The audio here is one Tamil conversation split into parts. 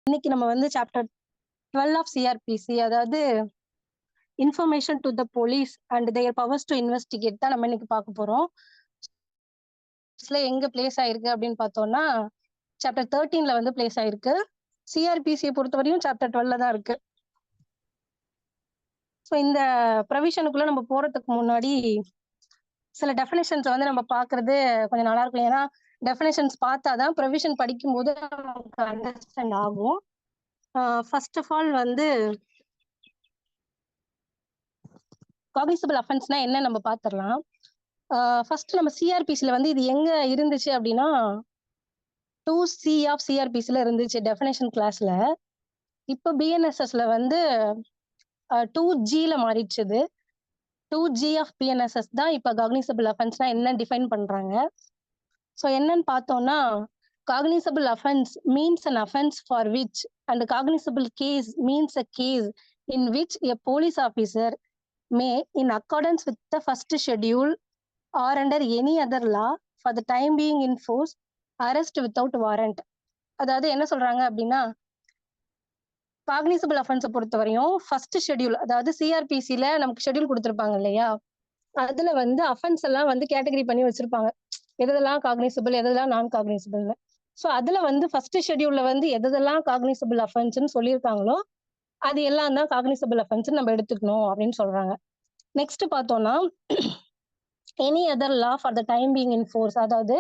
இன்னைக்கு நம்ம வந்து சாப்டர் 12 ஆஃப் சிஆர்பிசி, அதாவது information to the police and their powers to investigate தான் நம்ம இன்னைக்கு பார்க்க போறோம். எங்க பிளேஸ் ஆயிருக்கு அப்படின்னு பார்த்தோம்னா சாப்டர் 13ல வந்து பிளேஸ் ஆயிருக்கு. சிஆர்பிசியை பொறுத்தவரையும் சாப்டர் 12 தான் இருக்கு. ஸோ இந்த ப்ரொவிஷனுக்குள்ள நம்ம போறதுக்கு முன்னாடி சில டெஃபினேஷன்ஸ் வந்து நம்ம பார்க்கறது கொஞ்சம் நல்லா இருக்கும். ஏன்னா டெஃபினேஷன்ஸ் பார்த்தாதான் ப்ரொவிஷன் படிக்கும்போது நமக்கு அண்டர்ஸ்டாண்ட் ஆகும். ஃபர்ஸ்ட் ஆஃப் ஆல் வந்து காக்னிசபிள் அஃபென்ஸ்னா என்ன நம்ம பார்த்துடலாம். ஃபர்ஸ்ட் நம்ம சிஆர்பிசில வந்து இது எங்க இருந்துச்சு அப்படின்னா 2C ஆஃப் சிஆர்பிசில இருந்துச்சு டெஃபினேஷன் கிளாஸ்ல. இப்போ பிஎன்எஸ்எஸ்ல வந்து 2Gல மாறிடுச்சு. 2G ஆஃப் பிஎன்எஸ்எஸ் தான் இப்போ காக்னிசபிள் அஃபென்ஸ்னா என்ன டிஃபைன் பண்றாங்க. ஸோ என்னன்னு பார்த்தோம்னா cognisable offence means an offence for which and cognisable case means a case in which a police officer may, in accordance with the first schedule or under any other law for the time being in force, arrest without warrant. அதாவது என்ன சொல்றாங்க அப்படின்னா காக்னிசபிள் அஃபென்ஸை பொறுத்தவரையும் ஃபர்ஸ்ட் ஷெட்யூல், அதாவது சிஆர்பிசில நமக்கு ஷெட்யூல் கொடுத்துருப்பாங்க இல்லையா, அதுல வந்து அஃபென்ஸ் எல்லாம் வந்து கேட்டகரி பண்ணி வச்சிருப்பாங்க, எதெல்லாம் காக்னிசபிள் எதெல்லாம் நான் காக்னிசபிள்னு. ஸோ அதுல வந்து ஃபர்ஸ்ட் ஷெட்யூல்ல வந்து எதெல்லாம் காக்னிசபிள் அஃபென்ஸ்ன்னு சொல்லியிருக்காங்களோ அது எல்லாம் தான் காக்னிசபிள் அஃபென்ஸ் நம்ம எடுத்துக்கணும் அப்படின்னு சொல்றாங்க. நெக்ஸ்ட் பார்த்தோம்னா any other law for the time being in force, அதாவது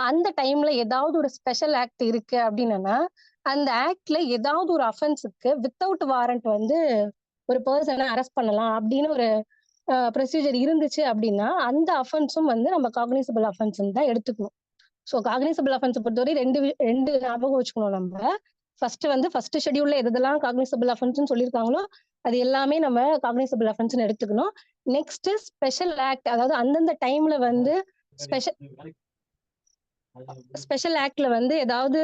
அந்த டைம்ல ஏதாவது ஒரு ஸ்பெஷல் ஆக்ட் இருக்கு அப்படின்னா அந்த ஆக்ட்ல ஏதாவது ஒரு அஃபென்ஸுக்கு வித்தவுட் வாரண்ட் வந்து ஒரு பர்சனை அரெஸ்ட் பண்ணலாம் அப்படின்னு ஒரு ப்ரொசீஜர் இருந்துச்சு அப்படின்னா அந்த அஃபென்ஸும் வந்து நம்ம காக்னிசபிள் அஃபென்ஸ் தான் எடுத்துக்கணும். ஸோ காக்னிசபிள் அஃபென்ஸை பொறுத்தவரை ரெண்டு ஞாபகம் வச்சுக்கணும். நம்ம ஃபர்ஸ்ட் ஷெட்யூல்ல எதெல்லாம் காக்னிசபிள் அஃபென்ஸ்னு சொல்லியிருக்காங்களோ அது எல்லாமே நம்ம காக்னிசபிள் அஃபென்ஸ்னு எடுத்துக்கணும். நெக்ஸ்ட் ஸ்பெஷல் ஆக்ட், அதாவது அந்தந்த டைம்ல வந்து ஸ்பெஷல் ஆக்ட்ல வந்து ஏதாவது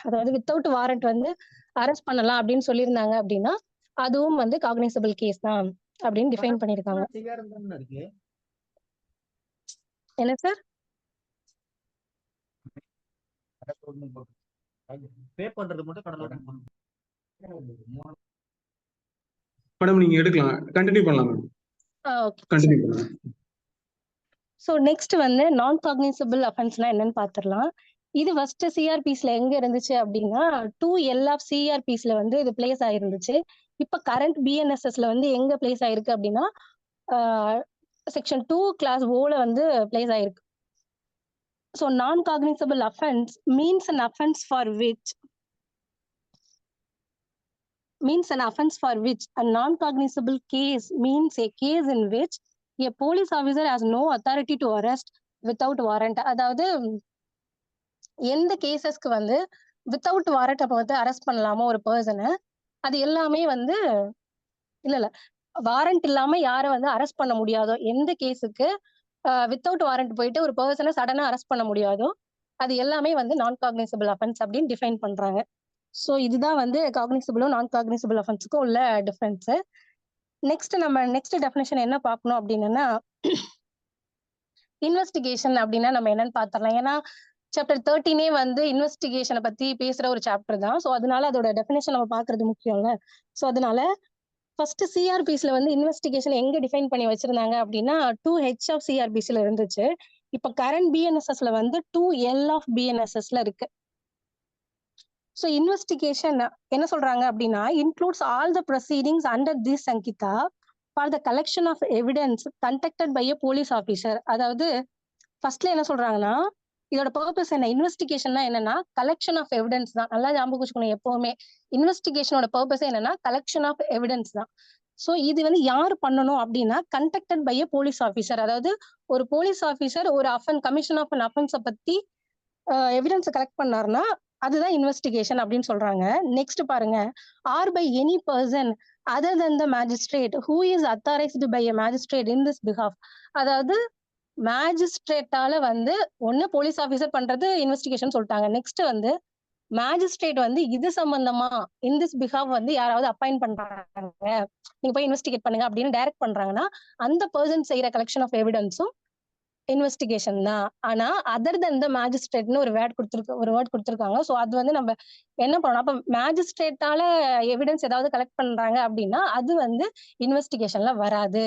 அதாவது வித்தவுட் வாரண்ட் வந்து அரெஸ்ட் பண்ணலாம் அப்படின்னு சொல்லியிருந்தாங்க அப்படின்னா அதுவும் வந்து காக்னிசபிள் கேஸ் தான் அப்படின்னு டிஃபைன் பண்ணிருக்காங்க. என்ன சார்? மேடம் நீங்க எடுக்கலாம், கண்டினியூ பண்ணலாம் மேடம். கண்டினியூ பண்ணலாம். ஸோ நெக்ஸ்ட் வந்து நான் காக்னிசபிள் அஃபென்ஸ்னா என்னன்னு பார்த்துடலாம். இது ஃபர்ஸ்ட் சிஆர்பிஸ்ல எங்க இருந்துச்சு அப்படின்னா 2L ஆஃப் சிஆர்பிஸ்ல வந்து இது பிளேஸ் ஆயிருந்துச்சு. இப்போ கரண்ட் பிஎன்எஸ்எஸ்ல வந்து எங்க பிளேஸ் ஆயிருக்கு அப்படின்னா செக்ஷன் 2 கிளாஸ் ஓல வந்து பிளேஸ் ஆயிருக்கு. ஸோ நான் cognisable offence means an offense for which a non-cognizable case means a case in which a police officer has no authority to arrest without warrant. அதாவது எந்த கேசஸ்க்கு வந்து வித்தவுட் வாரண்ட் அப்ப வந்து அரெஸ்ட் பண்ணலாமோ ஒரு பர்சனை, அது எல்லாமே வந்து இல்ல வாரண்ட் இல்லாம யாரை வந்து அரெஸ்ட் பண்ண முடியாதோ, எந்த கேஸுக்கு வித்தவுட் வாரண்ட் போயிட்டு ஒரு பர்சனை சடனா அரெஸ்ட் பண்ண முடியாதோ அது எல்லாமே வந்து நான் காக்னிசபிள் அஃபென்ஸ் அப்படின்னு டிஃபைன் பண்றாங்க. ஸோ இதுதான் வந்து காக்னிசபிளும் நான் காக்னிசபிள் அஃபென்ஸுக்கும் உள்ள டிஃபரன்ஸ். நெக்ஸ்ட் டெஃபினேஷன் என்ன பார்க்கணும் அப்படின்னா இன்வெஸ்டிகேஷன் அப்படின்னா நம்ம என்னன்னு பார்த்துடலாம். ஏன்னா சாப்டர் 13 வந்து இன்வெஸ்டிகேஷனை பத்தி பேசுற ஒரு சாப்டர் தான். ஸோ அதனால அதோட டெஃபினேஷன் நம்ம பாக்குறது முக்கியம்ல. ஸோ அதனால ஃபர்ஸ்ட் சிஆர்பிஸ்ல வந்து இன்வெஸ்டிகேஷன் எங்க டிஃபைன் பண்ணி வச்சிருந்தாங்க அப்படின்னா 2H ஆஃப் சிஆர்பிஸ்ல இருந்துச்சு. இப்ப கரண்ட் பிஎன்எஸ்எஸ்ல வந்து 2L ஆஃப் பிஎன்எஸ்எஸ்ல இருக்கு. ஸோ இன்வெஸ்டிகேஷன் என்ன சொல்றாங்க அப்படின்னா includes all the proceedings under this Sanhita for the collection of evidence conducted by a police officer. அதாவது ஃபர்ஸ்ட்ல என்ன சொல்றாங்கன்னா இதோட பர்பஸ் என்ன, இன்வெஸ்டிகேஷன்னா என்னன்னா கலெக்ஷன் ஆஃப் எவிடன்ஸ் தான். நல்லா ஞாபகம் வச்சுக்கணும், எப்பவுமே இன்வெஸ்டிகேஷனோட பர்பஸ் என்னன்னா கலெக்ஷன் ஆஃப் எவிடன்ஸ் தான். ஸோ இது வந்து யார் பண்ணணும் அப்படின்னா conducted by a police officer. அதாவது ஒரு போலீஸ் ஆஃபீஸர் ஒரு கமிஷன் ஆஃப் அன் அஃபென்ஸை பத்தி எவிடன்ஸ் கலெக்ட் பண்ணாருன்னா அதுதான் இன்வெஸ்டிகேஷன் அப்படின்னு சொல்றாங்க. நெக்ஸ்ட் பாருங்க, or by any person other than the magistrate who is authorised by a magistrate in this behalf. அதாவது மேஜிஸ்ட்ரேட்டால வந்து ஒன்னு போலீஸ் ஆஃபீஸர் பண்றது இன்வெஸ்டிகேஷன் சொல்லிட்டாங்க. நெக்ஸ்ட் வந்து மேஜிஸ்ட்ரேட் வந்து இது சம்பந்தமா இன் திஸ் பிஹாஃப் வந்து யாராவது அப்பாயிண்ட் பண்றாங்க, நீங்க போய் இன்வெஸ்டிகேட் பண்ணுங்க அப்படின்னு டைரக்ட் பண்றாங்கன்னா அந்த பர்சன் செய்யற கலெக்ஷன் ஆஃப் எவிடன்ஸும் இன்வெஸ்டிகேஷன் தான். ஆனா அதர் தென் த மேஜிஸ்ட்ரேட்னு ஒரு வேர்ட் கொடுத்திருக்காங்க. சோ அது வந்து நம்ம என்ன பண்ணணும், அப்ப மேஜிஸ்ட்ரேட்டால எவிடன்ஸ் ஏதாவது கலெக்ட் பண்றாங்க அப்படின்னா அது வந்து இன்வெஸ்டிகேஷன்ல வராது.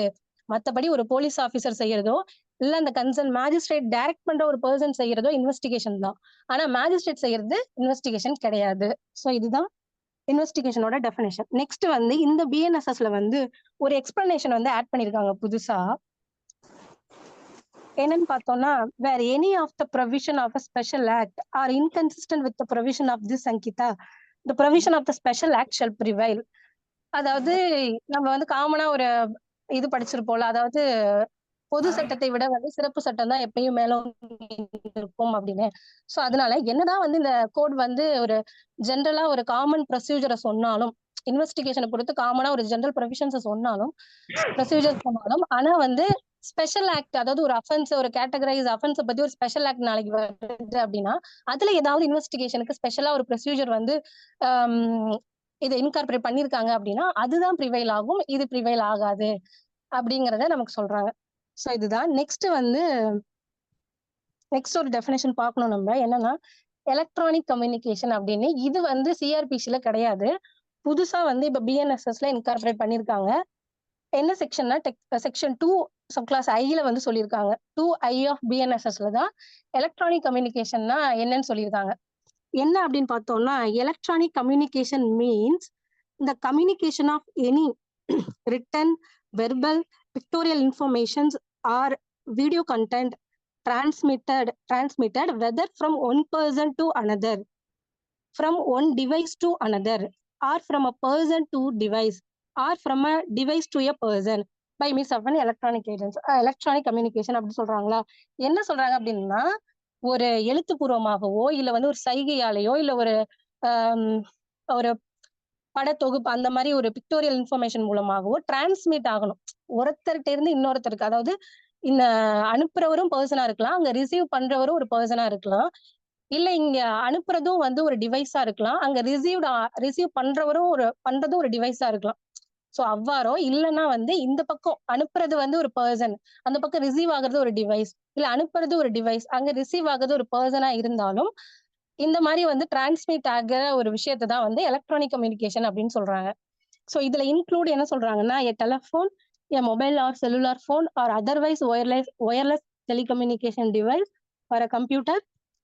மத்தபடி ஒரு போலீஸ் ஆபீசர் செய்யறதோ இல்ல அந்த கன்சர்ன் மேஜிஸ்ட்ரேட் டைரக்ட் பண்ற ஒரு பர்சன் செய்யறதோ இன்வெஸ்டிகேஷன் தான். ஆனா மேஜிஸ்ட்ரேட் செய்யறது இன்வெஸ்டிகேஷன் கிடையாது. சோ இதுதான் இன்வெஸ்டிகேஷனோட டெஃபினேஷன். நெக்ஸ்ட் வந்து இந்த பிஎன்எஸ்எஸ்ல வந்து ஒரு எக்ஸ்பிளனேஷன் வந்து ஆட் பண்ணிருக்காங்க புதுசா. என்னன்னு பார்த்தோம்னா, where any of the provision of a special act are inconsistent with the provision of this அங்கிதா, the provision of the special act shall prevail. அதாவது நம்ம வந்து காமனா ஒரு இது படிச்சிருப்போம்ல, அதாவது பொது சட்டத்தை விட வந்து சிறப்பு சட்டம் தான் எப்பயும் மேலும் இருக்கும் அப்படின்னு. சோ அதனால என்னதான் வந்து இந்த கோட் வந்து ஒரு ஜென்ரலா ஒரு காமன் ப்ரொசீஜரை சொன்னாலும், இன்வெஸ்டிகேஷனை பொறுத்து காமனா ஒரு ஜெனரல் ப்ரொவிஷன்ஸ் சொன்னாலும் ப்ரொசீஜர் சொன்னாலும், ஆனா வந்து ஸ்பெஷல் ஆக்ட், அதாவது ஒரு அஃபென்ஸ், ஒரு கேட்டகரைஸ் அஃபென்ஸை பத்தி ஒரு ஸ்பெஷல் ஆக்ட் நாளைக்கு வருது அப்படின்னா அதுல ஏதாவது இன்வெஸ்டிகேஷனுக்கு ஸ்பெஷலா ஒரு ப்ரொசீஜர் வந்து இதை இன்கார்பரேட் பண்ணிருக்காங்க அப்படின்னா அதுதான் ப்ரிவைல் ஆகும், இது ப்ரிவைல் ஆகாது அப்படிங்கறத நமக்கு சொல்றாங்க. சோ இதுதான் நெக்ஸ்ட் வந்து நெக்ஸ்ட் ஒரு டெஃபினேஷன் பார்க்கணும் நம்ம. என்னன்னா எலக்ட்ரானிக் கம்யூனிகேஷன் அப்படின்னு. இது வந்து சிஆர்பிசில கிடையாது, புதுசா வந்து இப்ப பிஎன்எஸ்எஸ்ல இன்கார்பரேட் பண்ணிருக்காங்க. என்ன செக்ஷன்னா செக்ஷன் 2 சப் கிளாஸ் ஐல வந்து சொல்லியிருக்காங்க. 2I ஆஃப் பிஎன்எஸ்எஸ்ல தான் எலக்ட்ரானிக் கம்யூனிகேஷன்னா என்னன்னு சொல்லியிருக்காங்க. என்ன அப்படின்னு பார்த்தோம்னா, electronic communication means the communication of any written, verbal, pictorial informations or video content transmitted whether from one person to another, from one device to another, or from a person to device, or from a device to a person by means of an electronic agents. electronic communication அப்படின்னு சொல்றாங்களா? என்ன சொல்றாங்க அப்படின்னா, ஒரு எழுத்துப்பூர்வமாகவோ இல்ல வந்து ஒரு சைகையாலேயோ இல்ல ஒரு ஒரு படத்தொகுப்பு அந்த மாதிரி ஒரு பிக்டோரியல் இன்ஃபர்மேஷன் மூலமாகவோ டிரான்ஸ்மிட் ஆகணும் ஒருத்தர்கிட்ட இருந்து இன்னொருத்தருக்கு. அதாவது இந்த அனுப்புறவரும் பர்சனா இருக்கலாம், அங்க ரிசீவ் பண்றவரும் ஒரு பர்சனா இருக்கலாம், இல்ல இங்க அனுப்புறதும் வந்து ஒரு டிவைஸா இருக்கலாம், அங்க ரிசீவ் பண்றவரும் பண்றதும் ஒரு டிவைஸா இருக்கலாம். சோ அவ்வாறோ இல்லைன்னா வந்து இந்த பக்கம் அனுப்புறது வந்து ஒரு பர்சன், அந்த பக்கம் ரிசீவ் ஆகுறது ஒரு டிவைஸ், இல்ல அனுப்புறது ஒரு டிவைஸ், அங்க ரிசீவ் ஆகுறது ஒரு பர்சனா இருந்தாலும் இந்த மாதிரி வந்து டிரான்ஸ்மிட் ஆகிற ஒரு விஷயத்தை தான் வந்து எலக்ட்ரானிக் கம்யூனிகேஷன் அப்படின்னு சொல்றாங்க. ஸோ இதுல இன்க்ளூட் என்ன சொல்றாங்கன்னா, a telephone, a mobile or cellular phone or otherwise wireless telecommunication device or a computer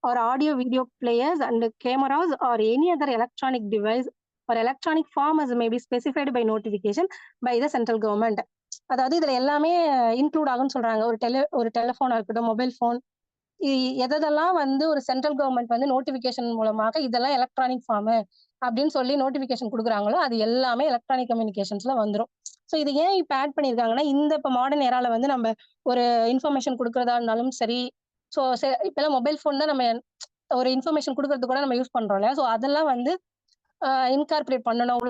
or audio video players and cameras or any other electronic device or electronic form as may be specified by notification by the central government. அதாவது இதுல எல்லாமே இன்க்ளூட் ஆகும்னு சொல்றாங்க. ஒரு டெலிஃபோனா இருக்கட்டும், மொபைல் போன், எதெல்லாம் வந்து ஒரு சென்ட்ரல் கவர்மெண்ட் வந்து நோட்டிபிகேஷன் மூலமாக இதெல்லாம் எலக்ட்ரானிக் ஃபார்ம் அப்படின்னு சொல்லி நோட்டிபிகேஷன் கொடுக்குறாங்களோ அது எல்லாமே எலக்ட்ரானிக் கம்யூனிகேஷன்ஸ்ல வந்துடும். ஸோ இது ஏன் இப்ப ஆட் பண்ணியிருக்காங்கன்னா, இந்த இப்ப மாடர்ன் ஏரால வந்து நம்ம ஒரு இன்ஃபர்மேஷன் கொடுக்கறதா இருந்தாலும் சரி, ஸோ இப்பெல்லாம் மொபைல் ஃபோன் தான் நம்ம ஒரு இன்ஃபர்மேஷன் கொடுக்கறது கூட நம்ம யூஸ் பண்றோம் இல்லையா? ஸோ அதெல்லாம் வந்து இன்கார்பரேட் பண்ணணும்.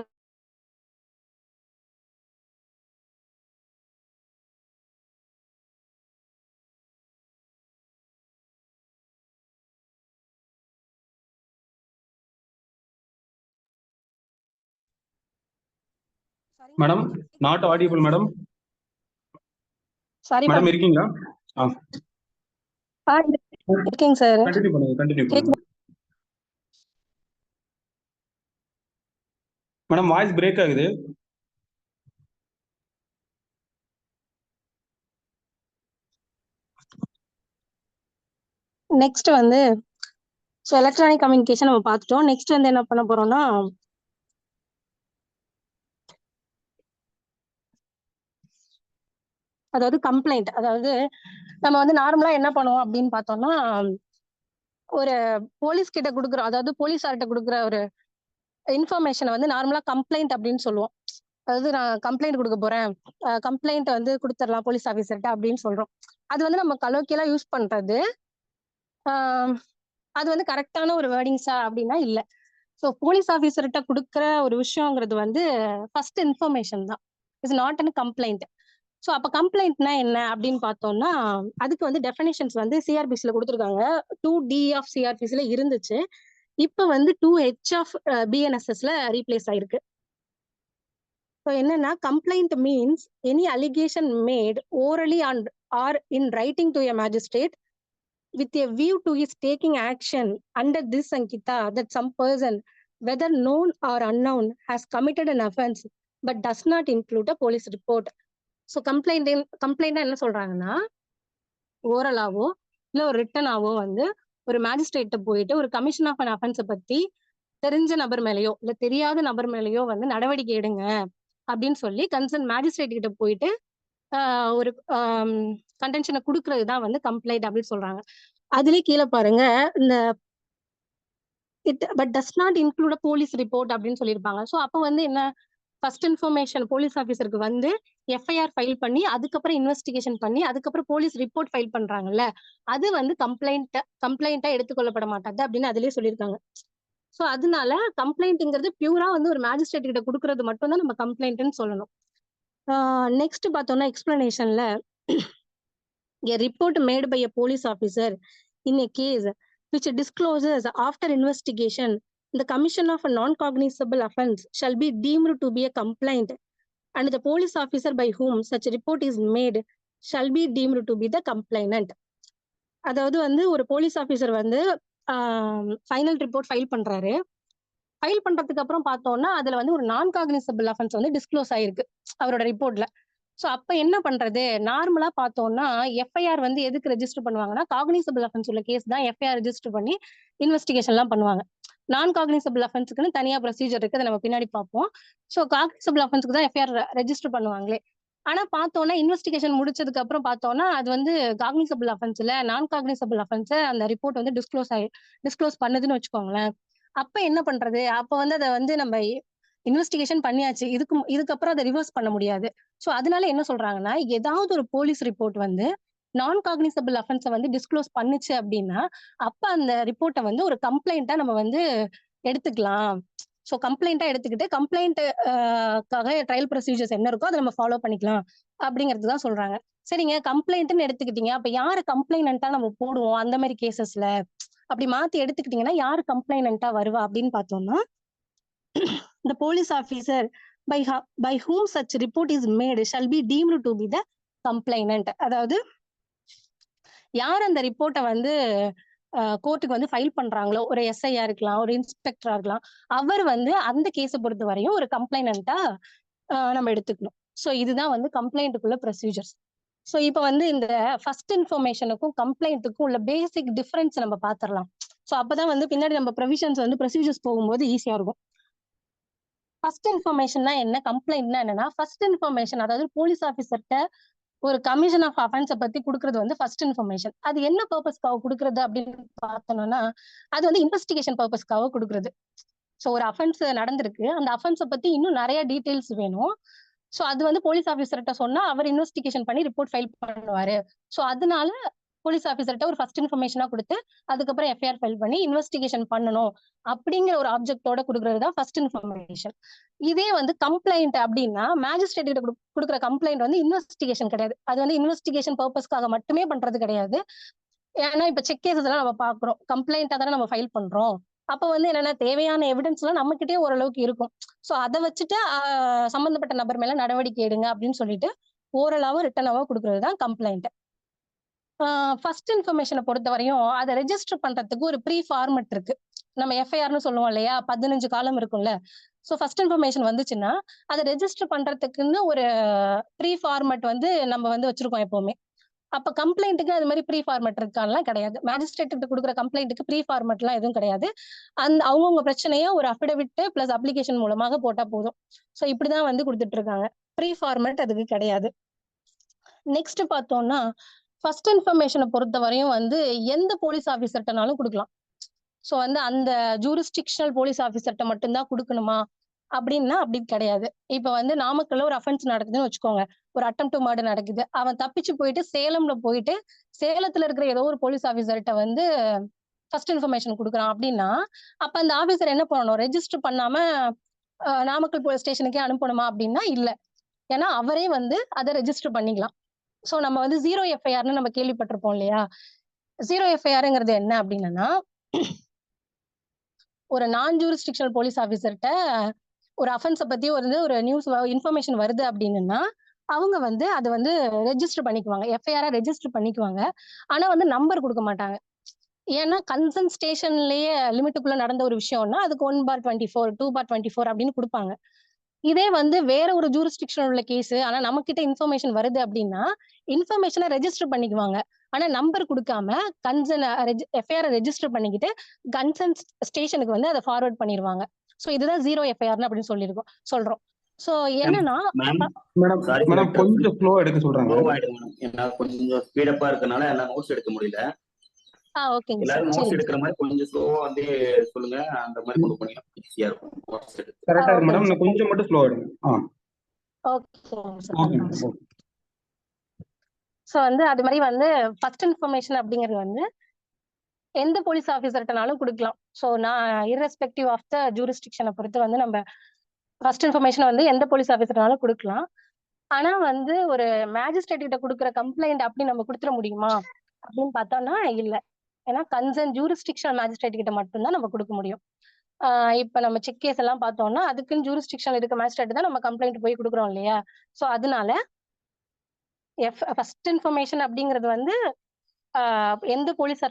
Madam not audible madam. Sorry madam இருக்கீங்களா? இருக்கீங்க சார். கண்டினியூ பண்ணுங்க. மேடம் வாய்ஸ் பிரேக் ஆகுது. நெக்ஸ்ட் வந்து ஸோ எலக்ட்ரானிக் கம்யூனிகேஷன் நம்ம பார்த்துட்டோம். நெக்ஸ்ட் வந்து என்ன பண்ண போறோம்னா, அதாவது கம்ப்ளைண்ட். அதாவது நம்ம வந்து நார்மலா என்ன பண்ணுவோம் அப்படின்னு பார்த்தோம்னா, ஒரு போலீஸ் கிட்ட கொடுக்குறோம், அதாவது போலீஸார்கிட்ட கொடுக்குற ஒரு இன்ஃபர்மேஷனை வந்து நார்மலா கம்ப்ளைண்ட் அப்படின்னு சொல்லுவோம். அதாவது நான் கம்ப்ளைண்ட் கொடுக்க போறேன், கம்ப்ளைண்ட் வந்து கொடுத்துடலாம் போலீஸ் ஆஃபீஸர்கிட்ட அப்படின்னு சொல்றோம். அது வந்து நம்ம கலோக்கியலா யூஸ் பண்றது. அது வந்து கரெக்டான ஒரு வேர்டிங்ஸா அப்படின்னா இல்ல. ஸோ போலீஸ் ஆஃபீஸர்கிட்ட கொடுக்குற ஒரு விஷயங்கிறது வந்து ஃபர்ஸ்ட் இன்ஃபர்மேஷன் தான், it's not an complaint. So அப்ப கம்ப்ளைண்ட்னா என்ன அப்படின்னு பார்த்தோம்னா, அதுக்கு வந்து டெஃபினேஷன்ஸ் வந்து சிஆர்பிசில கொடுத்துருக்காங்க. 2D ஆஃப் சிஆர்பிசில இருந்துச்சு, இப்ப வந்து 2H ஆஃப் பிஎன்எஸ்எஸ்ல ரீப்ளேஸ் ஆயிருக்கு. ஸோ என்னன்னா, complaint means any allegation made orally or in writing to a magistrate with a view to his taking action under this Sankita that some person, whether known or unknown, has committed an offense but does not include a police report. So complaint என்ன சொல்றாங்கன்னா, ஓரலாவோ இல்ல ஒரு ரிட்டனாவோ வந்து ஒரு மேஜிஸ்ட்ரேட்ட போயிட்டு ஒரு கமிஷன் ஆஃப் அன் அஃபென்ஸை பத்தி தெரிஞ்ச நபர் மேலேயோ இல்ல தெரியாத நபர் மேலேயோ வந்து நடவடிக்கை எடுங்க அப்படின்னு சொல்லி கன்சர்ன் மேஜிஸ்ட்ரேட் கிட்ட போயிட்டு ஒரு கண்டென்ஷனை கொடுக்கறது தான் வந்து கம்ப்ளைண்ட் அப்படின்னு சொல்றாங்க. அதுலயே கீழே பாருங்க, இந்த but does not include police report அப்படின்னு சொல்லியிருப்பாங்க. ஸோ அப்போ வந்து என்ன, ஃபர்ஸ்ட் இன்ஃபர்மேஷன் போலீஸ் ஆஃபீஸருக்கு வந்து எஃப்ஐஆர் ஃபைல் பண்ணி அதுக்கப்புறம் இன்வெஸ்டிகேஷன் பண்ணி அதுக்கப்புறம் போலீஸ் ரிப்போர்ட் ஃபைல் பண்றாங்கல்ல, அது வந்து கம்ப்ளைண்டா எடுத்துக்கொள்ளப்பட மாட்டாது அப்படின்னு அதுலயே சொல்லியிருக்காங்க. ஸோ அதனால கம்ப்ளைண்ட்ங்கிறது பியூரா வந்து ஒரு மேஜிஸ்ட்ரேட் கிட்ட கொடுக்கறது மட்டும் தான் நம்ம கம்ப்ளைண்ட்னு சொல்லணும். நெக்ஸ்ட் பார்த்தோம்னா எக்ஸ்பிளனேஷன்ல a report made by a police officer in a case which discloses after investigation the commission of a non-cognizable offense shall be deemed to be a complaint and the police officer by whom such report is made shall be deemed to be the complainant. அதாவது வந்து ஒரு போலீஸ் ஆஃபீஸர் வந்து ஃபைனல் ரிப்போர்ட் ஃபைல் பண்றாரு. ஃபைல் பண்றதுக்கு அப்புறம் பார்த்தோம்னா அதுல வந்து ஒரு நான் காக்னிசபிள் அஃபென்ஸ் வந்து டிஸ்க்ளோஸ் ஆயிருக்கு அவரோட ரிப்போர்ட்ல. ஸோ அப்ப என்ன பண்றது, நார்மலா பார்த்தோம்னா எஃப்ஐஆர் வந்து எதுக்கு ரெஜிஸ்டர் பண்ணுவாங்கன்னா காக்னிசபிள் அஃபென்ஸ் உள்ள கேஸ் தான் எஃப்ஐஆர் ரெஜிஸ்டர் பண்ணி இன்வெஸ்டிகேஷன் எல்லாம் பண்ணுவாங்க. நான் காக்னிசபிள் அஃபென்ஸுக்குன்னு தனியா ப்ரொசீஜர் இருக்கு, அதை நம்ம பின்னாடி பார்ப்போம். ஸோ காக்னிசபிள் அஃபென்ஸுக்கு தான் எஃப்ஐஆர் ரெஜிஸ்டர் பண்ணுவாங்களே. ஆனா பார்த்தோம்னா இன்வெஸ்டிகேஷன் முடிச்சதுக்கு அப்புறம் பார்த்தோம்னா அது வந்து காக்னிசபிள் அஃபென்ஸ்ல நான் காக்னிசபிள் அஃபென்ஸ் அந்த ரிப்போர்ட் வந்து டிஸ்க்ளோஸ் பண்ணுதுன்னு வச்சுக்கோங்களேன். அப்ப என்ன பண்றது, அப்ப வந்து அதை வந்து நம்ம இன்வெஸ்டிகேஷன் பண்ணியாச்சு, இதுக்கப்புறம் அதை ரிவர்ஸ் பண்ண முடியாது. ஸோ அதனால என்ன சொல்றாங்கன்னா, ஏதாவது ஒரு போலீஸ் ரிப்போர்ட் வந்து நான் காக்னிசபிள் அஃபென்ஸை வந்து டிஸ்க்ளோஸ் பண்ணுச்சு அப்படின்னா அப்ப அந்த ரிப்போர்ட்டை வந்து ஒரு கம்ப்ளைண்டா நம்ம வந்து எடுத்துக்கலாம். ஸோ கம்ப்ளைண்டா எடுத்துக்கிட்டு கம்ப்ளைண்ட்டுக்காக ட்ரையல் ப்ரொசீஜர்ஸ் என்ன இருக்கோ அதை நம்ம ஃபாலோ பண்ணிக்கலாம் அப்படிங்கிறது தான் சொல்றாங்க. சரிங்க, கம்ப்ளைண்ட்னு எடுத்துக்கிட்டீங்க, அப்ப யாரு கம்ப்ளைனண்டா நம்ம போடுவோம் அந்த மாதிரி கேசஸ்ல, அப்படி மாத்தி எடுத்துக்கிட்டீங்கன்னா யாரு கம்ப்ளைனண்டா வருவா அப்படின்னு பார்த்தோம்னா, the police officer by whom such report is made shall be deemed to be the complainant. அதாவது யார் அந்த ரிப்போர்ட்டை வந்து கோர்ட்டுக்கு வந்து ஃபைல் பண்றாங்களோ, ஒரு எஸ்ஐயா இருக்கலாம், ஒரு இன்ஸ்பெக்டரா இருக்கலாம், அவர் வந்து அந்த கேஸை பொறுத்த வரையும் ஒரு கம்ப்ளைனண்டா நம்ம எடுத்துக்கணும். ஸோ இதுதான் வந்து கம்ப்ளைண்ட்டுக்குள்ள ப்ரொசீஜர்ஸ். ஸோ இப்போ வந்து இந்த ஃபர்ஸ்ட் இன்ஃபர்மேஷனுக்கும் கம்ப்ளைண்ட்டுக்கும் உள்ள பேசிக் டிஃபரன்ஸ் நம்ம பார்த்துடலாம். ஸோ அப்பதான் வந்து பின்னாடி நம்ம ப்ரொவிஷன்ஸ் வந்து ப்ரொசீஜர்ஸ் போகும்போது ஈஸியா இருக்கும். ஃபர்ஸ்ட் இன்ஃபர்மேஷன்னா என்ன, கம்ப்ளைண்ட்னா என்னன்னா, ஃபர்ஸ்ட் இன்ஃபர்மேஷன் அதாவது போலீஸ் ஆஃபீஸர்கிட்ட ஒரு கமிஷன் ஆஃப் அஃபென்ஸை பத்தி கொடுக்கறது வந்து ஃபர்ஸ்ட் இன்ஃபர்மேஷன். அது என்ன பர்பஸ்க்காக கொடுக்கறது அப்படின்னு பார்த்தோம்னா, அது வந்து இன்வெஸ்டிகேஷன் பர்பஸ்க்காக கொடுக்கறது. ஸோ ஒரு அஃபென்ஸ் நடந்திருக்கு, அந்த அஃபென்ஸை பத்தி இன்னும் நிறைய டீடைல்ஸ் வேணும். ஸோ அது வந்து போலீஸ் ஆஃபீஸர்கிட்ட சொன்னா அவர் இன்வெஸ்டிகேஷன் பண்ணி ரிப்போர்ட் ஃபைல் பண்ணுவாரு. ஸோ அதனால போலீஸ் ஆஃபீஸர்கிட்ட ஒரு ஃபர்ஸ்ட் இன்ஃபர்மேஷனா கொடுத்து அதுக்கப்புறம் எஃப்ஐஆர் ஃபைல் பண்ணி இன்வெஸ்டிகேஷன் பண்ணணும் அப்படிங்கிற ஒரு ஆப்ஜெக்டோட கொடுக்கறது தான் ஃபர்ஸ்ட் இன்ஃபர்மேஷன். இதே வந்து கம்ப்ளைண்ட் அப்படின்னா மேஜிஸ்ட்ரேட் கிட்ட கொடுக்குற கம்ப்ளைண்ட் வந்து இன்வெஸ்டிகேஷன் கிடையாது, அது வந்து இன்வெஸ்டிகேஷன் பர்பஸ்க்காக மட்டுமே பண்றது கிடையாது. ஏன்னா இப்ப செக் கேசஸ் எல்லாம் நம்ம பாக்குறோம், கம்ப்ளைண்டா தானே நம்ம ஃபைல் பண்றோம். அப்ப வந்து என்னன்னா தேவையான எவிடன்ஸ் எல்லாம் நம்ம கிட்டே ஓரளவுக்கு இருக்கும். சோ அதை வச்சுட்டு சம்பந்தப்பட்ட நபர் மேல நடவடிக்கை எடுங்க அப்படின்னு சொல்லிட்டு ஓரலாவோ ரிட்டனாவோ கொடுக்கறது தான் கம்ப்ளைண்ட். ஃபர்ஸ்ட் இன்ஃபர்மேஷனை பொறுத்த வரையும் அதை ரெஜிஸ்டர் பண்றதுக்கு ஒரு ப்ரீ ஃபார்மெட் இருக்கு. நம்ம எஃப்ஐஆர்னு சொல்லுவோம் இல்லையா, 15 காலம் இருக்கும்ல. ஸோ ஃபர்ஸ்ட் இன்ஃபர்மேஷன் வந்துச்சுன்னா அதை ரெஜிஸ்டர் பண்றதுக்குன்னு ஒரு ப்ரீ ஃபார்மெட் வந்து நம்ம வந்து வச்சிருக்கோம் எப்பவுமே. அப்ப கம்ப்ளைண்ட்டுக்கு அது மாதிரி ப்ரீ ஃபார்மெட் இருக்கான்லாம் கிடையாது. மேஜிஸ்ட்ரேட் கிட்ட கொடுக்குற கம்ப்ளைண்ட்டுக்கு ப்ரீ ஃபார்மெட்லாம் எதுவும் கிடையாது. அந்த அவங்கவுங்க பிரச்சனையை ஒரு அஃபிடவிட் பிளஸ் அப்ளிகேஷன் மூலமாக போட்டா போதும். ஸோ இப்படிதான் வந்து கொடுத்துட்டு இருக்காங்க, ப்ரீ ஃபார்மெட் அதுக்கு கிடையாது. நெக்ஸ்ட் பார்த்தோம்னா ஃபர்ஸ்ட் இன்ஃபர்மேஷனை பொறுத்த வரையும் வந்து எந்த போலீஸ் ஆஃபீஸர்ட்டனாலும் கொடுக்கலாம். ஸோ வந்து அந்த ஜூரிஸ்டிக்ஷனல் போலீஸ் ஆஃபீஸர்ட்ட மட்டும்தான் கொடுக்கணுமா அப்படின்னா அப்படி கிடையாது. இப்ப வந்து நாமக்கல்ல ஒரு அஃபென்ஸ் நடக்குதுன்னு வச்சுக்கோங்க, ஒரு அட்டெம்ப்ட் மர்டர் நடக்குது, அவன் தப்பிச்சு போயிட்டு சேலம்ல போயிட்டு சேலத்துல இருக்கிற ஏதோ ஒரு போலீஸ் ஆஃபீஸர்கிட்ட வந்து ஃபர்ஸ்ட் இன்ஃபர்மேஷன் கொடுக்குறான் அப்படின்னா அப்ப அந்த ஆஃபீஸர் என்ன பண்ணணும், ரெஜிஸ்டர் பண்ணாம நாமக்கல் போலீஸ் ஸ்டேஷனுக்கே அனுப்பணுமா அப்படின்னா இல்ல. ஏன்னா அவரே வந்து அதை ரெஜிஸ்டர் பண்ணிக்கலாம். சோ நம்ம வந்து 0 எஃப்ஐஆர்னு நம்ம கேள்விப்பட்டிருப்போம் இல்லையா. 0 எஃப்ஐஆர்ங்கிறது என்ன அப்படின்னா, ஒரு நான் ஜூரிஸ்டிக்ஷனல் போலீஸ் ஆஃபீஸர்கிட்ட ஒரு அஃபென்ஸை பத்தி ஒரு நியூஸ் இன்ஃபர்மேஷன் வருது அப்படின்னா அவங்க வந்து அதை வந்து ரெஜிஸ்டர் பண்ணிக்குவாங்க, எஃப்ஐஆர் ரெஜிஸ்டர் பண்ணிக்குவாங்க. ஆனா வந்து நம்பர் கொடுக்க மாட்டாங்க. ஏன்னா கன்சர்ன் ஸ்டேஷன்லயே லிமிட்டுக்குள்ள நடந்த ஒரு விஷயம்னா அதுக்கு 1/24 2/24 அப்படின்னு கொடுப்பாங்க. இதே வந்து வேற ஒரு ஜூரிஸ்டிக்ஷன் உள்ள கேஸ், ஆனா நம்ம கிட்ட இன்ஃபர்மேஷன் வருது அப்படின்னா இன்ஃபர்மேஷனை ரெஜிஸ்டர் பண்ணிக்குவாங்க. ஆனா நம்பர் கொடுக்காம கன்சர்ன் எஃப்ஐஆர் ரெஜிஸ்டர் பண்ணிக்கிட்டு கன்சர்ன் ஸ்டேஷனுக்கு வந்து அதை ஃபார்வர்ட் பண்ணிடுவாங்க. ஸோ இதுதான் ஜீரோ எஃப்ஐஆர் அப்படின்னு சொல்றோம். ஸோ என்னன்னா மேம் சாரி மேடம் கொஞ்சம் ஸ்லோவா எடுக்க சொல்றாங்க. ஸ்லோவா எடுங்க மேடம். ஏன்னா கொஞ்சம் ஸ்பீடப்பா இருக்கனால எல்லாம் நோட்ஸ் எடுக்க முடியல. ஓகேங்க சார். எல்லாரும் நோட்ஸ் சரி எடுக்கிற மாதிரி கொஞ்சம் ஸ்லோவா வந்து சொல்லுங்க. அந்த மாதிரி கொண்டு போனீங்கன்னா ஈஸியா இருக்கும் நோட்ஸ் எடுத்து. கரெக்டா இருக்கு ஓகேங்க மேடம், சார். கொஞ்சம் மட்டும் ஸ்லோவா எடுங்க. ஓகேங்க சார். ஓகே பண்றோம் சார். ஓகே. ஸோ வந்து அது மாதிரி வந்து ஃபர்ஸ்ட் இன்ஃபர்மேஷன் அப்படிங்கிறது வந்து எந்த போலீஸ் ஆஃபீஸர்கிட்டனாலும் கொடுக்கலாம். ஸோ நான் இர்ரெஸ்பெக்டிவ் ஆஃப் த ஜூரிஸ்டிக்ஷனை பொறுத்து வந்து நம்ம ஃபர்ஸ்ட் இன்ஃபர்மேஷன் வந்து எந்த போலீஸ் ஆஃபீஸர்னாலும் கொடுக்கலாம். ஆனா வந்து ஒரு மேஜிஸ்ட்ரேட் கிட்ட கொடுக்குற கம்ப்ளைண்ட் அப்படி நம்ம கொடுத்துட முடியுமா அப்படின்னு பார்த்தோம்னா இல்ல. ஏன்னா கன்சர்ன் ஜூரிஸ்டிக்ஷன் மேஜிஸ்ட்ரேட் கிட்ட மட்டும்தான் நம்ம கொடுக்க முடியும். இப்ப நம்ம செக் கேஸ் எல்லாம் பார்த்தோம்னா அதுக்குன்னு ஜூரிஸ்டிக்ஷன் இருக்க மேஜிஸ்ட்ரேட் தான் நம்ம கம்ப்ளைண்ட் போய் கொடுக்குறோம் இல்லையா? ஸோ அதனால ஃபர்ஸ்ட் இன்ஃபர்மேஷன் அப்படிங்கிறது வந்து எந்த போலீஸ்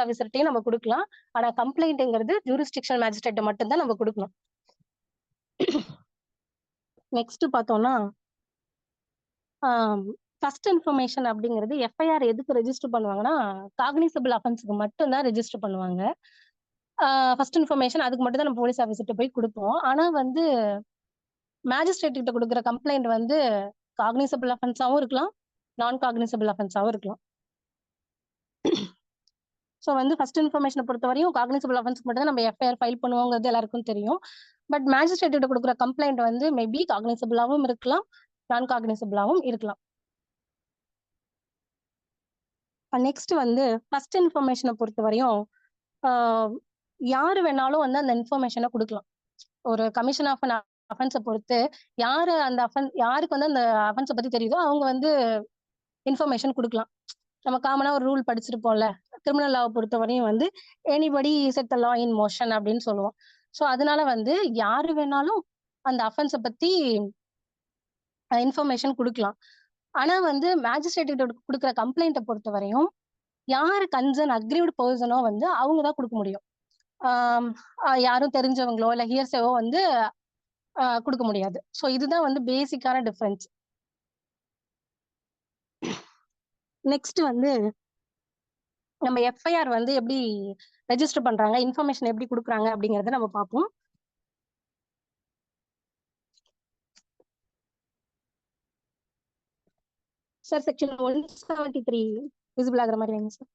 ஆஃபீஸர்ட்டையும் நம்ம கொடுக்கலாம். ஆனா கம்ப்ளைண்ட்ங்கிறது ஜூரிஸ்டிக்ஷன் மேஜிஸ்ட்ரேட் மட்டும்தான் நம்ம கொடுக்கணும். நெக்ஸ்ட் பார்த்தோம்னா ஃபர்ஸ்ட் இன்ஃபர்மேஷன் அப்படிங்கிறது எஃப்ஐஆர் எதுக்கு ரெஜிஸ்டர் பண்ணுவாங்கன்னா காக்னிசபிள் அஃபென்ஸுக்கு மட்டும்தான் ரெஜிஸ்டர் பண்ணுவாங்க. ஃபர்ஸ்ட் இன்ஃபர்மேஷன் அதுக்கு மட்டும் தான் நம்ம போலீஸ் ஆஃபீஸர்கிட்ட போய் கொடுப்போம். ஆனா வந்து மேஜிஸ்ட்ரேட் கிட்ட கொடுக்குற கம்ப்ளைண்ட் வந்து காக்னிசபிள் அஃபென்ஸாவும் இருக்கலாம், நான் காக்னிசபிள் அஃபென்ஸாவும் இருக்கலாம். ஸோ வந்து ஃபர்ஸ்ட் இன்ஃபர்மேஷனை பொறுத்தவரையும் காக்னிசபிள் அஃபென்ஸ்க்கு மட்டும் தான் நம்ம எஃப்ஐஆர் ஃபைல் பண்ணுவோங்கிறது எல்லாருக்கும் தெரியும். பட் மேஜிஸ்ட்ரேட் கிட்ட கொடுக்குற கம்ப்ளைண்ட் வந்து மேபி காக்னிசபிளாவும் இருக்கலாம், நான் காக்னிசபிளாவும் இருக்கலாம். நெக்ஸ்ட் வந்து ஃபர்ஸ்ட் இன்ஃபர்மேஷனை பொறுத்தவரையும் யாரு வேணாலும் வந்து அந்த இன்ஃபர்மேஷனை கொடுக்கலாம். ஒரு கமிஷன் ஆஃப் அஃபென்ஸை பொறுத்து யாரு அந்த யாருக்கு வந்து அந்த அஃபென்ஸை பத்தி தெரியுதோ அவங்க வந்து இன்ஃபர்மேஷன் கொடுக்கலாம். நம்ம காமனா ஒரு ரூல் படிச்சிருப்போம்ல, கிரிமினல் லாவை பொறுத்தவரையும் வந்து எனிபடி செட் த லா இன் மோஷன் அப்படின்னு சொல்லுவோம். ஸோ அதனால வந்து யாரு வேணாலும் அந்த அஃபென்ஸை பத்தி இன்ஃபர்மேஷன் கொடுக்கலாம். ஆனா வந்து மேஜிஸ்ட்ரேட் கிட்ட கொடுக்குற கம்ப்ளைண்ட்டை பொறுத்தவரையும் யாரு கன்சர்ன் அக்ரீவ்டு பர்சனோ வந்து அவங்க தான் கொடுக்க முடியும். யாரும் தெரிஞ்சவங்களோ இல்ல ஹியர்ஸேவோ வந்து கொடுக்க முடியாது. ஸோ இதுதான் வந்து பேசிக்கான டிஃபரன்ஸ். நெக்ஸ்ட் வந்து நம்ம எஃப்ஐஆர் வந்து எப்படி ரெஜிஸ்டர் பண்றாங்க, இன்ஃபர்மேஷன் எப்படி கொடுக்குறாங்க அப்படிங்கறத நம்ம பார்ப்போம். சார் செக்ஷன் 173 விசிபிள் ஆகுற மாதிரி வைங்க sir.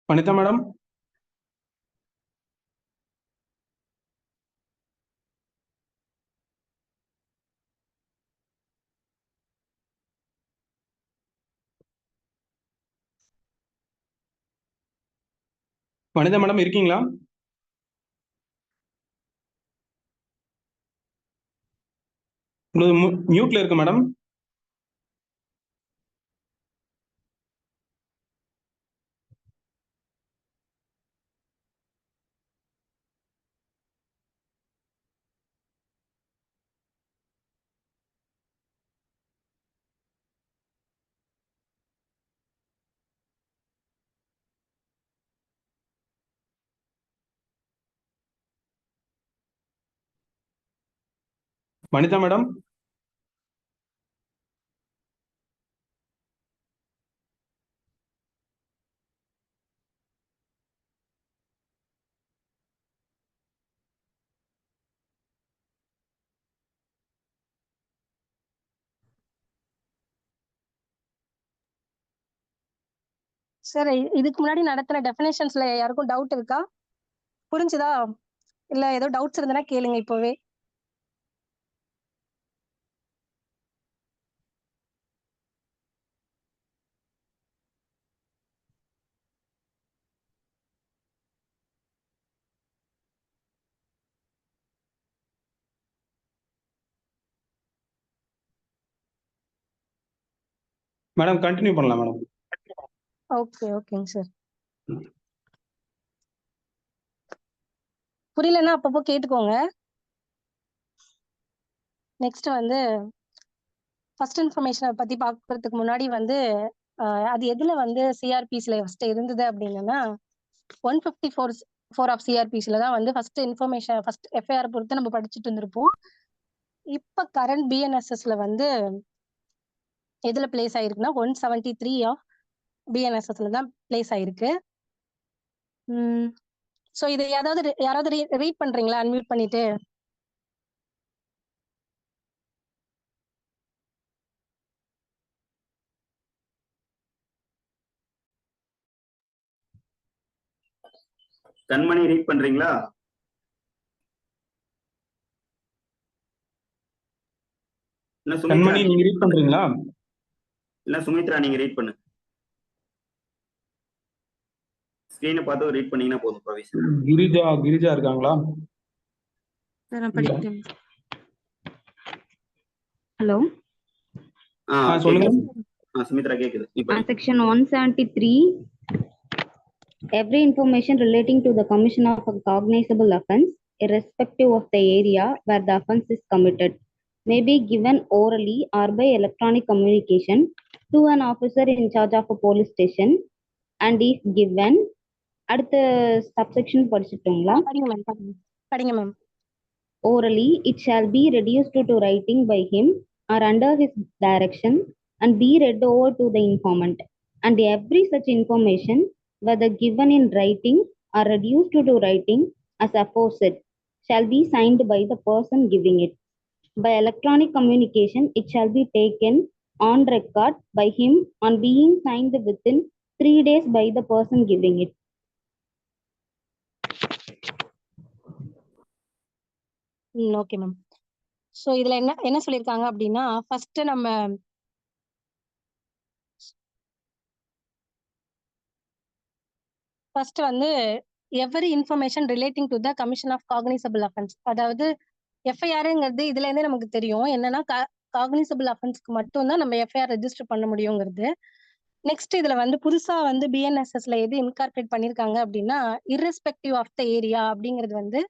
Vanitha madam, Vanitha madam இருக்கீங்களா? உங்களுக்கு மியூட்ல இருக்கு மேடம். வனிதா மேடம், சார் இதுக்கு முன்னாடி நடத்தின டெஃபினேஷன்ஸ்ல யாருக்கும் டவுட் இருக்கா? புரிஞ்சுதா? இல்ல ஏதோ டவுட்ஸ் இருந்தனா கேளுங்க இப்போவே. மேடம் கண்டினியூ பண்ணலாம் மேடம். ஓகேங்க சார். புரியலன்னா அப்பப்போ கேட்டுக்கோங்க. நெக்ஸ்ட் வந்து ஃபர்ஸ்ட் இன்ஃபர்மேஷனை பத்தி பார்க்கறதுக்கு முன்னாடி வந்து அது எதுல வந்து சிஆர்பிஸ்ல ஃபர்ஸ்ட் இருந்தது அப்படின்னா 154 ஆஃப் சிஆர்பிஸ்ல தான் வந்து ஃபர்ஸ்ட் இன்ஃபர்மேஷன் ஃபர்ஸ்ட் எஃப்ஐஆர் பொறுத்து நம்ம படிச்சுட்டு இருந்திருப்போம். இப்ப கரண்ட் பிஎன்எஸ்எஸ்ல வந்து எதுல பிளேஸ் ஆயிருக்குன்னா 173 ஆஃப் பிஎன்எஸ்எஸ்ல தான் பிளேஸ் ஆயிருக்கு. ஸோ இதை யாராவது ரீட் பண்றீங்களா அன்மியூட் பண்ணிட்டு? கண்மணி ரீட் பண்றீங்களா? கண்மணி நீங்க ரீட் பண்றீங்களா? இல்ல சுமித்ரா நீங்க ரீட் பண்ணு. ஸ்கிரீனை பார்த்து ரீட் பண்ணீங்கன்னா போதும். பிரவேஷ் கிரிஜா இருக்காங்களா? ஹலோ சொல்லுங்க. சுமித்ரா கேக்குது. Section 173 every information relating to the commission of a cognizable offense irrespective of the area where the offense is committed may be given orally or by electronic communication to an officer in charge of a police station and if given அடுத்த சப்செக்ஷன் படிச்சிட்டோங்களா? படிங்க ma'am. Orally it shall be reduced to writing by him or under his direction and be read over to the informant, and every such information whether given in writing or reduced to writing as aforesaid shall be signed by the person giving it. By electronic communication it shall be taken on record by him on being signed within 3 days by the person giving it. Okay ma'am. So இதுல என்ன சொல்லியிருக்காங்க அப்படின்னா ஃபர்ஸ்ட் வந்து every information relating to the commission of cognisable offence, அதாவது எஃப்ஐஆருங்கிறது இதுல இருந்தே நமக்கு தெரியும் என்னன்னா காக்னிசபிள் அஃபென்ஸ்க்கு மட்டும் தான் நம்ம எஃப்ஐஆர் ரெஜிஸ்டர் பண்ண முடியுங்கிறது. நெக்ஸ்ட் இதுல வந்து புதுசா வந்து பிஎன்எஸ்எஸ்ல எது இன்கார்பரேட் பண்ணிருக்காங்க அப்படின்னா irrespective ஆஃப் த ஏரியா அப்படிங்கிறது வந்து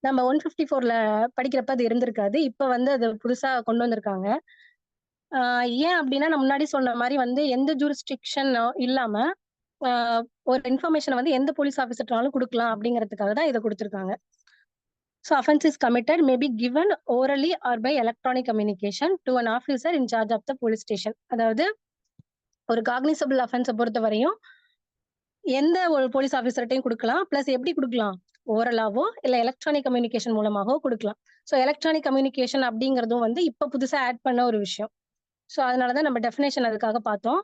நம்ம 154ல படிக்கிறப்ப அது இருந்திருக்காது. இப்ப வந்து அது புதுசா கொண்டு வந்திருக்காங்க. ஏன் அப்படின்னா நான் முன்னாடி சொன்ன மாதிரி வந்து எந்த ஜூரிஸ்டிக்ஷன் இல்லாம ஒரு இன்ஃபர்மேஷன் வந்து எந்த போலீஸ் ஆஃபீஸர்னாலும் கொடுக்கலாம் அப்படிங்கிறதுக்காக தான் இதை கொடுத்துருக்காங்க. So offence is committed may be given orally or by electronic communication to an officer in charge of the police station. அதாவது ஒரு காக்னிசபிள் அஃபென்ஸை பொறுத்த வரையும் எந்த ஒரு போலீஸ் ஆஃபீஸர்ட்டையும் கொடுக்கலாம். பிளஸ் எப்படி கொடுக்கலாம்? ஓரலாவோ இல்ல எலக்ட்ரானிக் கம்யூனிகேஷன் மூலமாகவோ கொடுக்கலாம். ஸோ எலக்ட்ரானிக் கம்யூனிகேஷன் அப்படிங்கிறதும் வந்து இப்ப புதுசா ஆட் பண்ண ஒரு விஷயம். ஸோ அதனாலதான் நம்ம டெஃபினேஷன் அதுக்காக பார்த்தோம்.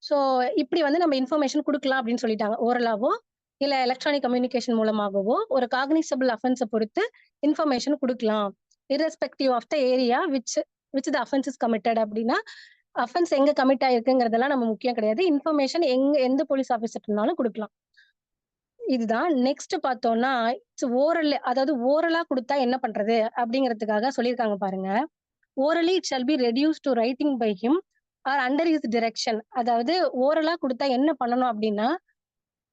ஸோ இப்படி வந்து நம்ம இன்ஃபர்மேஷன் கொடுக்கலாம் அப்படின்னு சொல்லிட்டாங்க. ஓரலாவோ இல்ல எலக்ட்ரானிக் கம்யூனிகேஷன் மூலமாகவோ ஒரு காக்னிசபிள் அஃபென்ஸை பொறுத்து இன்ஃபர்மேஷன் கொடுக்கலாம் irrespective of the area which the offence is committed. அப்படின்னா அஃபென்ஸ் எங்க கமிட் ஆயிருக்குங்கிறதெல்லாம் நம்ம முக்கியம் கிடையாது. இன்ஃபர்மேஷன் எந்த போலீஸ் ஆஃபீஸர்னாலும் கொடுக்கலாம். இதுதான். நெக்ஸ்ட் பார்த்தோம்னா ஓரல், அதாவது ஓரலா கொடுத்தா என்ன பண்றது அப்படிங்கிறதுக்காக சொல்லியிருக்காங்க பாருங்க. Orally it shall be reduce to writing by him or under his direction. அதாவது ஓரலா கொடுத்தா என்ன பண்ணணும் அப்படின்னா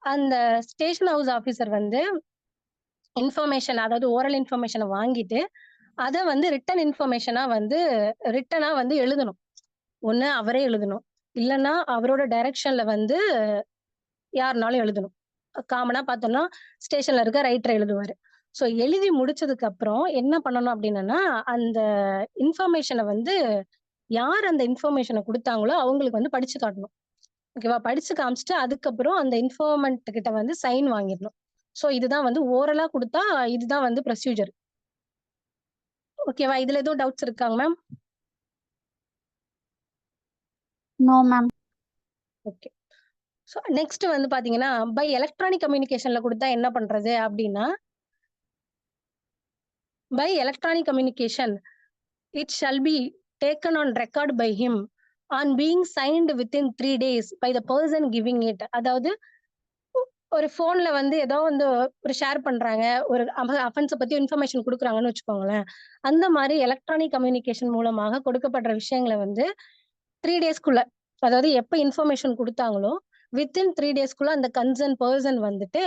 அந்த ஸ்டேஷன் ஹவுஸ் ஆபீசர் வந்து இன்ஃபர்மேஷன், அதாவது ஓரல் இன்ஃபர்மேஷனை வாங்கிட்டு அதை வந்து ரிட்டனா வந்து எழுதணும். ஒண்ணு அவரே எழுதணும், இல்லைன்னா அவரோட டைரக்ஷன்ல வந்து யாருனாலும் எழுதணும். காமனா பார்த்தோம்னா ஸ்டேஷன்ல இருக்க ரைட்டர் எழுதுவாரு. ஸோ எழுதி முடிச்சதுக்கு அப்புறம் என்ன பண்ணணும் அப்படின்னா அந்த இன்ஃபர்மேஷனை வந்து யார் அந்த இன்ஃபர்மேஷனை கொடுத்தாங்களோ அவங்களுக்கு வந்து படிச்சு காட்டணும். ஓகேவா? படிச்சு காமிச்சிட்டு அதுக்கப்புறம் அந்த இன்ஃபார்மெண்ட் கிட்ட வந்து சைன் வாங்கிடணும். ஸோ இதுதான் வந்து ஓரலா கொடுத்தா இதுதான் வந்து ப்ரொசீஜர். ஓகேவா? இதுல எதுவும் டவுட்ஸ் இருக்காங்க ma'am? No ma'am. Okay. So next வந்து பாத்தீங்கன்னா பை எலக்ட்ரானிக் கம்யூனிகேஷன்ல கொடுத்தா என்ன பண்றது அப்படின்னா, by electronic communication it shall be taken on record by him on being signed within 3 days by the person giving it. அதாவது ஒரு போன்ல வந்து ஏதோ வந்து ஒரு ஷேர் பண்றாங்க, ஒரு அஃபென்ஸ பத்தி இன்ஃபர்மேஷன் குடுக்குறாங்கன்னு வச்சுக்கோங்களேன். அந்த மாதிரி எலக்ட்ரானிக் கம்யூனிகேஷன் மூலமாக கொடுக்கப்படுற விஷயங்கள வந்து 3 டேஸ்க்குள்ள, அதாவது எப்ப இன்ஃபர்மேஷன் குடுத்தாங்களோ வித்தின் 3 டேஸ்க்குள்ள அந்த கன்சர்ன் பெர்சன் வந்துட்டு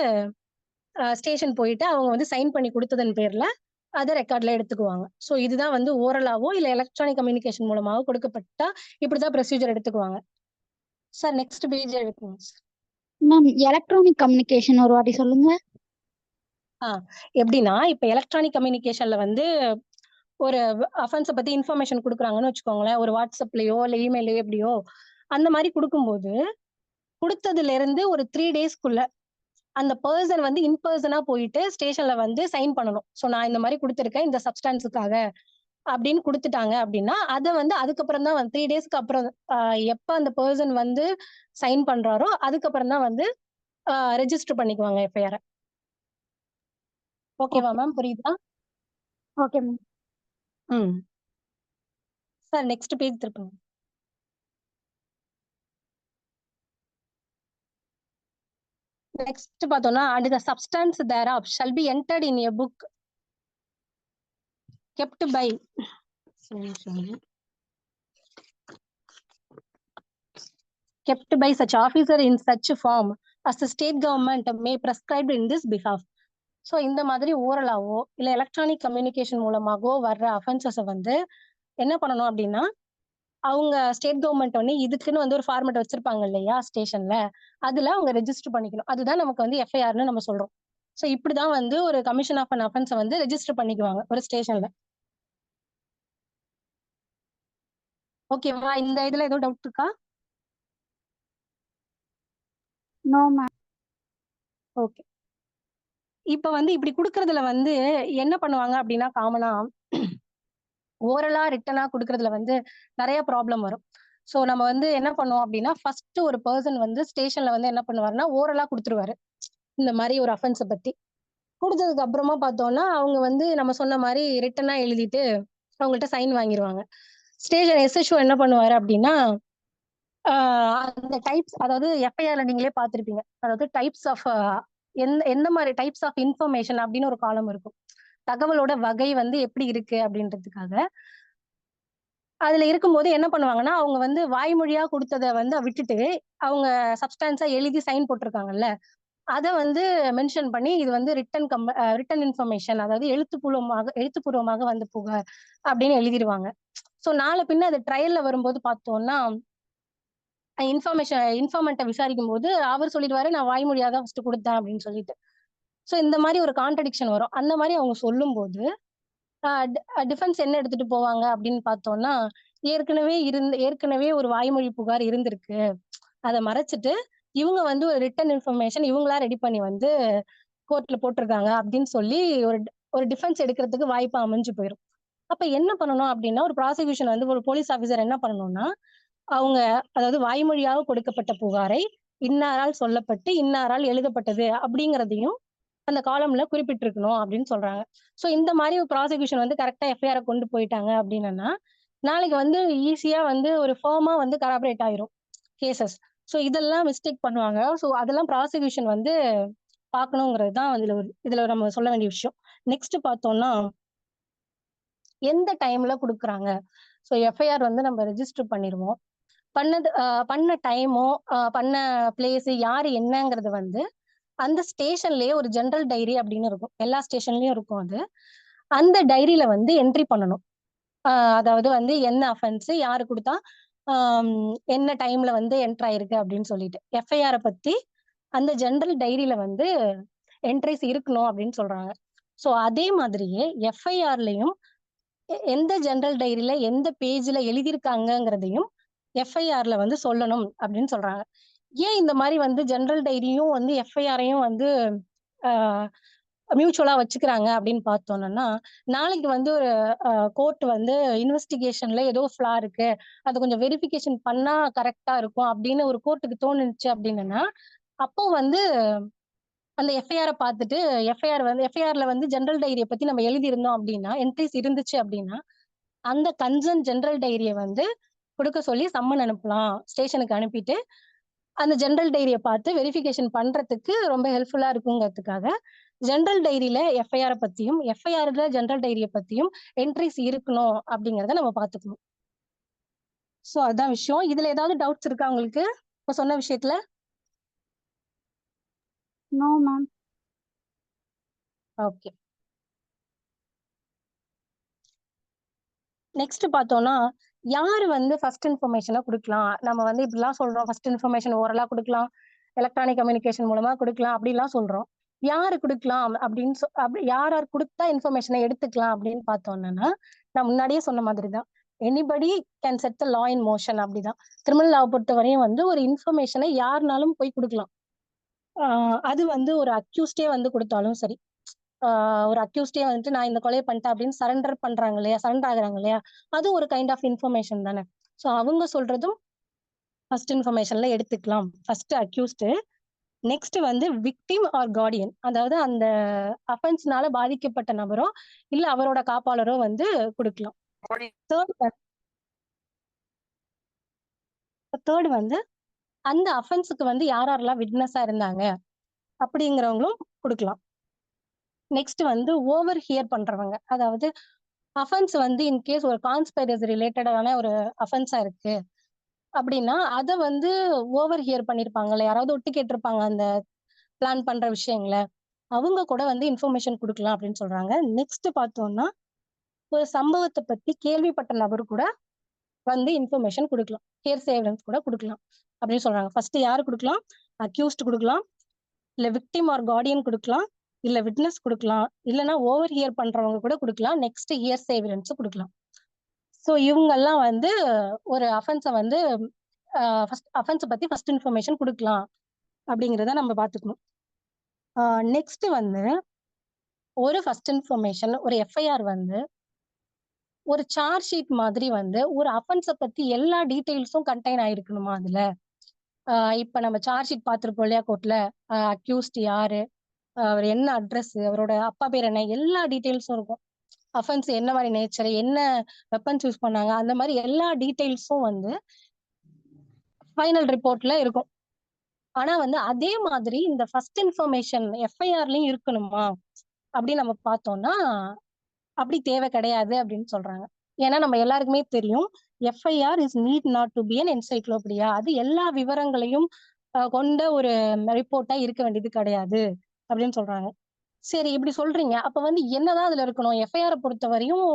ஸ்டேஷன் போயிட்டு அவங்க வந்து சைன் பண்ணி குடுத்ததன் பேர்ல அத ரெக்கார்ட்ல எடுத்துக்குவாங்க. சோ இதுதான் வந்து ஓரலாவோ இல்ல எலக்ட்ரானிக் கம்யூனிகேஷன் மூலமாவோ கொடுக்கப்பட்டா இப்படிதான் ப்ரொசீஜர் எடுத்துக்குவாங்க. சார் நெக்ஸ்ட் பேஜ் எடுக்குங்க சார். மேம் எலக்ட்ரானிக் கம்யூனிகேஷன் ஒரு வாட்டி சொல்லுங்க. எப்படின்னா இப்ப எலக்ட்ரானிக் கம்யூனிகேஷன்ல வந்து ஒரு அஃபென்ஸ பத்தி இன்ஃபர்மேஷன் குடுக்குறாங்கன்னு வச்சுக்கோங்களேன். ஒரு வாட்ஸ்அப்லயோ இல்ல இமெயிலயோ எப்படியோ அந்த மாதிரி கொடுக்கும்போது கொடுத்ததுல இருந்து ஒரு 3 டேஸ்க்குள்ள அந்த பெர்சன் வந்து இன் பர்சனா போயிட்டு ஸ்டேஷன்ல வந்து சைன் பண்ணணும். சோ நான் இந்த மாதிரி கொடுத்திருக்கேன் இந்த சப்ஸ்டான்ஸுக்காக அப்படின்னு கொடுத்துட்டாங்க அப்படின்னா அதை வந்து அதுக்கப்புறம் தான் வந்து 3 டேஸ்க்கு அப்புறம் எப்ப அந்த பெர்சன் வந்து சைன் பண்றாரோ அதுக்கப்புறம் தான் வந்து ரெஜிஸ்டர் பண்ணிக்குவாங்க எஃப்ஐஆர். ஓகேவா மேம், புரியுதா? Okay ma'am. Sir next page திருப்புங்க. நெக்ஸ்ட் பார்த்தோம்னா and the substance thereof shall be entered in a book kept by such officer in such form as the state government may prescribe in this behalf. So இந்த மாதிரி ஓரலாவோ இல்ல எலக்ட்ரானிக் கம்யூனிகேஷன் மூலமாகவோ வர்ற அஃபென்சஸை வந்து என்ன பண்ணணும் அப்படின்னா, அவங்க ஸ்டேட் கவர்மெண்ட் வந்து இதுக்குன்னு வந்து ஒரு ஃபார்மேட் வச்சிருப்பாங்க இல்லையா ஸ்டேஷன்ல, அதுல அவங்க ரெஜிஸ்டர் பண்ணிக்கணும். அதுதான் நமக்கு வந்து எஃப்ஐஆர்னு நம்ம சொல்றோம். ஸோ இப்படிதான் வந்து ஒரு கமிஷன் ஆஃப் அன் அஃபென்ஸை வந்து ரெஜிஸ்டர் பண்ணிக்குவாங்க ஒரு ஸ்டேஷன்ல. ஓகேவா? இந்த இதுல ஏதோ டவுட் இருக்கா? No ma'am. ஓகே. இப்ப வந்து இப்படி குடுக்கறதுல வந்து என்ன பண்ணுவாங்க அப்படின்னா, காமனா ஓரலா ரிட்டனா குடுக்கறதுல வந்து நிறைய ப்ராப்ளம் வரும். சோ நம்ம வந்து என்ன பண்ணுவோம் அப்படின்னா, ஃபர்ஸ்ட் ஒரு பர்சன் வந்து ஸ்டேஷன்ல வந்து என்ன பண்ணுவாருன்னா ஓரலா கொடுத்துருவாரு இந்த மாதிரி ஒரு அஃபென்ஸை பத்தி. கொடுத்ததுக்கு அப்புறமா பார்த்தோம்னா அவங்க வந்து நம்ம சொன்ன மாதிரி ரிட்டனா எழுதிட்டு அவங்கள்ட்ட சைன் வாங்கிடுவாங்க. ஸ்டேஷன் எஸ்எஸ்ஓ என்ன பண்ணுவாரு அப்படின்னா, அந்த டைப்ஸ், அதாவது எஃப்ஐஆர்ல நீங்களே பார்த்திருப்பீங்க, அதாவது டைப்ஸ் ஆஃப் எந்த மாதிரி டைப்ஸ் ஆஃப் இன்ஃபர்மேஷன் அப்படின்னு ஒரு காலம் இருக்கும். தகவலோட வகை வந்து எப்படி இருக்கு அப்படின்றதுக்காக அதுல இருக்கும்போது என்ன பண்ணுவாங்கன்னா, அவங்க வந்து வாய்மொழியா கொடுத்ததை வந்து விட்டுட்டு அவங்க சப்ஸ்டான்ஸா எழுதி சைன் போட்டிருக்காங்கல்ல, அதை வந்து மென்ஷன் பண்ணி இது வந்து ரிட்டன் இன்ஃபர்மேஷன், அதாவது எழுத்துப்பூர்வமாக வந்து புகார் அப்படின்னு எழுதிடுவாங்க. சோ நாளை பின்ன அது ட்ரையல்ல வரும்போது பார்த்தோம்னா இன்ஃபார்மெண்ட்டை விசாரிக்கும் போது அவர் சொல்லிடுவாரு நான் வாய்மொழியா தான் ஃபர்ஸ்ட் கொடுத்தேன் அப்படின்னு சொல்லிட்டு. சோ இந்த மாதிரி ஒரு கான்ட்ரடிக்ஷன் வரும். அந்த மாதிரி அவங்க சொல்லும் போது டிஃபென்ஸ் என்ன எடுத்துட்டு போவாங்க அப்படின்னு பார்த்தோம்னா, ஏற்கனவே ஒரு வாய்மொழி புகார் இருந்திருக்கு, அதை மறைச்சிட்டு இவங்க வந்து ஒரு ரிட்டன் இன்ஃபர்மேஷன் இவங்களா ரெடி பண்ணி வந்து கோர்ட்ல போட்டிருக்காங்க அப்படின்னு சொல்லி ஒரு டிஃபென்ஸ் எடுக்கிறதுக்கு வாய்ப்பு அமைஞ்சு போயிடும். அப்ப என்ன பண்ணணும் அப்படின்னா, ஒரு ப்ராசிக்யூஷன் வந்து ஒரு போலீஸ் ஆபீசர் என்ன பண்ணணும்னா, அவங்க அதாவது வாய்மொழியாக கொடுக்கப்பட்ட புகாரை இன்னாரால் சொல்லப்பட்டு இன்னாரால் எழுதப்பட்டது அப்படிங்கிறதையும் அந்த காலம்ல குறிப்பிட்டிருக்கணும் அப்படின்னு சொல்றாங்க. சோ இந்த மாதிரி ஒரு ப்ராசிக்யூஷன் வந்து கரெக்டா எஃப்ஐஆர் கொண்டு போயிட்டாங்க அப்படின்னா, நாளைக்கு வந்து ஈஸியா வந்து ஒரு ஃபார்மா வந்து கராபரேட் ஆயிரும் கேசஸ். சோ இதெல்லாம் மிஸ்டேக் பண்ணுவாங்க. சோ அதெல்லாம் ப்ராசிக்யூஷன் வந்து பார்க்கணுங்கிறது தான் இதுல நம்ம சொல்ல வேண்டிய விஷயம். நெக்ஸ்ட் பார்த்தோம்னா, எந்த டைம்ல கொடுக்குறாங்க. சோ எஃப்ஐஆர் வந்து நம்ம ரெஜிஸ்டர் பண்ணிடுவோம். பண்ண டைமோ பண்ண பிளேஸ் யாரு என்னங்கிறது வந்து அந்த ஸ்டேஷன்லயே ஒரு ஜெனரல் டைரி அப்படின்னு இருக்கும். எல்லா ஸ்டேஷன்லயும் இருக்கும் அது. அந்த டைரியில வந்து என்ட்ரி பண்ணணும். அதாவது வந்து என்ன அஃபென்ஸ் யாரு கொடுத்தா என்ன டைம்ல வந்து என்டர் ஆயிருக்கு அப்படின்னு சொல்லிட்டு எஃப்ஐஆர் பத்தி அந்த ஜெனரல் டைரியில வந்து என்ட்ரிஸ் இருக்கணும் அப்படின்னு சொல்றாங்க. சோ அதே மாதிரியே எஃப்ஐஆர்லயும் எந்த ஜெனரல் டைரியில எந்த பேஜ்ல எழுதியிருக்காங்கிறதையும் எஃப்ஐஆர்ல வந்து சொல்லணும் அப்படின்னு சொல்றாங்க. ஏன் இந்த மாதிரி வந்து ஜெனரல் டைரியும் வந்து எஃப்ஐஆரையும் வந்து மியூச்சுவலா வச்சுக்கிறாங்க அப்படின்னு பார்த்தோம்னா, நாளைக்கு வந்து ஒரு கோர்ட் வந்து இன்வெஸ்டிகேஷன்ல ஏதோ ஃப்ளா இருக்கு. அது கொஞ்சம் வெரிஃபிகேஷன் பண்ணா கரெக்ட்டா இருக்கும் அப்படின்னு ஒரு கோர்ட்டுக்கு தோணுச்சு அப்படின்னா, அப்போ வந்து அந்த எஃப்ஐஆர பார்த்துட்டு எஃப்ஐஆர்ல வந்து ஜெனரல் டைரிய பத்தி நம்ம எழுதியிருந்தோம் அப்படின்னா, என்ட்ரிஸ் இருந்துச்சு அப்படின்னா, அந்த கன்சர்ன் ஜெனரல் டைரிய வந்து குடுக்க சொல்லி சம்மன் அனுப்பலாம். ஸ்டேஷனுக்கு அனுப்பிட்டு, அந்த ஜெனரல் டைரிய பார்த்து வெரிஃபிகேஷன் பண்றதுக்கு ரொம்ப ஹெல்ப்ஃபுல்லா இருக்குங்கிறதுக்காக, ஜெனரல் டைரியில எஃப்ஐஆர பத்தியும், எஃப்ஐஆர்ல ஜெனரல் டைரிய பத்தியும் என்ட்ரிஸ் இருக்கணும் அப்படிங்கிறத நம்ம பார்த்துக்கணும். சோ அதான் விஷயம். இதுல ஏதாவது டவுட்ஸ் இருக்கா உங்களுக்கு? இப்ப சொன்ன விஷயத்துல? No ma'am. ஓகே. நெக்ஸ்ட் பார்த்தோம்னா, யாரு வந்து ஃபர்ஸ்ட் இன்ஃபர்மேஷன குடுக்கலாம்? நம்ம வந்து இப்படிலாம் சொல்றோம். ஃபர்ஸ்ட் இன்ஃபர்மேஷன் ஓரலா குடுக்கலாம். எலக்ட்ரானிக் கம்யூனிகேஷன் மூலமா குடுக்கலாம். அப்படிலாம் சொல்றோம். யாரு குடுக்கலாம் அப்படின்னு அப்படி யார் யார் குடுத்தா இன்ஃபர்மேஷன எடுத்துக்கலாம் அப்படின்னு பார்த்தோம்னா, நான் முன்னாடியே சொன்ன மாதிரி தான். Anybody can set the law in motion அப்படிதான். கிரிமினல் லா பொறுத்தவரையும் வந்து ஒரு இன்ஃபர்மேஷனை யாருனாலும் போய் குடுக்கலாம். அது வந்து ஒரு அக்யூஸ்டே வந்து குடுத்தாலும் சரி. ஒரு அக்யூஸ்டே வந்துட்டு நான் இந்த கொலையை பண்ணிட்டேன் அப்படின்னு சரண்டர் பண்றாங்க இல்லையா, சரண்டர் ஆகுறாங்க இல்லையா, அது ஒரு கைண்ட் ஆஃப் இன்ஃபர்மேஷன் தானே. சோ அவங்க சொல்றதும் ஃபர்ஸ்ட் இன்ஃபர்மேஷன்ல எடுத்துக்கலாம். ஃபர்ஸ்ட் அக்யூஸ்ட், நெக்ஸ்ட் வந்து விக்டிம் ஆர் கார்டியன், அதாவது அந்த அஃபென்ஸ்னால பாதிக்கப்பட்ட நபரோ இல்ல அவரோட காப்பாளரோ வந்து கொடுக்கலாம். தேர்ட் வந்து அந்த அஃபென்ஸுக்கு வந்து யாரெல்லாம் விட்னஸா இருந்தாங்க அப்படிங்கிறவங்களும் கொடுக்கலாம். நெக்ஸ்ட் வந்து ஓவர் ஹியர் பண்றவங்க, அதாவது அஃபென்ஸ் வந்து இன்கேஸ் ஒரு கான்ஸ்பைரசி ரிலேட்டடான ஒரு அஃபென்ஸா இருக்கு அப்படின்னா, அத வந்து ஓவர் ஹியர் பண்ணிருப்பாங்கல்ல, யாராவது ஒட்டு கேட்டிருப்பாங்க அந்த பிளான் பண்ற விஷயங்கள, அவங்க கூட வந்து இன்ஃபர்மேஷன் குடுக்கலாம் அப்படின்னு சொல்றாங்க. நெக்ஸ்ட் பார்த்தோம்னா, ஒரு சம்பவத்த பத்தி கேள்விப்பட்ட நபர் கூட வந்து இன்ஃபர்மேஷன் குடுக்கலாம். ஹியர்சே எவிடன்ஸ் கூட குடுக்கலாம் அப்படின்னு சொல்றாங்க. ஃபர்ஸ்ட் யாரு குடுக்கலாம்? அக்யூஸ்ட் குடுக்கலாம், இல்ல விக்டிம் ஆர் கார்டியன் குடுக்கலாம், இல்ல விட்னஸ் குடுக்கலாம், இல்லனா ஓவர் ஹியர் பண்றவங்க கூட குடுக்கலாம். நெக்ஸ்ட் ஹியர்சே எவிடன்ஸ் குடுக்கலாம். சோ இவங்கெல்லாம் வந்து ஒரு அஃபென்ஸ வந்து அஃபென்ஸ பத்தி ஃபர்ஸ்ட் இன்ஃபர்மேஷன் குடுக்கலாம் அப்படிங்கிறத நம்ம பார்த்துக்கணும். நெக்ஸ்ட் வந்து ஒரு ஃபர்ஸ்ட் இன்ஃபர்மேஷன், ஒரு எஃப்ஐஆர் வந்து ஒரு சார்ஜ் ஷீட் மாதிரி வந்து ஒரு அஃபென்ஸ பத்தி எல்லா டீடைல்ஸும் கண்டெயின் ஆயிருக்கணுமா அதுல? இப்ப நம்ம சார்ஜ் ஷீட் பார்த்திருப்போம் இல்லையா கோர்ட்ல, அக்யூஸ்ட் யாரு, அவர் என்ன அட்ரஸ், அவரோட அப்பா பேர் என்ன, எல்லா டீடைல்ஸும் இருக்கும். அஃபென்ஸ் என்ன மாதிரி நேச்சர், என்ன வெப்பன்ஸ் யூஸ் பண்ணாங்க, அந்த மாதிரி எல்லா டீடைல்ஸும் வந்து ஃபைனல் ரிப்போர்ட்ல இருக்கும். ஆனா வந்து அதே மாதிரி இந்த ஃபர்ஸ்ட் இன்ஃபர்மேஷன் எஃப்ஐஆர்லயும் இருக்கணுமா அப்படின்னு நம்ம பார்த்தோம்னா, அப்படி தேவை கிடையாது அப்படின்னு சொல்றாங்க. ஏன்னா நம்ம எல்லாருக்குமே தெரியும், FIR is need not to be an encyclopedia. அது எல்லா விவரங்களையும் கொண்ட ஒரு ரிப்போர்ட்டா இருக்க வேண்டியது கிடையாது அப்படின்னு சொல்றாங்க. சரி இப்படி சொல்றீங்க, அப்ப வந்து என்னதான் அதுல இருக்கணும்? எஃப்ஐஆரை பொறுத்தவரையும்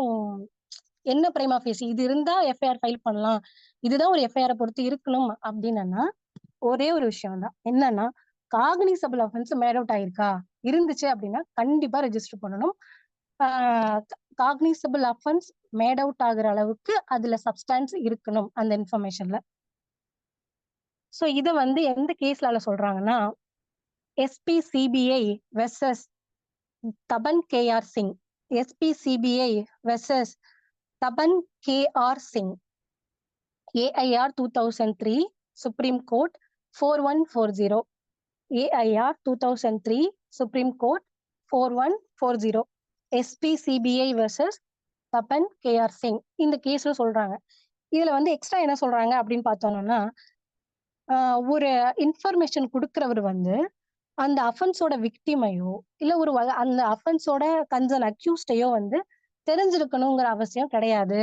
என்ன பிரைமா ஃபேசி இது இருந்தா எஃப்ஐஆர் ஃபைல் பண்ணலாம், இதுதான் ஒரு எஃப்ஐஆரை பொறுத்து இருக்கணும் அப்படின்னா, ஒரே ஒரு விஷயம் தான். என்னன்னா, காக்னிசபிள் அஃபென்ஸ் மேட் அவுட் ஆயிருக்கா? இருந்துச்சு அப்படின்னா கண்டிப்பா ரெஜிஸ்டர் பண்ணணும். காக்னிசபிள் அஃபென்ஸ் மேட் அவுட் ஆகுற அளவுக்கு அதுல சப்ஸ்டான்ஸ் இருக்கணும் அந்த இன்ஃபர்மேஷன்ல. சோ இத வந்து எந்த கேஸ்ல சொல்றாங்கன்னா, SP CBI versus Tapan KR Singh, SP CBI versus Tapan KR Singh, AIR 2003 Supreme Court 4140, AIR 2003 Supreme Court 4140, SPCBI versus Tapan KR Singh இந்த கேஸ்ல சொல்றாங்க. இதுல வந்து எக்ஸ்ட்ரா என்ன சொல்றாங்க அப்படின்னு பார்த்தோம்னா, ஒரு இன்ஃபர்மேஷன் கொடுக்கிறவர் வந்து அந்த அஃபென்ஸோட விக்டிமையோ இல்ல ஒரு அந்த அஃபென்ஸோட கன்சர்ன் அக்யூஸ்டையோ வந்து தெரிஞ்சிருக்கணுங்கிற அவசியம் கிடையாது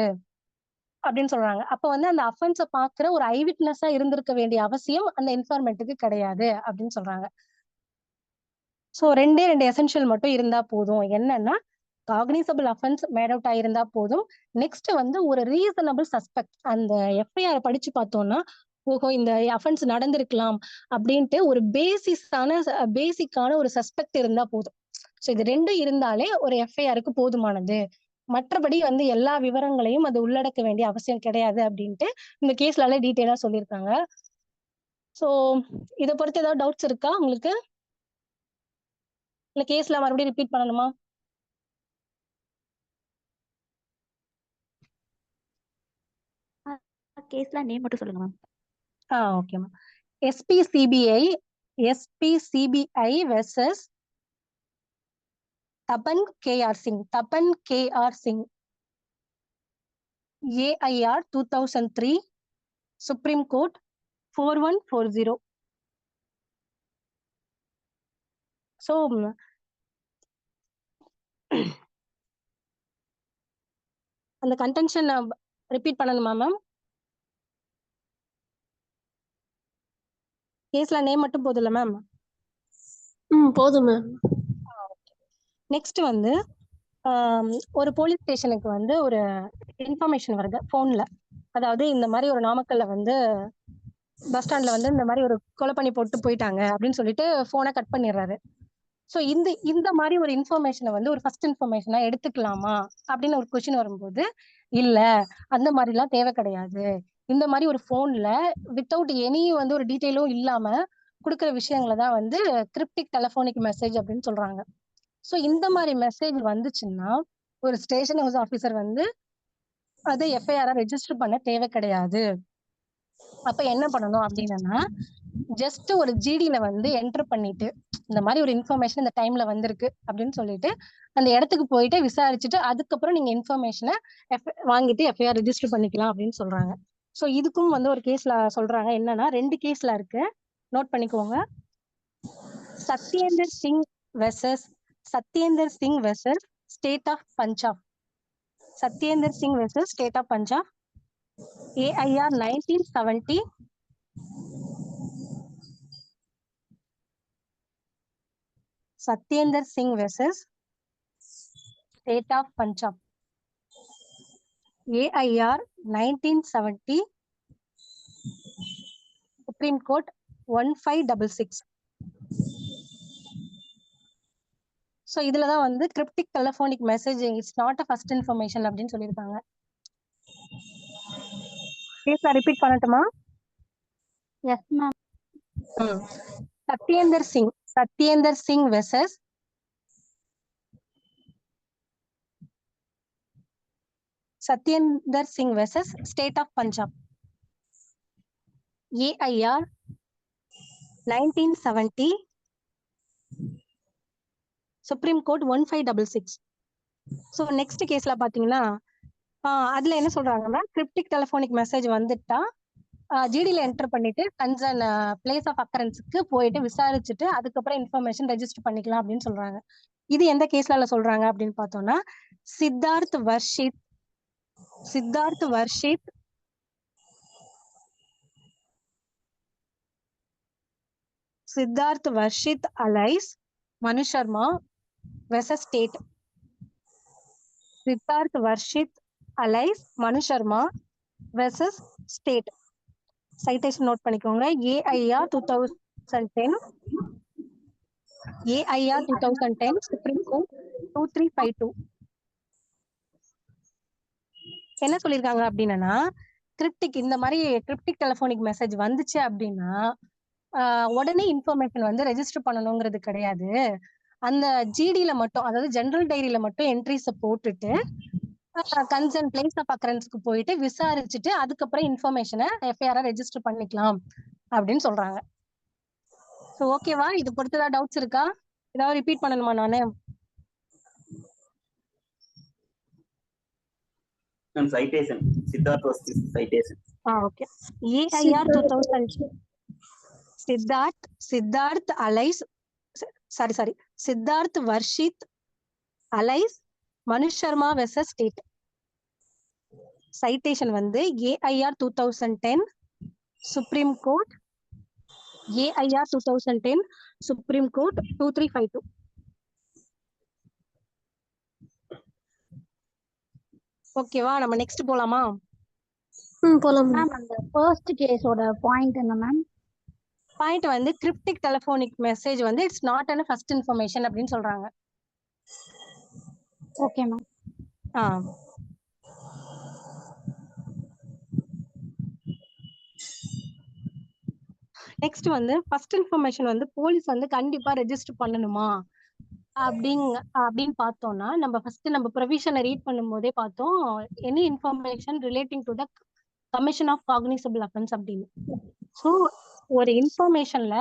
அப்படின்னு சொல்றாங்க. அப்ப வந்து அந்த அஃபென்ஸ பாக்குற ஒரு ஐ விட்னஸா இருந்திருக்க வேண்டிய அவசியம் அந்த இன்ஃபார்மெண்ட்டுக்கு கிடையாது அப்படின்னு சொல்றாங்க. சோ ரெண்டே எசென்ஷியல் மட்டும் இருந்தா போதும். என்னன்னா, காக்னிசபிள் அஃபென்ஸ் மேட் அவுட் ஆயிருந்தா போதும். நெக்ஸ்ட் வந்து ஒரு ரீசனபிள் சஸ்பெக்ட், அந்த எஃப்ஐஆர் படிச்சு பார்த்தோம்னா, ஓஹோ இந்த அஃபென்ஸ் நடந்திருக்கலாம் அப்படின்ட்டு ஒரு பேசிக்கான ஒரு சஸ்பெக்ட் இருந்தா போதும். சோ இது ரெண்டும் இருந்தாலே ஒரு எஃப்ஐஆருக்கு போதுமானது. மற்றபடி வந்து எல்லா விவரங்களையும் அது உள்ளடக்க வேண்டிய அவசியம் கிடையாது அப்படின்ட்டு இந்த கேஸ்ல டீட்டெயிலா சொல்லியிருக்காங்க. சோ இத பொறுத்து ஏதாவது டவுட்ஸ் இருக்கா உங்களுக்கு? இல்ல கேஸ்ல மறுபடியும் ரிப்பீட் பண்ணணுமா? கேஸ்ல நேம் மட்டும் சொல்லுங்க ma'am. Okay ma'am. SP CBI versus Tapan KR Singh AIR 2003 Supreme Court 4140. So அந்த கன்டென்ஷன் ரிப்பீட் பண்ணணுமா மேம்? கேஸ்ல நேம் மட்டும் போதும்ல மேம்? போதும் மேம். நெக்ஸ்ட் வந்து ஒரு போலீஸ் ஸ்டேஷனுக்கு வந்து ஒரு இன்ஃபர்மேஷன் வருது போன்ல. அதாவது இந்த மாதிரி ஒரு நாமக்கல்ல வந்து பஸ் ஸ்டாண்ட்ல வந்து இந்த மாதிரி ஒரு கொலை பண்ணி போட்டு போயிட்டாங்க அப்படின்னு சொல்லிட்டு போனை கட் பண்ணிடுறாரு. ஸோ இந்த மாதிரி ஒரு இன்ஃபர்மேஷனை வந்து ஒரு ஃபர்ஸ்ட் இன்ஃபர்மேஷனா எடுத்துக்கலாமா அப்படின்னு ஒரு கொஸ்டின் வரும்போது, இல்ல அந்த மாதிரிலாம் தேவை கிடையாது. இந்த மாதிரி ஒரு போன்ல வித்தவுட் எனி வந்து ஒரு டீட்டெயிலும் இல்லாம கொடுக்குற விஷயங்களை தான் வந்து கிரிப்டிக் டெலபோனிக் மெசேஜ் அப்படின்னு சொல்றாங்க. ஸோ இந்த மாதிரி மெசேஜ் வந்துச்சுன்னா ஒரு ஸ்டேஷன் ஹவுஸ் ஆஃபீஸர் வந்து அதை எஃப்ஐஆர் ரெஜிஸ்டர் பண்ண தேவை கிடையாது. அப்ப என்ன பண்ணணும் அப்படின்னா, ஜஸ்ட் ஒரு ஜிடில வந்து என்டர் பண்ணிட்டு இந்த மாதிரி ஒரு இன்ஃபர்மேஷன் இந்த டைம்ல வந்திருக்கு அப்படின்னு சொல்லிட்டு அந்த இடத்துக்கு போயிட்டு விசாரிச்சுட்டு அதுக்கப்புறம் நீங்க இன்ஃபர்மேஷனை வாங்கிட்டு எஃப்ஐஆர் ரெஜிஸ்டர் பண்ணிக்கலாம் அப்படின்னு சொல்றாங்க. ஸோ இதுக்கும் வந்து ஒரு கேஸ்ல சொல்றாங்க. என்னன்னா 2 கேஸ்ல இருக்கு, நோட் பண்ணிக்கோங்க. Satyender Singh versus state of Punjab. Satyender Singh versus state of Punjab AIR 1970. Satyender Singh versus state of Punjab AIR 1970 Supreme Court 1566. So இதுலதான் வந்து cryptic telephonic message it's not a first information அப்படின்னு சொல்லியிருக்காங்க. கேஸ்ல ரிப்பீட் பண்ணட்டுமா? Yes ma'am. Satyender Singh versus state of Punjab AIR 1970 Supreme Court 1566. So next கேஸ்ல பாத்தீங்கன்னா அதுல என்ன சொல்றாங்கன்னா, கிரிப்டிக் டெலபோனிக் மெசேஜ் வந்துட்டா ஜிடில என்டர் பண்ணிட்டு கன்சர்ன் பிளேஸ் ஆஃப் அக்கரன்ஸ்க்கு போயிட்டு விசாரிச்சுட்டு அதுக்கப்புறம் இன்ஃபர்மேஷன் ரெஜிஸ்டர் பண்ணிக்கலாம் அப்படின்னு சொல்றாங்க. இது எந்த கேஸ்ல சொல்றாங்க அப்படின்னு பார்த்தோம்னா, Siddharth Vashisht alias Manu Sharma versus State. Siddharth Vashisht alias Manu Sharma versus State. Citation note பண்ணிக்கோங்க. AIR 2010 Supreme Court 2352. என்ன சொல்லியிருக்காங்க அப்படின்னா, இந்த மாதிரி கிரிப்டிக் டெலபோனிக் மெசேஜ் வந்துச்சு அப்படின்னா உடனே இன்ஃபர்மேஷன் வந்து ரெஜிஸ்டர் பண்ணணுங்கிறது கிடையாது. அந்த ஜிடில மட்டும், அதாவது ஜெனரல் டைரியில மட்டும் என்ட்ரிஸை போட்டுட்டு கன்சர்ன் பிளேஸ் ஆஃப் அக்கரன்ஸ்க்கு போயிட்டு விசாரிச்சுட்டு அதுக்கப்புறம் இன்ஃபர்மேஷனை எஃப்ஐஆர் ரெஜிஸ்டர் பண்ணிக்கலாம் அப்படின்னு சொல்றாங்க. ஸோ ஓகேவா? இது பொறுத்ததா டவுட்ஸ் இருக்கா? ஏதாவது ரிப்பீட் பண்ணணுமா நானு? Citation Siddharth versus citation. Okay. AIR 2000 Siddharth Vashisht alias Manu Sharma versus State. Citation வந்து ஏஐஆர் 2010 சுப்ரீம் கோர்ட் 2352. ஓகேவா? நம்ம நெக்ஸ்ட் போலாமா? போலாம் மேம். அந்த ஃபர்ஸ்ட் கேஸோட பாயிண்ட் என்ன மேம்? பாயிண்ட் வந்து கிரிப்டிக் டெலபோனிக் மெசேஜ் வந்து it's not an first information அப்படின்னு சொல்றாங்க. Okay ma'am. நெக்ஸ்ட் வந்து ஃபர்ஸ்ட் இன்ஃபர்மேஷன் வந்து போலீஸ் வந்து கண்டிப்பா ரெஜிஸ்டர் பண்ணணுமா அப்படின்னு பார்த்தோம்னா நம்ம ஃபர்ஸ்ட் நம்ம ப்ரொவிஷனை ரீட் பண்ணும்போதே பார்த்தோம், any information relating to the commission of cognisable offence அப்படின்னு. ஸோ ஒரு இன்ஃபர்மேஷன்ல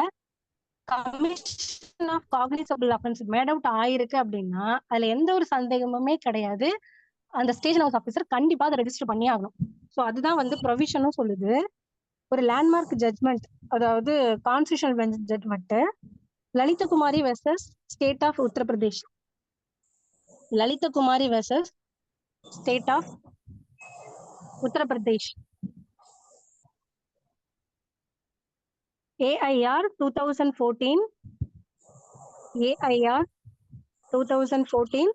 commission of cognisable offence made out ஆயிருக்கு அப்படின்னா அதுல எந்த ஒரு சந்தேகமுமே கிடையாது, அந்த ஸ்டேஷன் ஹவுஸ் ஆஃபீஸர் கண்டிப்பா அதை ரெஜிஸ்டர் பண்ணி ஆகணும். ஸோ அதுதான் வந்து ப்ரொவிஷனும் சொல்லுது. ஒரு லேண்ட்மார்க் ஜட்மெண்ட், அதாவது constitutional bench judgment, Lalita Kumari versus state of Uttar Pradesh. Lalita Kumari versus state of Uttar Pradesh, AIR 2014, AIR 2014,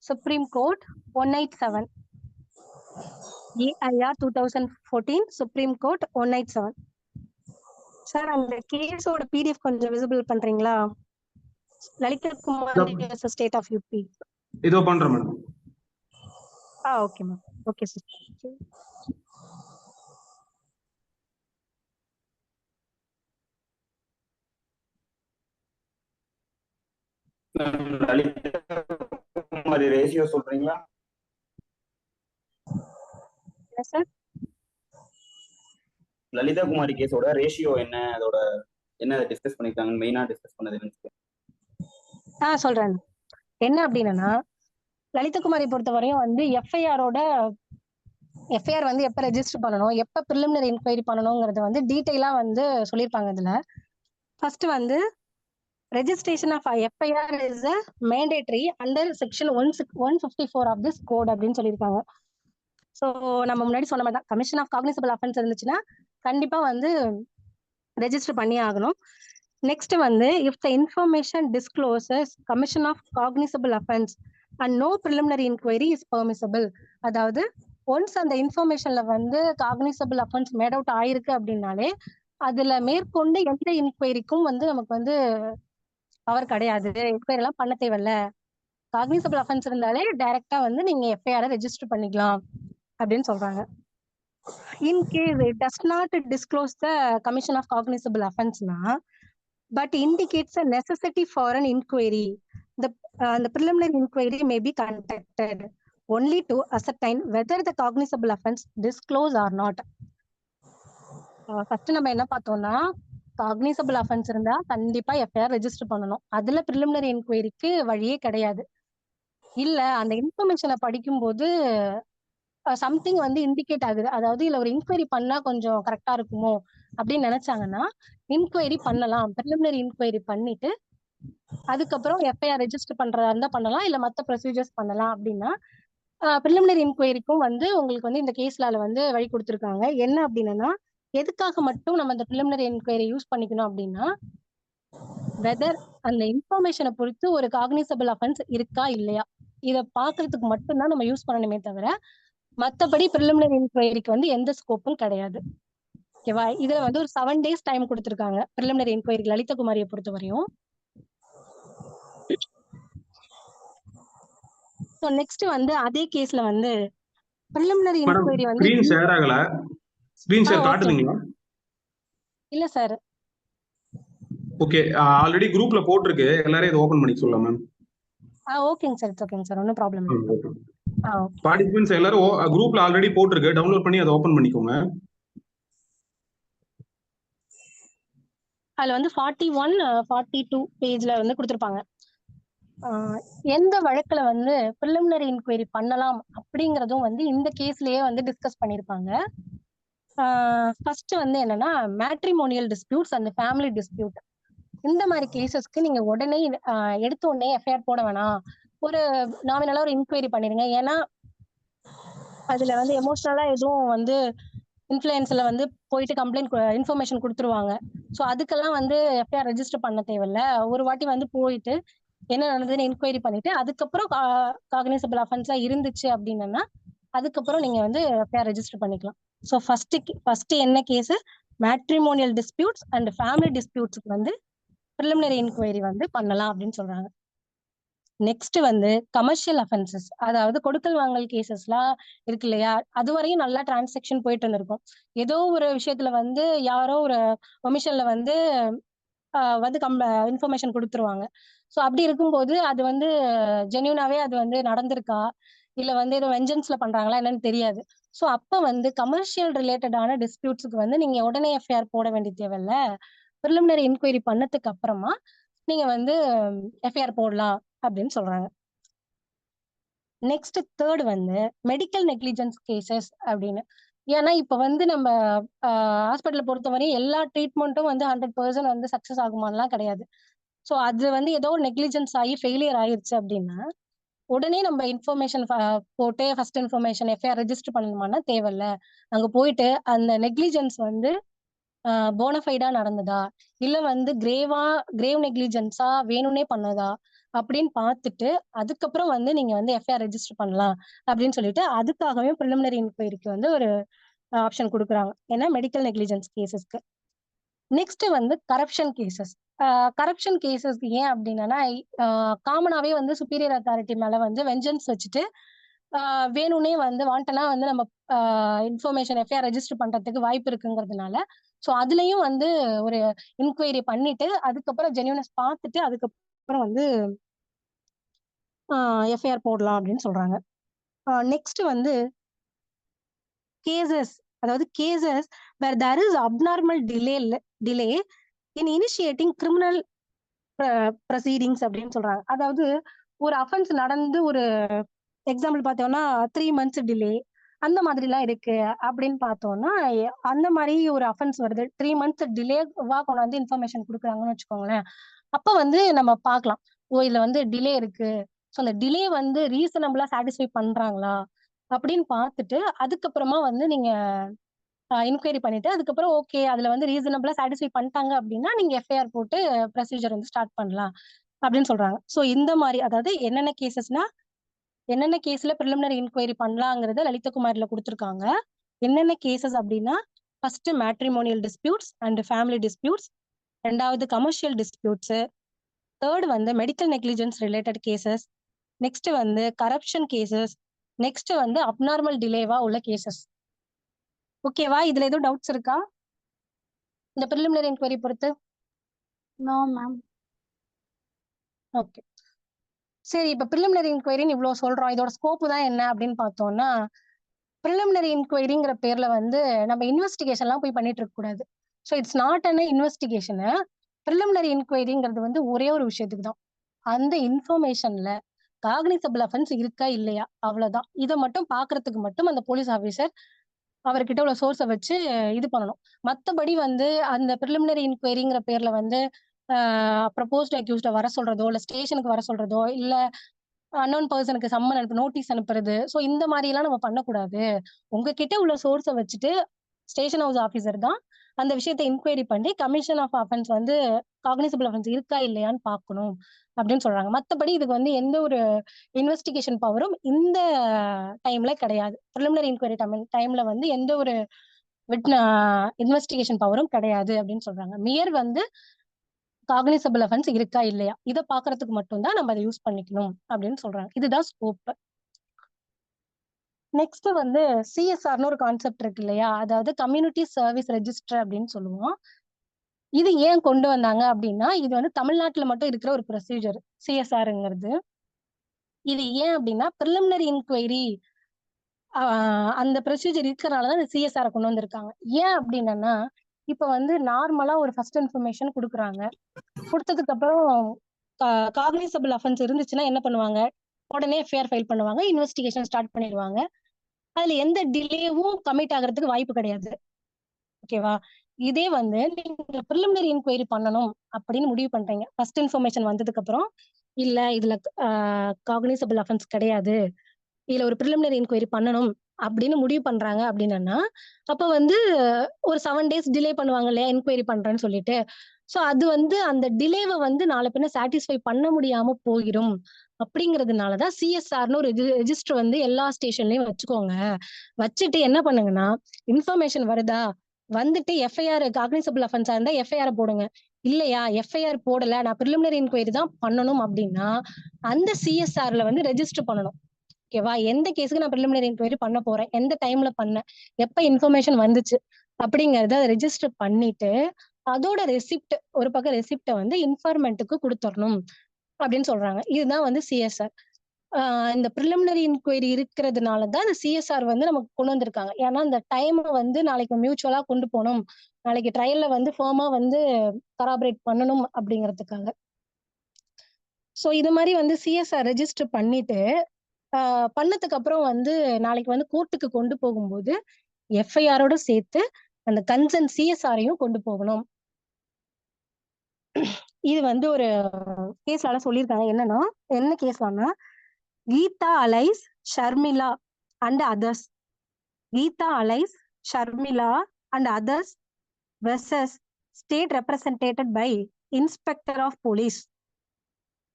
Supreme Court 187, AIR 2014, Supreme Court 187. Sir அந்த கேஸோட PDF கொஞ்சம் விசிபிள் பண்றீங்களா? Lalita Kumari versus state of UP. இதோ பண்றேன் madam. Okay ma'am. Okay sir. Lalita Kumari ratio சொல்றீங்களா? சார் லலிதகுமாரி கேஸோட ரேஷியோ என்ன, அதோட என்ன டிஸ்கஸ் பண்ணிருக்காங்க, மெயினா டிஸ்கஸ் பண்ணது என்ன? சொல்றேன். என்ன அப்படின்னா லலிதகுமாரி பொறுத்தவரையும் வந்து எஃப்ஐஆர் வந்து எப்ப ரெஜிஸ்டர் பண்ணணும், எப்ப பிரிலிமினரி இன்கொயரி பண்ணணுங்கிறத வந்து டீடைலா வந்து சொல்லியிருப்பாங்க. இதுல ஃபர்ஸ்ட் வந்து registration of FIR is a mandatory under section 154 of this code அப்படின்னு சொல்லியிருக்காங்க. ஸோ நம்ம முன்னாடி சொன்ன மாதிரி தான், கமிஷன் ஆஃப் காக்னிசபிள் அஃபென்ஸ் இருந்துச்சுன்னா கண்டிப்பா வந்து ரெஜிஸ்டர் பண்ணி ஆகணும். நெக்ஸ்ட் வந்து if the information discloses commission of cognizable offense and no preliminary inquiry is permissible, அதாவது ஒன்ஸ் அந்த இன்ஃபர்மேஷன்ல வந்து காக்னிசபிள் அஃபென்ஸ் மேட் அவுட் ஆயிருக்கு அப்படின்னாலே அதுல மேற்கொண்டு எந்த இன்கொயரிக்கும் வந்து நமக்கு வந்து பவர் கிடையாது, என்கொயரி எல்லாம் பண்ண தேவையில்ல. காக்னிசபிள் அஃபென்ஸ் இருந்தாலே டைரக்டா வந்து நீங்க எஃப்ஐஆர் ரெஜிஸ்டர் பண்ணிக்கலாம் அப்படின்னு சொல்றாங்க. In case it does not disclose the commission of cognizable அஃபென்ஸ்னா but indicates a necessity for an inquiry, the preliminary inquiry may be conducted only to ascertain whether the cognizable offense disclosed or not. First நம்ம என்ன பார்த்தோம்னா, காக்னிசபிள் அஃபென்ஸ் இருந்தா கண்டிப்பா எஃப்ஐஆர் ரெஜிஸ்டர் பண்ணணும். அதுல பிரிலிமினரி இன்கொயரிக்கு வழியே கிடையாது. இல்ல அந்த இன்ஃபர்மேஷனை படிக்கும்போது சம்திங் வந்து இண்டிகேட் ஆகுது, அதாவது இல்ல ஒரு இன்கொயரி பண்ணா கொஞ்சம் கரெக்டா இருக்குமோ அப்படின்னு நினைச்சாங்கன்னா இன்கொயரி பண்ணலாம். பிரிலிமினரி இன்கொயரி பண்ணிட்டு அதுக்கப்புறம் எஃப்ஐஆர் ரெஜிஸ்டர் பண்றதா இருந்தா பண்ணலாம், இல்ல மத்த ப்ரொசீஜர்ஸ் பண்ணலாம். அப்படின்னா பிரிலிமினரி இன்கொயரிக்கும் வந்து உங்களுக்கு வந்து இந்த கேஸ்ல வந்து வழி கொடுத்துருக்காங்க. என்ன அப்படின்னா எதுக்காக மட்டும் நம்ம இந்த பிரிலிமினரி இன்கொயரி யூஸ் பண்ணிக்கணும் அப்படின்னா, வெதர் அந்த இன்ஃபர்மேஷனை பொறுத்து ஒரு காக்னிசபிள் அஃபென்ஸ் இருக்கா இல்லையா இதை பாக்குறதுக்கு மட்டும்தான் நம்ம யூஸ் பண்ணணுமே தவிர மத்தபடி பிரிலிமினரி இன்கொயரிக்கு வந்து எந்த ஸ்கோப்பும் கிடையாது. ஓகேவா? இதுல வந்து ஒரு 7 days டைம் கொடுத்துருக்காங்க பிரிலிமினரி இன்கொயரி லலிதகுமாரியை பொறுத்தவரையும். நெக்ஸ்ட் வந்து அதே கேஸ்ல வந்து பிரிலிமினரி இன்கொயரி வந்து ஸ்கிரீன் ஷேர் ஆகல. ஸ்கிரீன் ஷேர் காட்டுதுங்களா? இல்ல சார். ஓகே, ஆல்ரெடி குரூப்ல போட்டுருக்கு, எல்லாரும் இதை ஓபன் பண்ணி சொல்லலாம் மேம். ஓகேங்க சார், ஓகேங்க சார், ஒன்றும் ப்ராப்ளம் இல்லை. பார்ட்டிசிபென்ட்ஸ் எல்லாரும் குரூப்ல ஆல்ரெடி போட்டுருக்கு, டவுன்லோட் பண்ணி அதை ஓபன் பண்ணிக்கோங்க. அதுல வந்து 41, 42 பேஜ்ல வந்து கொடுத்துருப்பாங்க. எந்த வழக்குல வந்து பிரிலிமினரி இன்கொயரி பண்ணலாம் அப்படிங்கறதும் வந்து இந்த கேஸ்லயே வந்து டிஸ்கஸ் பண்ணிருப்பாங்க. ஃபர்ஸ்ட் வந்து என்னன்னா matrimonial disputes and family dispute. இந்த மாதிரி கேசஸ்க்கு நீங்க உடனே எடுத்த உடனே எஃப்ஐஆர் போட வேணாம், ஒரு நாமினலா ஒரு இன்கொயரி பண்ணிருங்க. ஏன்னா அதுல வந்து எமோஷனலா எதுவும் வந்து இன்ஃப்ளூயன்ஸ்ல வந்து போயிட்டு கம்ப்ளைண்ட் இன்ஃபர்மேஷன் கொடுத்துருவாங்க. ஸோ அதுக்கெல்லாம் வந்து எஃப்ஐஆர் ரெஜிஸ்டர் பண்ண தேவையில்ல. ஒரு வாட்டி வந்து போயிட்டு என்ன நடந்ததுன்னு என்கொயரி பண்ணிட்டு அதுக்கப்புறம் காக்னிசபிள் அஃபென்ஸா இருந்துச்சு அப்படின்னா அதுக்கப்புறம் நீங்க வந்து எஃப்ஐஆர் ரெஜிஸ்டர் பண்ணிக்கலாம். ஸோ ஃபர்ஸ்ட் என்ன case, matrimonial disputes and family டிஸ்பியூட்ஸ்க்கு வந்து பிரிலிமினரி இன்கொயரி வந்து பண்ணலாம் அப்படின்னு சொல்றாங்க. நெக்ஸ்ட் வந்து கமர்ஷியல் அஃபென்சஸ், அதாவது கொடுக்கல் வாங்கல் கேசஸ்லாம் இருக்கு இல்லையா, அதுவரையும் நல்லா டிரான்சாக்ஷன் போயிட்டு இருந்திருக்கும். ஏதோ ஒரு விஷயத்துல வந்து யாரோ ஒரு ஒமிஷன்ல வந்து வந்து இன்ஃபர்மேஷன் கொடுத்துருவாங்க. ஸோ அப்படி இருக்கும்போது அது வந்து ஜென்யூனாவே அது வந்து நடந்திருக்கா இல்ல வந்து ஏதோ வெஞ்சன்ஸ்ல பண்றாங்களா என்னன்னு தெரியாது. ஸோ அப்ப வந்து கமர்ஷியல் ரிலேட்டடான டிஸ்பியூட்ஸ்க்கு வந்து நீங்க உடனே எஃப்ஐஆர் போட வேண்டிய தேவையில்ல. பிரிலிமினரி இன்கொயரி பண்ணதுக்கு அப்புறமா நீங்க வந்து எஃப்ஐஆர் போடலாம் அப்படின்னு சொல்றாங்க. நெக்ஸ்ட் தேர்ட் வந்து மெடிக்கல் நெக்லிஜென்ஸ் கேசஸ் அப்படின்னு. ஏன்னா இப்ப வந்து நம்ம ஹாஸ்பிட்டல் பொறுத்தவரை எல்லா ட்ரீட்மெண்ட்டும் வந்து 100% வந்து சக்சஸ் ஆகுமான்லாம் கிடையாது. ஸோ அது வந்து ஏதோ ஒரு நெக்லிஜென்ஸ் ஆகி ஃபெயிலியர் ஆயிருச்சு அப்படின்னா உடனே நம்ம இன்ஃபர்மேஷன் போட்டு ஃபர்ஸ்ட் இன்ஃபர்மேஷன் எஃப்ஐஆர் ரெஜிஸ்டர் பண்ணணுமானா தேவையில்ல. அங்க போயிட்டு அந்த நெக்லிஜென்ஸ் வந்து போனஃபைடா நடந்ததா இல்ல வந்து கிரேவ் நெக்லிஜென்ஸா வேணும்னே பண்ணதா அப்படின்னு பார்த்துட்டு அதுக்கப்புறம் வந்து நீங்க வந்து எஃப்ஐஆர் ரெஜிஸ்டர் பண்ணலாம் அப்படின்னு சொல்லிட்டு அதுக்காகவே ப்ரிலிமினரி இன்கொயரிக்கு வந்து ஒரு ஆப்ஷன் கொடுக்குறாங்க. ஏன்னா மெடிக்கல் நெக்லிஜென்ஸ் கேசஸ்க்கு. நெக்ஸ்ட் வந்து கரப்ஷன் கேசஸ். கரப்ஷன் கேசஸ்க்கு ஏன் அப்படின்னா காமனாவே வந்து சுப்பீரியர் அத்தாரிட்டி மேல வந்து வெஞ்சன்ஸ் வச்சுட்டு வேணும்னே வந்து வாண்டனா வந்து நம்ம இன்ஃபர்மேஷன் எஃப்ஐஆர் ரெஜிஸ்டர் பண்றதுக்கு வாய்ப்பு இருக்குங்கிறதுனால ஸோ அதுலயும் வந்து ஒரு இன்கொயரி பண்ணிட்டு அதுக்கப்புறம் ஜென்யூனஸ் பார்த்துட்டு அதுக்கப்புறம் வந்து எஃப்ஐஆர் போடலாம் அப்படின்னு சொல்றாங்க. நெக்ஸ்ட் வந்து கேசஸ், அதாவது cases where there is abnormal delay in initiating criminal proceedings அப்படின்னு சொல்றாங்க. அதாவது ஒரு அஃபென்ஸ் நடந்து ஒரு எக்ஸாம்பிள் பார்த்தோம்னா 3 months டிலே அந்த மாதிரி எல்லாம் இருக்கு அப்படின்னு பார்த்தோம்னா அந்த மாதிரி ஒரு அஃபென்ஸ் வருது 3 months டிலேவா கொண்டு வந்து இன்ஃபர்மேஷன் கொடுக்குறாங்கன்னு வச்சுக்கோங்களேன். அப்ப வந்து நம்ம பார்க்கலாம் இதுல வந்து டிலே இருக்கு. ஸோ அந்த டிலே வந்து ரீசனபிளா சாட்டிஸ்ஃபை பண்றாங்களா அப்படின்னு பார்த்துட்டு அதுக்கப்புறமா வந்து நீங்க இன்கொயரி பண்ணிட்டு அதுக்கப்புறம் ஓகே அதுல வந்து ரீசனபிளா சாட்டிஸ்ஃபை பண்ணிட்டாங்க அப்படின்னா நீங்க எஃப்ஐஆர் போட்டு ப்ரொசீஜர் வந்து ஸ்டார்ட் பண்ணலாம் அப்படின்னு சொல்றாங்க. ஸோ இந்த மாதிரி அதாவது என்னென்ன கேசஸ்னா என்னென்ன கேஸ்ல ப்ரிலிமினரி இன்கொயரி பண்ணலாங்கிறத லலிதகுமாரில கொடுத்துருக்காங்க. என்னென்ன கேசஸ் அப்படின்னா first matrimonial disputes and family disputes, ரெண்டாவது கமர்ஷியல் டிஸ்பியூட்ஸ், தேர்ட் வந்து medical negligence related cases, next வந்து கரப்ஷன் கேசஸ், நெக்ஸ்ட் வந்து அப்நார்மல் டிலேவா உள்ள கேசஸ். ஓகேவா? இதுல எதுவும் டவுட்ஸ் இருக்கா இந்த ப்ரிலிமினரி இன்கொயரி பொறுத்து? No ma'am. ஓகே சரி, இப்ப ப்ரிலிமினரி இன்கொயரின்னு இவ்வளவு சொல்றோம், இதோட ஸ்கோப்பு தான் என்ன அப்படின்னு பார்த்தோம்னா ப்ரிலிமினரி இன்கொயரிங்கிற பேர்ல வந்து நம்ம இன்வெஸ்டிகேஷன்லாம் போய் பண்ணிட்டு இருக்க கூடாது. So it's not an investigation. Preliminary இன்கொயரிங்கிறது வந்து ஒரே ஒரு விஷயத்துக்கு தான், அந்த இன்ஃபர்மேஷன்ல காக்னிசபிள் அஃபென்ஸ் இருக்கா இல்லையா அவ்வளவுதான். இதை மட்டும் பாக்குறதுக்கு மட்டும் அந்த போலீஸ் ஆபீசர் அவர்கிட்ட உள்ள சோர்ஸை வச்சு இது பண்ணணும். மற்றபடி வந்து அந்த ப்ரிலிமினரி இன்கொயரிங்கிற பேர்ல வந்து ப்ரப்போஸ்ட் அக்யூஸ்ட வர சொல்றதோ இல்ல ஸ்டேஷனுக்கு வர சொல்றதோ இல்ல அன்னோன் பர்சனுக்கு சம்மன் அனுப்பு நோட்டீஸ் அனுப்புறது ஸோ இந்த மாதிரி எல்லாம் நம்ம பண்ணக்கூடாது. உங்ககிட்ட உள்ள சோர்ஸை வச்சுட்டு ஸ்டேஷன் ஹவுஸ் ஆஃபீஸர் தான் அந்த விஷயத்தை இன்கொயரி பண்ணி கமிஷன் ஆஃப் அஃபென்ஸ் வந்து காக்னிசபிள் அஃபென்ஸ் இருக்கா இல்லையான்னு பார்க்கணும் அப்படின்னு சொல்றாங்க. மற்றபடி இதுக்கு வந்து எந்த ஒரு இன்வெஸ்டிகேஷன் பவரும் இந்த டைம்ல கிடையாது. ப்ரிலிமினரி இன்கொயரி டைம்ல வந்து எந்த ஒரு இன்வெஸ்டிகேஷன் பவரும் கிடையாது அப்படின்னு சொல்றாங்க. மியர் வந்து காக்னிசபிள் அஃபென்ஸ் இருக்கா இல்லையா இதை பாக்குறதுக்கு மட்டும்தான் நம்ம அதை யூஸ் பண்ணிக்கணும் அப்படின்னு சொல்றாங்க. இதுதான் ஸ்கோப். நெக்ஸ்ட் வந்து சிஎஸ்ஆர்னு ஒரு கான்செப்ட் இருக்கு இல்லையா, அதாவது கம்யூனிட்டி சர்வீஸ் ரெஜிஸ்டர் அப்படின்னு சொல்லுவோம். இது ஏன் கொண்டு வந்தாங்க அப்படின்னா இது வந்து தமிழ்நாட்டுல மட்டும் இருக்கிற ஒரு ப்ரொசீஜர் சிஎஸ்ஆர்ங்கிறது. இது ஏன் அப்படின்னா ப்ரிலிமினரி இன்கொயரி அந்த ப்ரொசீஜர் இருக்கிறனாலதான் இந்த சிஎஸ்ஆர் கொண்டு வந்திருக்காங்க. ஏன் அப்படின்னா இப்ப வந்து நார்மலா ஒரு ஃபர்ஸ்ட் இன்ஃபர்மேஷன் கொடுக்குறாங்க, கொடுத்ததுக்கு அப்புறம் காக்னிசபிள் அஃபென்ஸ் இருந்துச்சுன்னா என்ன பண்ணுவாங்க, உடனே எஃப்ஐஆர் ஃபைல் பண்ணுவாங்க, இன்வெஸ்டிகேஷன் ஸ்டார்ட் பண்ணிடுவாங்க. அதுல எந்த டிலேவும் கமிட் ஆகிறதுக்கு வாய்ப்பு கிடையாது. ஓகேவா? இதே வந்து நீங்க ப்ரிலிமினரி இன்கொயரி பண்ணணும் அப்படின்னு முடிவு பண்றீங்க, ஃபர்ஸ்ட் இன்ஃபர்மேஷன் வந்ததுக்கு அப்புறம் இல்ல இதுல காக்னிசபிள் அஃபென்ஸ் கிடையாது, இதுல ஒரு ப்ரிலிமினரி இன்கொயரி பண்ணணும் அப்படின்னு முடிவு பண்றாங்க அப்படின்னா அப்ப வந்து ஒரு 7 days டிலே பண்ணுவாங்க இல்லையா இன்கொயரி பண்றேன்னு சொல்லிட்டு. சோ அது வந்து அந்த டிலேவை வந்து நாளை பின்ன சாட்டிஸ்ஃபை பண்ண முடியாம போயிடும். அப்படிங்கிறதுனாலதான் சிஎஸ்ஆர்னு ஒரு ரெஜிஸ்டர் வந்து எல்லா ஸ்டேஷன்லயும் வச்சுக்கோங்க. வச்சுட்டு என்ன பண்ணுங்கன்னா இன்ஃபர்மேஷன் வருதா வந்துட்டு எஃப்ஐஆர் காக்னிசபிள் அஃபென்ஸா இருந்தா எஃப்ஐஆர் போடுங்க. இல்லையா எஃப்ஐஆர் போடல நான் ப்ரிலிமினரி இன்கொயரி தான் பண்ணணும் அப்படின்னா அந்த சிஎஸ்ஆர்ல வந்து ரெஜிஸ்டர் பண்ணணும். ஓகேவா? எந்த கேஸுக்கு நான் ப்ரிலிமினரி இன்கொயரி பண்ண போறேன், எந்த டைம்ல பண்ணேன், எப்ப இன்ஃபர்மேஷன் வந்துச்சு அப்படிங்கறத ரெஜிஸ்டர் பண்ணிட்டு அதோட ரெசிப்ட் ஒரு பக்கம் ரெசிப்ட வந்து இன்ஃபார்மெண்ட்டுக்கு கொடுத்துடணும் அப்படின்னு சொல்றாங்க. இதுதான் வந்து சிஎஸ்ஆர். இந்த ப்ரிலிமினரி இன்கொயரி இருக்கிறதுனால தான் இந்த சிஎஸ்ஆர் வந்து நமக்கு கொண்டு வந்திருக்காங்க. ஏன்னா இந்த டைம் வந்து நாளைக்கு மியூச்சுவலா கொண்டு போகணும், நாளைக்கு ட்ரையல்ல வந்து ஃபர்மா வந்து கராபரேட் பண்ணணும் அப்படிங்கிறதுக்காக. ஸோ இது மாதிரி வந்து சிஎஸ்ஆர் ரெஜிஸ்டர் பண்ணிட்டு பண்ணதுக்கு அப்புறம் வந்து நாளைக்கு வந்து கோர்ட்டுக்கு கொண்டு போகும்போது எஃப்ஐஆரோட சேர்த்து அந்த கன்சர்ன் சிஎஸ்ஆரையும் கொண்டு போகணும். இது வந்து ஒரு கேஸ்ல சொல்லியிருக்காங்க. என்னன்னா என்ன கேஸ்லாம்னா Geeta alias Sharmila and others, Geeta alias Sharmila and others versus State represented by inspector of police,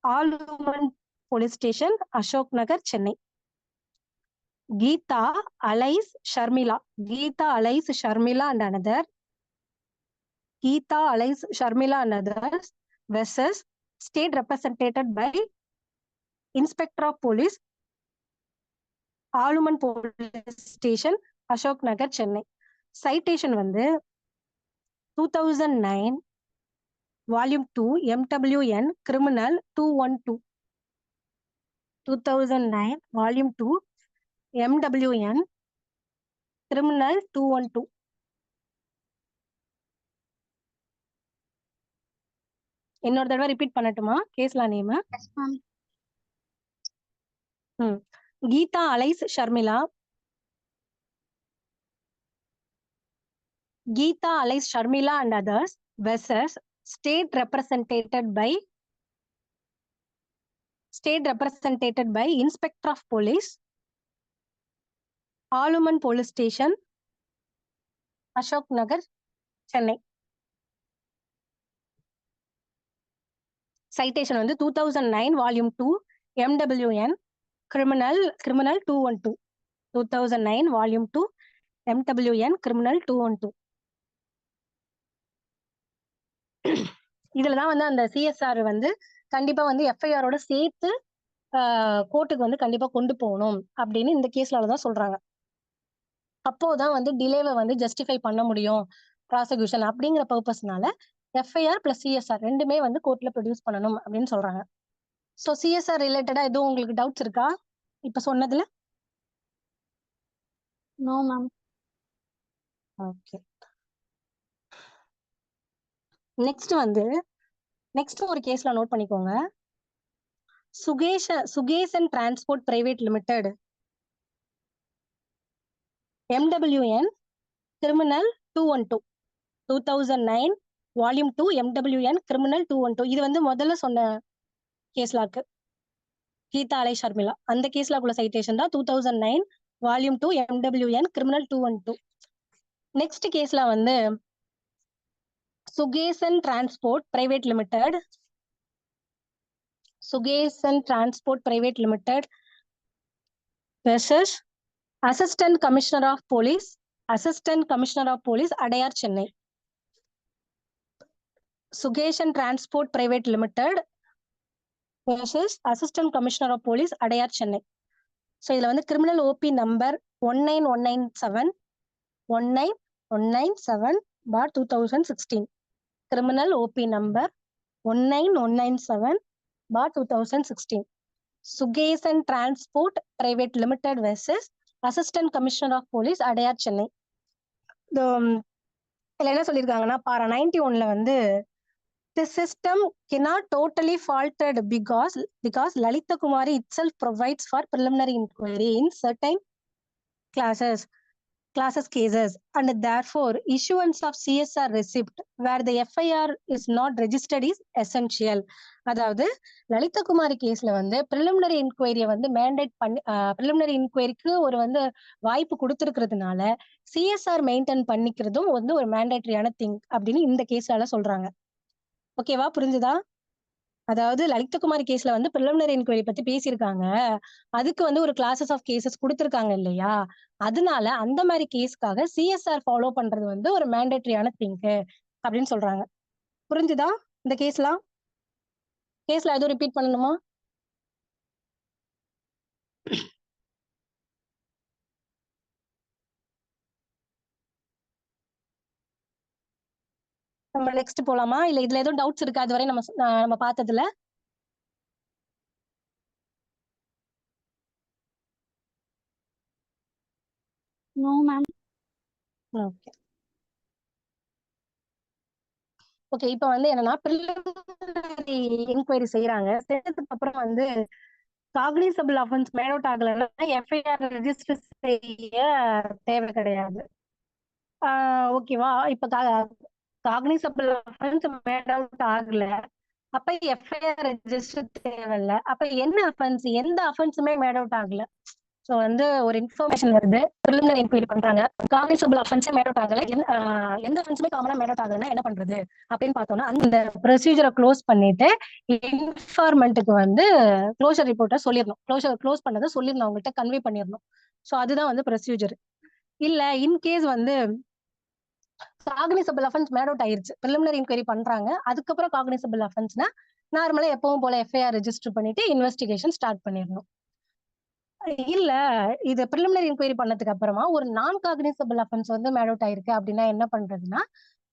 ஆலுமன் police station, Ashok Nagar, Chennai. Geeta allies Sharmila. Geeta allies Sharmila and another. Geeta allies Sharmila and others versus state represented by Inspector of Police, Aluman Police Station, Ashok Nagar, Chennai. Citation வந்து 2009 Volume 2 MWN Criminal 212. 2009 Volume 2 MWN Criminal 212. இன்னொரு தடவை ரிப்பீட் பண்ணட்டுமா கேஸ்லா name? Yes, ma'am. Geeta alias Sharmila, Geeta allies Sharmila and others versus state represented by Inspector of Police, Aluman Police Station, Ashok Nagar, Chennai. Citation வந்து 2009 Volume 2 MWN Criminal 212. 2009 Volume 2 MWN Criminal 212. இதுலதான் வந்து அந்த சிஎஸ்ஆர் வந்து கண்டிப்பா வந்து எஃப்ஐஆரோட சேர்த்து கோர்ட்டுக்கு வந்து கண்டிப்பா கொண்டு போகணும் அப்படின்னு இந்த கேஸ்லாலதான் சொல்றாங்க. அப்போதான் வந்து டிலேவை வந்து ஜஸ்டிஃபை பண்ண முடியும் ப்ராசிக்யூஷன் அப்படிங்கிற பர்பஸ்னால எஃப்ஐஆர் பிளஸ் சிஎஸ்ஆர் ரெண்டுமே வந்து கோர்ட்ல ப்ரொடியூஸ் பண்ணணும் அப்படின்னு சொல்றாங்க. ஸோ சிஎஸ்ஆர் ரிலேட்டடா எதுவும் உங்களுக்கு டவுட்ஸ் இருக்கா இப்ப சொன்னதுல? No, ma'am. ஓகே. நெக்ஸ்ட் ஒரு கேஸ்ல நோட் பண்ணிக்கோங்க. Sukesan transport private limited, MWN criminal 212, 2009 Volume 2 MWN criminal 212. இது வந்து முதல்ல சொன்ன கேஸ்லாக்கு கீதா அலை ஷர்மிளா அந்த கேஸ்லாக்குள்ள சைட்டேஷன் தான் 2009 Volume 2 MWN கிரிமினல் 212. நெக்ஸ்ட் கேஸ்ல வந்து Sukesan transport private limited, Sukesan transport private limited versus assistant commissioner of police Adyar, Chennai. Sukesan transport private limited versus assistant commissioner of police Adyar, Chennai. So இதுல வந்து criminal OP number 19197/2016. Criminal OP number 19197/2016. Sukesan transport private limited versus assistant commissioner of police Adyar, Chennai. இதுல என்ன சொல்லியிருக்காங்கன்னா பாரா 91ல வந்து the system cannot totally faulted because Lalitha Kumari itself provides for preliminary inquiry in certain cases and therefore issuance of CSR receipt where the FIR is not registered is essential. அதாவது லலிதா குமாரி கேஸ்ல வந்து preliminary inquiry வந்து மேண்டேட் பண்ணி preliminary inquiryக்கு ஒரு வந்து வாய்ப்பு கொடுத்திருக்கிறதுனால CSR மெயின்டைன் பண்ணிக்கிறதும் வந்து ஒரு மேண்டேட்டரியான திங் அப்படின்னு இந்த கேஸ்ல சொல்றாங்க. ஓகேவா, புரிஞ்சுதா? அதாவது லலிதகுமாரி கேஸ்ல வந்து preliminary inquiry பத்தி பேசியிருக்காங்க, அதுக்கு வந்து ஒரு கிளாஸஸ் ஆஃப் கேசஸ் கொடுத்திருக்காங்க இல்லையா, அதனால அந்த மாதிரி கேஸ்க்காக சிஎஸ்ஆர் ஃபாலோ பண்றது வந்து ஒரு மேண்டேட்டரியான திங் அப்படின்னு சொல்றாங்க. புரிஞ்சுதா? இந்த கேஸ்ல எதுவும் ரிப்பீட் பண்ணணுமா? நம்ம நெக்ஸ்ட் போலாமா, இல்ல இதுல எதுவும் டவுட்ஸ் இருக்கா அதுவரை நம்ம பார்த்ததுல? No, ma'am. Okay okay. இப்ப வந்து என்னன்னா preliminary என்கொயரி செய்யறாங்க. செஞ்சதுக்கு அப்புறம் வந்து காக்னிசபிள் அஃபென்ஸ் மேட் அவுட் ஆகலைன்னா எஃப்ஐஆர் ரெஜிஸ்டர் செய்ய தேவை கிடையாது. ஓகேவா? இப்ப காக்னிசபிள் அஃபென்ஸ் மேட் அவுட் ஆகல, அப்ப எஃப்ஐஆர் ரெஜிஸ்டர் தேவையில்ல. அப்ப என்ன அஃபென்ஸ்? எந்த அஃபென்ஸுமே மேட் அவுட் ஆகல. சோ வந்து ஒரு இன்ஃபர்மேஷன் வருது, பிரிலிமினரி என்கொயரி பண்றாங்க, காக்னிசபிள் அஃபென்ஸே மேட் அவுட் ஆகல, எந்த அஃபென்ஸுமே காமனா மேட் அவுட் ஆகலன்னா என்ன பண்றது அப்படின்னு பார்த்தோம்னா, அந்த ப்ரொசீஜரை க்ளோஸ் பண்ணிட்டு இன்ஃபார்மெண்ட்டுக்கு வந்து க்ளோஷர் ரிப்போர்ட்டை சொல்லிடணும். க்ளோஸ் பண்ணதை சொல்லிடணும், அவங்கள்ட்ட கன்வே பண்ணிடணும். ஸோ அதுதான் வந்து ப்ரொசீஜர். இல்ல இன்கேஸ் வந்து காக்னிசபிள் அஃபென்ஸ் மேட் அவுட் ஆயிருச்சு, பிரிலிமினரி என்கொயரி பண்றாங்க, அதுக்கப்புறம் காக்னிசபிள் அஃபென்ஸ்னா நார்மலா எப்பவும் போல எஃப்ஐஆர் ரெஜிஸ்டர் பண்ணிட்டு இன்வெஸ்டிகேஷன் ஸ்டார்ட் பண்ணிடணும். இல்ல இது பிரிலிமினரி என்கொயரி பண்ணதுக்கு அப்புறமா ஒரு நான் காக்னிசபிள் அஃபென்ஸ் வந்து மேட் அவுட் ஆயிருக்கு அப்படின்னா என்ன பண்றதுன்னா,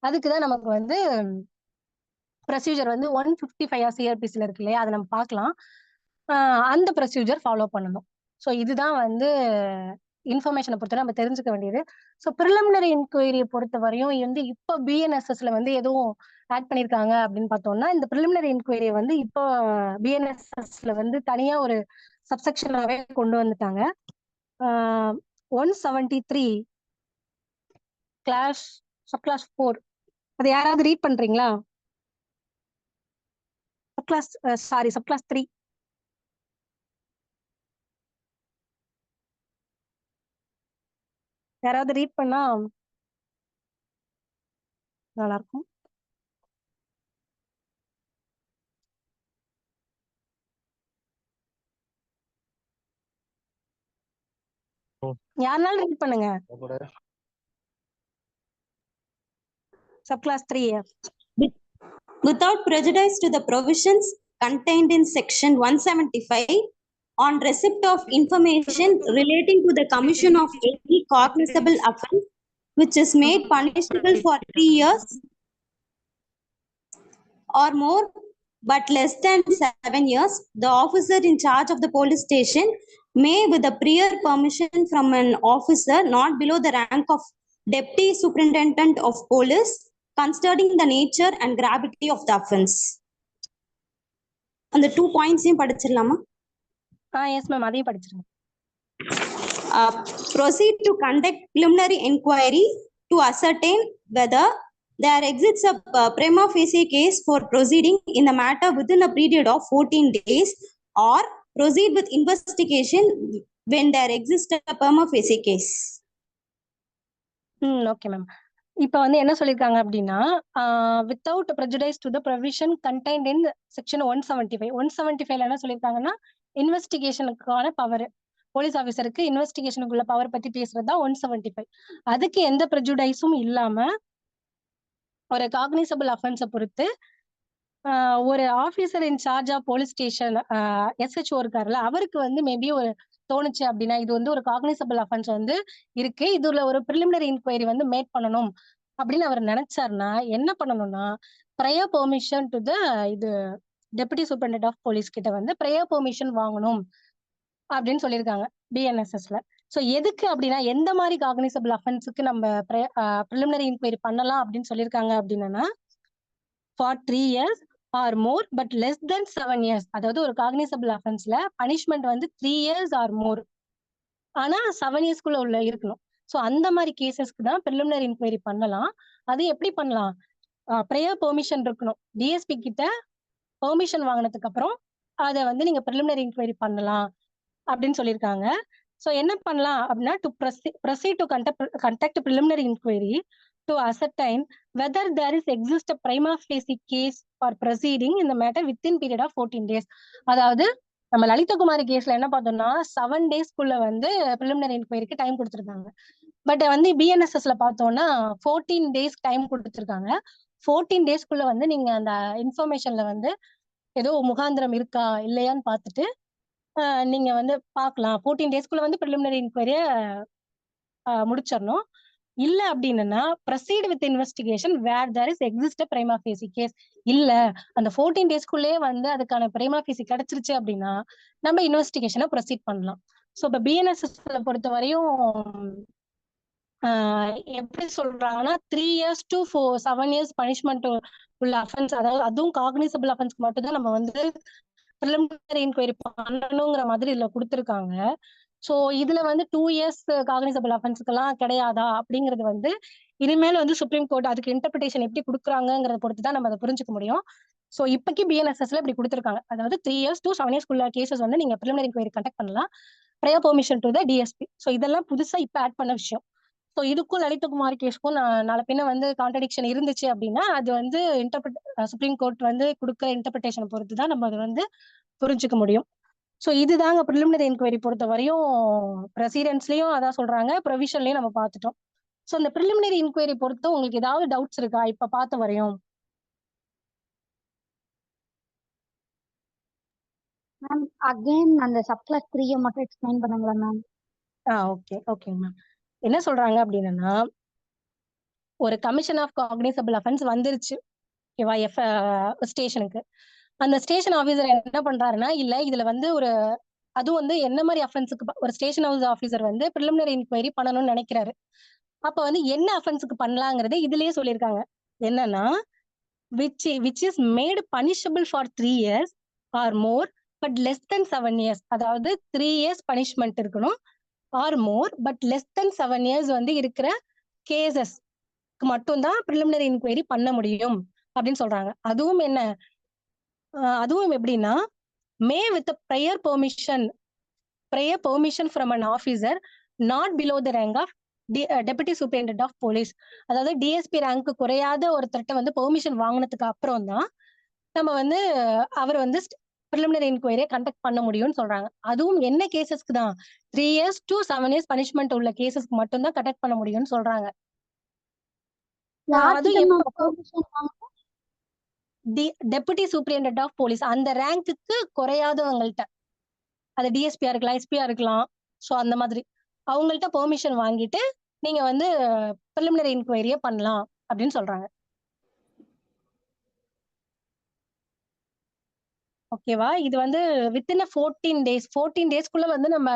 அதுக்குதான் நமக்கு வந்து ப்ரொசீஜர் வந்து 155 சிஆர்பிசில இருக்கு இல்லையா, அதை நம்ம பார்க்கலாம். அந்த ப்ரொசீஜர் ஃபாலோ பண்ணணும். ஸோ இதுதான் வந்து இன்ஃபர்மேஷனை பொறுத்த நம்ம தெரிஞ்சுக்க வேண்டியது. ஸோ பிரிலிமினரி என்கொயரியை பொறுத்த வரையும் வந்து இப்போ பிஎன்எஸ்எஸ்ல வந்து எதுவும் ஆட் பண்ணியிருக்காங்க அப்படின்னு பார்த்தோம்னா, இந்த பிரிலிமினரி என்கொயரியை வந்து இப்போ பிஎன்எஸ்எஸ்ல வந்து தனியா ஒரு சப்செக்ஷனாவே கொண்டு வந்துட்டாங்க. 173 சப்கிளாஸ் 4 அது யாராவது ரீட் பண்றீங்களா? சப்கிளாஸ் 3 யாராவது ரீட் பண்ணா நல்லா இருக்கும். யாருனாலும் ரீட் பண்ணுங்க. Subclass 3 Without prejudice to the provisions contained in section 175 on receipt of information relating to the commission of any cognizable offence which is made punishable for 3 years or more but less than 7 years, the officer in charge of the police station may, with the prior permission from an officer not below the rank of deputy superintendent of police, considering the nature and gravity of the offence. அந்த 2 points படிச்சிடலாமா? எஸ் மேம், அதையும் படிச்சிருங்க. Proceed to conduct preliminary inquiry to ascertain whether there exists a prima facie case for proceeding in the matter within a period of 14 days or proceed with investigation when there exists a prima facie case. Okay ma'am. இப்ப வந்து என்ன சொல்லிருக்காங்க அப்படின்னா, without prejudice to the provision contained in section 175 175ல என்ன சொல்லிருக்காங்கன்னா, இன்வெஸ்டிகேஷனுக்கான பவர், போலீஸ் ஆபீசருக்கு இன்வெஸ்டிகேஷனுக்குள்ள பவர் பத்தி பேசுறதுதான் 175. அதுக்கு எந்த ப்ரெஜுடைஸும் இல்லாம ஒரு காக்னிசபிள் அஃபென்ஸை பொறுத்து ஒரு officer in charge of police station SHO இருக்காருல்ல, அவருக்கு வந்து மேபி ஒரு தோணுச்சு அப்படின்னா இது வந்து ஒரு காக்னிசபிள் அஃபென்ஸ் வந்து இருக்கு, இதுல ஒரு பிரிலிமினரி இன்கொயரி வந்து மேட் பண்ணணும் அப்படின்னு அவர் நினைச்சாருன்னா என்ன பண்ணணும்னா, ப்ரையர் பெர்மிஷன் டு த இது டெபுட்டி சூப்பரிண்டென்டென்ட் ஆஃப் போலீஸ் கிட்ட வந்து ப்ரையர் பெர்மிஷன் வாங்கணும் அப்படின்னு சொல்லியிருக்காங்க பிஎன்எஸ்எஸ்ல. ஸோ எதுக்கு அப்படின்னா, எந்த மாதிரி காக்னிசபிள் அஃபென்ஸுக்கு நம்ம பிரிலிமினரி இன்கொயரி பண்ணலாம் அப்படின்னு சொல்லியிருக்காங்க அப்படின்னா, for 3 years or more but less than 7 years. அதாவது ஒரு காக்னிசபிள் அஃபென்ஸ்ல பனிஷ்மெண்ட் வந்து 3 years ஆர் மோர், ஆனா 7 yearsக்குள்ள உள்ள இருக்கணும். ஸோ அந்த மாதிரி கேசஸ்க்கு தான் பிரிலிமினரி இன்கொயரி பண்ணலாம். அது எப்படி பண்ணலாம்? ப்ரையர் பெர்மிஷன் இருக்கணும். டிஎஸ்பி கிட்ட பெர்மிஷன் வாங்கினதுக்கு அப்புறம் அதை வந்து நீங்க பிரிலிமினரி இன்கொயரி பண்ணலாம் அப்படின்னு சொல்லியிருக்காங்க. ஸோ என்ன பண்ணலாம் அப்படின்னா, to proceed to conduct preliminary inquiry to ascertain whether there is exist a prima facie case for proceeding in the matter within period of 14 days. அதாவது நம்ம லலிதகுமாரி கேஸ்ல என்ன பார்த்தோம்னா 7 daysக்குள்ள வந்து பிரிலிமினரி இன்கொயரிக்கு டைம் கொடுத்துருக்காங்க. பட் வந்து பிஎன்எஸ்எஸ்ல பார்த்தோம்னா 14 days டைம் கொடுத்துருக்காங்க. 14 daysக்குள்ள வந்து நீங்க அந்த இன்ஃபர்மேஷன்ல வந்து ஏதோ முகாந்திரம் இருக்கா இல்லையான்னு பார்த்துட்டு நீங்க வந்து பார்க்கலாம். 14 daysக்குள்ள வந்து பிரிலிமினரி இன்கொயரிய முடிச்சிடணும். இல்ல அப்படின்னா proceed with investigation where there is exist prima facie case. இல்ல அந்த 14 டேஸ்க்குள்ளேயே வந்து அதுக்கான பிரைமா ஃபேசி கிடைச்சிருச்சு அப்படின்னா நம்ம இன்வெஸ்டிகேஷனை ப்ரொசீட் பண்ணலாம். ஸோ இப்போ பிஎன்எஸ்எஸ்ல பொறுத்த வரையும் எப்படி சொல்றாங்கன்னா 3 years to 7 years பனிஷ்மெண்ட் உள்ள அஃபென்ஸ், அதாவது அதுவும் காக்னிசபிள் அஃபென்ஸ்க்கு மட்டும் தான் நம்ம வந்து ப்ரிலிமினரி இன்கொயரி பண்ணணுங்கிற மாதிரி இதுல கொடுத்துருக்காங்க. ஸோ இதுல வந்து 2 years காக்னிசபிள் அஃபென்ஸ்க்கெல்லாம் கிடையாதா அப்படிங்கிறது வந்து இனிமேல் வந்து சுப்ரீம் கோர்ட் அதுக்கு இன்டர்பிரிட்டேஷன் எப்படி கொடுக்குறாங்கிறத பொறுத்து தான் நம்ம அதை புரிஞ்சுக்க முடியும். ஸோ இப்போக்கி பிஎன்எஸ்எஸ்ல இப்படி கொடுத்துருக்காங்க, அதாவது 3 years to 7 years உள்ள கேசஸ் வந்து நீங்க ப்ரிலிமினரி இன்கொயரி கண்டக்ட் பண்ணலாம், prior permission to the DSP. So இதெல்லாம் புதுசா இப்ப ஆட் பண்ண விஷயம். ஸோ இதுக்கும் லலிதகுமார் கேஸ்க்கும் நாளை பின்ன வந்து கான்ட்ரடிக்ஷன் இருந்துச்சு அப்படின்னா அது வந்து சுப்ரீம் கோர்ட் வந்து கொடுக்குற இன்டர்பிரிட்டேஷன் பொறுத்து தான் நம்ம அதை வந்து புரிஞ்சுக்க முடியும். ஸோ இதுதாங்க ப்ரிலிமினரி என்கொயரி பொறுத்த வரையும் ப்ரெசிடென்ட்ஸ்லயும் அதான் சொல்றாங்க, ப்ரொவிஷன்லயும் நம்ம பார்த்துட்டோம். ஸோ இந்த ப்ரிலிமினரி இன்கொயரி பொறுத்து உங்களுக்கு ஏதாவது டவுட்ஸ் இருக்கா இப்ப பார்த்த வரையும்? மேம் அகைன் அந்த சப்கிளாஸ் 3 மட்டும் எக்ஸ்பிளைன் பண்ணுங்களா மேம்? Okay okay ma'am. என்ன சொல்றாங்க அப்படின்னா, ஒரு கமிஷன் ஆஃப் காக்னிசபிள் அஃபென்ஸ் வந்துருச்சு ஓகேவா ஸ்டேஷனுக்கு. அந்த ஸ்டேஷன் ஆஃபீஸர் என்ன பண்றாருன்னா, இல்ல இதுல வந்து ஒரு அதுவும் வந்து என்ன மாதிரி அஃபென்ஸுக்கு ஒரு ஸ்டேஷன் ஹவுஸ் ஆஃபீஸர் வந்து ப்ரிலிமினரி இன்கொயரி பண்ணணும்னு நினைக்கிறாரு. அப்ப வந்து என்ன அஃபென்ஸுக்கு பண்ணலாங்கிறது இதுலயே சொல்லியிருக்காங்க. என்னன்னா which is made punishable for 3 years or more but less than 7 years. அதாவது 3 years பனிஷ்மெண்ட் இருக்கணும் or more but less than 7 years வந்து இருக்கிற கேசஸ் மட்டும்தான் ப்ரிலிமினரி இன்கொயரி பண்ண முடியும் அப்படின்னு சொல்றாங்க. அதுவும் என்ன, அதுவும் எப்படின்னா மே with prior permission from an officer not below the rank of deputy superintendent of police. அதாவது டிஎஸ்பி ரேங்க் குறையாத ஒருத்தர்கிட்ட வந்து பெர்மிஷன் வாங்கினதுக்கு அப்புறம் தான் நம்ம வந்து அவர் வந்து ப்ரிலிமினரி இன்கொயரியை கண்டக்ட் பண்ண முடியும்னு சொல்றாங்க. அதுவும் என்ன கேசஸ்க்கு தான் 3 years to 7 years பனிஷ்மெண்ட் உள்ள கேசஸ்க்கு மட்டும் தான் கண்டக்ட் பண்ண முடியும்னு சொல்றாங்க. டெபுட்டி சூப்பரிண்டென்ட் ஆஃப் போலீஸ் அந்த ரேங்க்குக்கு குறையாதவங்கள்ட்ட, அது டிஎஸ்பியா இருக்கலாம், எஸ்பியா இருக்கலாம், ஸோ அந்த மாதிரி அவங்கள்ட்ட பெர்மிஷன் வாங்கிட்டு நீங்க வந்து ப்ரிலிமினரி இன்கொயரியை பண்ணலாம் அப்படின்னு சொல்றாங்க. ஓகேவா? இது வந்து வித்தின் 14 டேஸ்க்குள்ள வந்து நம்ம